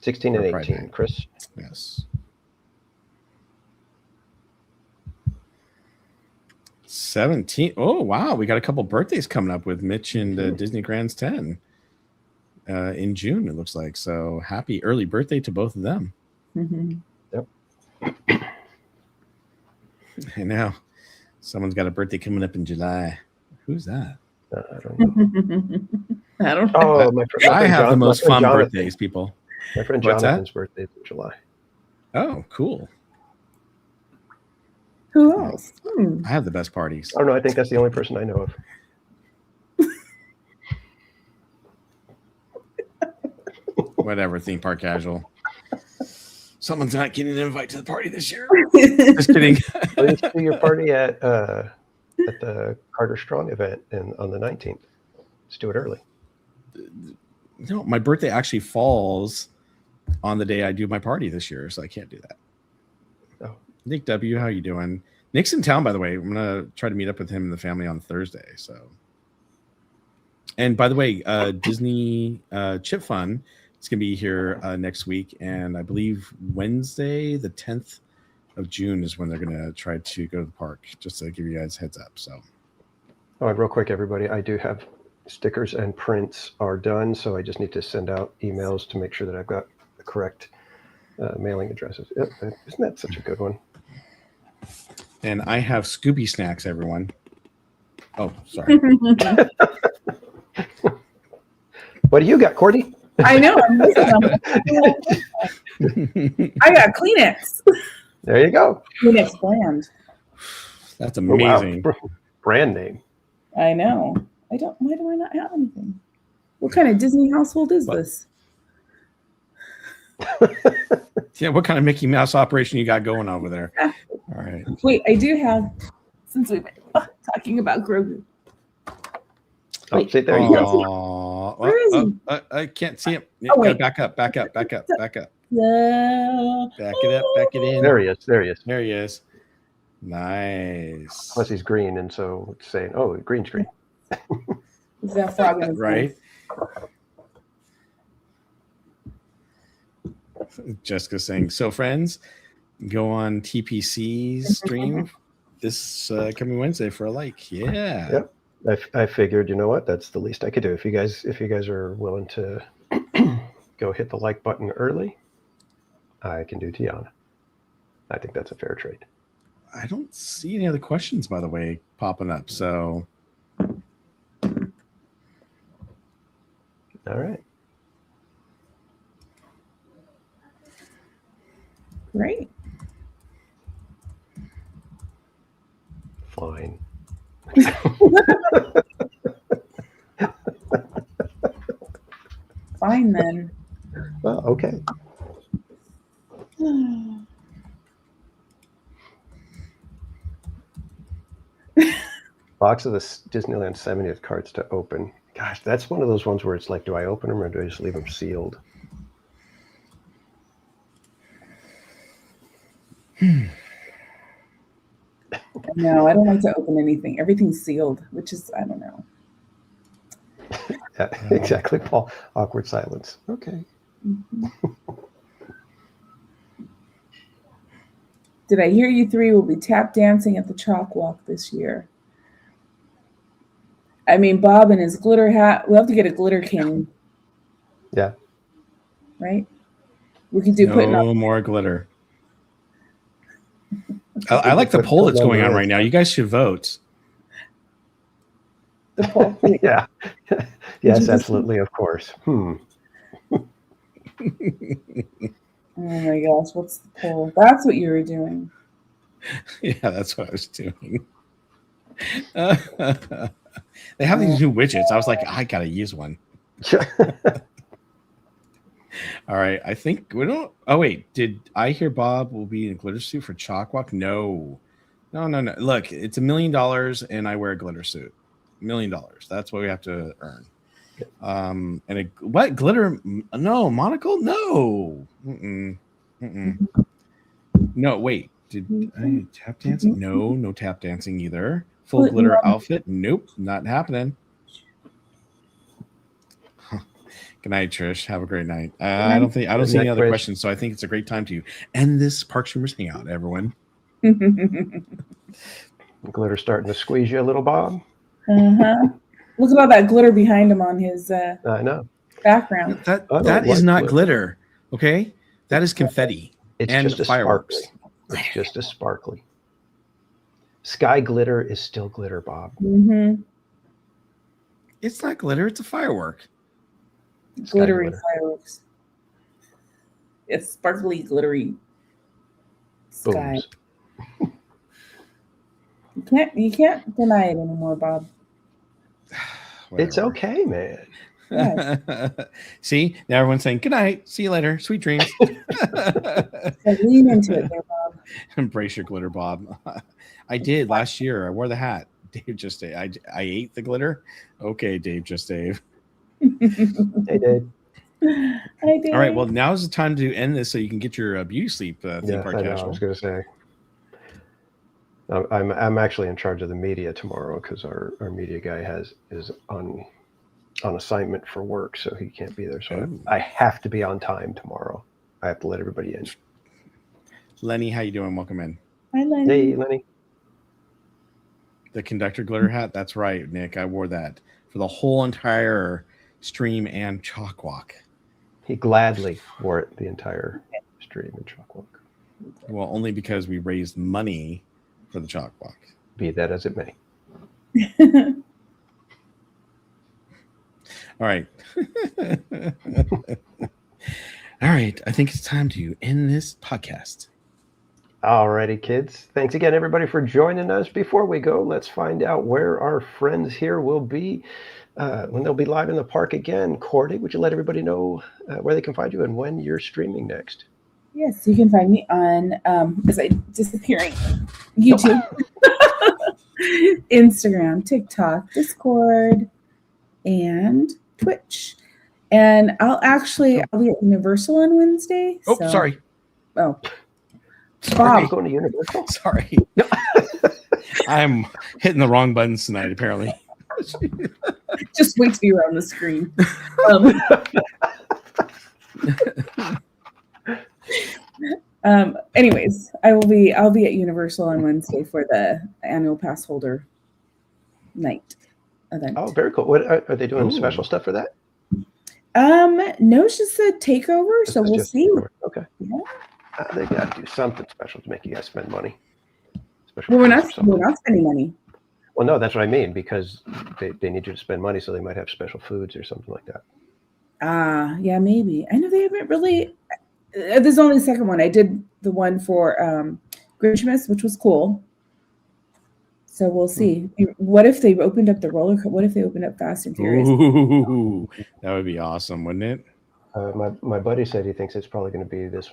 16 and for Pride 18. Night. Chris? Yes. 17. Oh, wow. We got a couple birthdays coming up with Mitch and Disney Grand's 10 in June, it looks like. So happy early birthday to both of them. Mhm. And now someone's got a birthday coming up in July. Who's that? I don't know. I don't know. Oh, my friend I have the most fun Jonathan. birthdays, people. My friend What's that? Jonathan's birthday is in July. Oh, cool. Who else? I have the best parties. Oh, no, I think that's the only person I know of. Whatever, theme park casual. Someone's not getting an invite to the party this year. Just kidding. Please do your party at the Carter Strong event on the 19th. Let's do it early. No, my birthday actually falls on the day I do my party this year, so I can't do that. Oh. Nick W., how you doing? Nick's in town, by the way. I'm gonna try to meet up with him and the family on Thursday. So, and by the way, Disney Chip Fun is gonna be here next week, and I believe Wednesday, the 10th of June, is when they're gonna try to go to the park. Just to give you guys a heads up. So, All right, real quick, everybody. I do have stickers and prints are done, so I just need to send out emails to make sure that I've got the correct mailing addresses. Yep, isn't that such a good one? and I have Scooby snacks, everyone. Oh, sorry. What do you got, Cordy? I know. I'm missing them. I got Kleenex. There you go. Kleenex brand. That's Oh, wow. amazing. Brand name. I know. Why do I not have anything? What kind of Disney household is What? this? Yeah, what kind of Mickey Mouse operation you got going over there? All right. Wait, I do have, since we've been talking about Grogu. Oh, Wait. see, there you go. Aw. Where is he? I can't see him. Oh, wait. Back up. No. Back it up. Back it in. There he is. There he is. There he is. Nice. Plus, he's green, and so it's saying, "Oh, green screen." Is that frog in his Right. Jessica saying, so friends, go on TPC's stream this coming Wednesday for a like. Yeah. Yep. I figured, you know what? That's the least I could do. If you guys are willing to go hit the like button early, I can do Tiana. I think that's a fair trade. I don't see any other questions, by the way, popping up. So, All right. Great. Fine. Fine then. Well, okay. Box of the Disneyland 70th cards to open. Gosh, that's one of those ones where it's like, do I open them or do I just leave them sealed? No, I don't like to open anything. Everything's sealed, which is, I don't know. Yeah, exactly, Paul. Awkward silence. Okay. Did I hear you three will be tap dancing at the CHOC Walk this year? I mean, Bob and his glitter hat. We'll have to get a glitter king, Yeah. right? We could do putting no up. more glitter. I like the poll that's going on right now. You guys should vote. The poll. Yeah. Yes, absolutely, of course. Oh my gosh, what's the poll? That's what you were doing. Yeah, that's what I was doing. They have these new widgets. I was like, I gotta use one. All right, I think we don't. Oh wait, did I hear Bob will be in a glitter suit for CHOC Walk? No. Look, it's $1 million, and I wear a glitter suit. $1 million. That's what we have to earn. And what glitter? No monocle? No. No. Wait. Did I tap dancing? No tap dancing either. Full Well, glitter outfit? Nope, not happening. Good night, Trish. Have a great night. I don't see any other questions, so I think it's a great time to end this Park Streamers Hangout, everyone. Glitter starting to squeeze you a little, Bob. Look at all that glitter behind him on his I know. background. That is not glitter. Okay, that is confetti. It's and just a fireworks. Sparkly. It's just a sparkly. Sky glitter is still glitter, Bob. It's not glitter. It's a firework. Glittery fireworks. It's sparkly, glittery sky. You can't deny it anymore, Bob. It's okay, man. Yes. See, now everyone's saying good night. See you later. Sweet dreams. Lean into it there, Bob. Embrace your glitter, Bob. I did last year. I wore the hat. Dave just I ate the glitter. Okay, Dave just Dave. Hey, Dave. I did. All right. Well, now's the time to end this so you can get your beauty sleep. Theme Park I know, Casual. I was going to say. I'm actually in charge of the media tomorrow because our media guy is on assignment for work, so he can't be there. So I have to be on time tomorrow. I have to let everybody in. Lenny, how you doing? Welcome in. Hi, Lenny. Hey, Lenny. The conductor glitter hat. That's right, Nick. I wore that for the whole entire stream and CHOC Walk. He gladly wore it the entire stream and CHOC Walk. Well, only because we raised money for the CHOC Walk. Be that as it may. All right. All right. I think it's time to end this podcast. Alrighty, kids. Thanks again, everybody, for joining us. Before we go, let's find out where our friends here will be when they'll be live in the park again. Cordy, would you let everybody know where they can find you and when you're streaming next? Yes, you can find me on as I disappearing YouTube, Instagram, TikTok, Discord, and Twitch. And I'll be at Universal on Wednesday. Oh, sorry. Oh, Are you going to Universal? Sorry. I'm hitting the wrong buttons tonight, apparently. Just wait till you're on the screen. Anyways, I'll be at Universal on Wednesday for the annual pass holder night event. Oh, very cool. What are they doing? Special stuff for that? No, it's just a takeover, so we'll see. Okay. Yeah. They got to do something special to make you guys spend money. Well, we're not spending money. Well, no, that's what I mean, because they need you to spend money, so they might have special foods or something like that. Yeah, maybe. I know they haven't really. There's only the second one. I did the one for Grinchmas, which was cool. So we'll see. What if they opened up the roller coaster? What if they opened up Fast and Furious? Ooh, that would be awesome, wouldn't it? My buddy said he thinks it's probably going to be this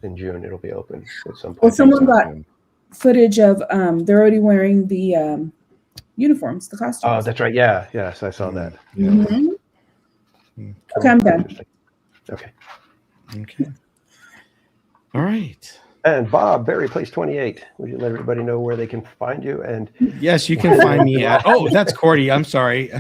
in June. It'll be open at some point. Well, someone got footage of they're already wearing the uniforms, the costumes. Oh, that's right. Yeah. Yes, I saw that. Yeah. Mm-hmm. Okay, I'm done. Okay. All right. And Bob, Barry, Place 28. Would you let everybody know where they can find you? And yes, you can find me at. Oh, that's Cordy. I'm sorry.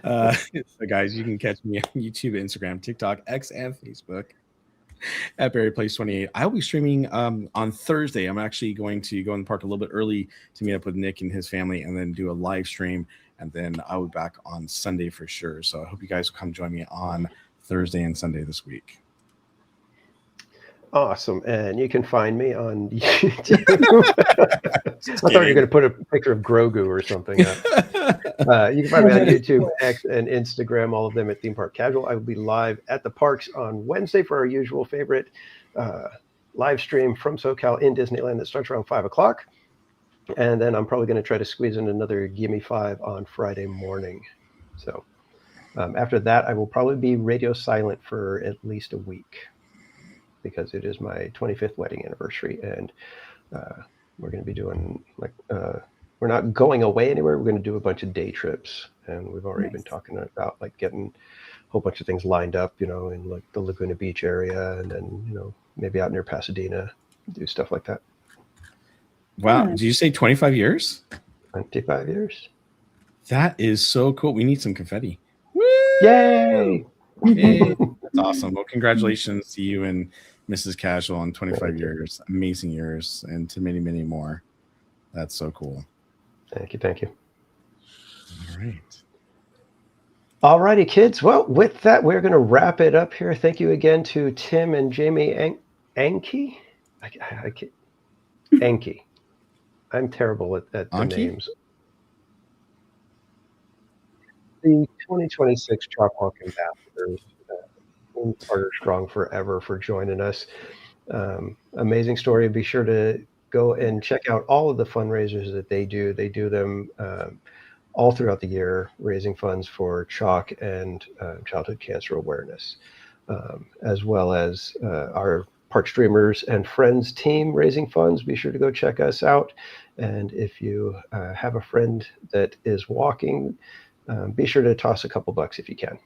So guys, you can catch me on YouTube, Instagram, TikTok, X, and Facebook at Barry Place 28. I'll be streaming on Thursday. I'm actually going to go in the park a little bit early to meet up with Nick and his family, and then do a live stream. And then I'll be back on Sunday for sure. So I hope you guys will come join me on Thursday and Sunday this week. Awesome. And you can find me on YouTube. I thought you were going to put a picture of Grogu or something. You can find me on YouTube, X, and Instagram, all of them at Theme Park Casual. I will be live at the parks on Wednesday for our usual favorite live stream from SoCal in Disneyland that starts around 5 o'clock. And then I'm probably going to try to squeeze in another Gimme 5 on Friday morning. So after that, I will probably be radio silent for at least a week, because it is my 25th wedding anniversary, and we're going to be doing we're not going away anywhere. We're going to do a bunch of day trips, and we've already been talking about getting a whole bunch of things lined up, in the Laguna Beach area, and then maybe out near Pasadena, do stuff like that. Wow. Yeah. Did you say 25 years? 25 years. That is so cool. We need some confetti. Yay! Yay. That's awesome. Well, congratulations to you and Mrs. Casual on 25 Thank you. years. Amazing years, and to many, many more. That's so cool. Thank you. Thank you. All right. All righty, kids. Well, with that, we're going to wrap it up here. Thank you again to Tim and Jamie Anke. Anke. I'm terrible at the Anke? names. The 2026 CHOC Walk Ambassadors. Carter Strong forever for joining us. Amazing story. Be sure to go and check out all of the fundraisers that they do. They do them all throughout the year, raising funds for CHOC and childhood cancer awareness, as well as our Park Streamers and Friends team raising funds. Be sure to go check us out. And if you have a friend that is walking, be sure to toss a couple bucks if you can.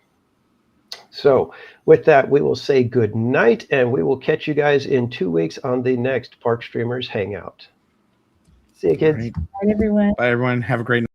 So with that, we will say good night, and we will catch you guys in 2 weeks on the next Park Streamers Hangout. See you, kids. All right. Bye, everyone. Bye, everyone. Have a great night.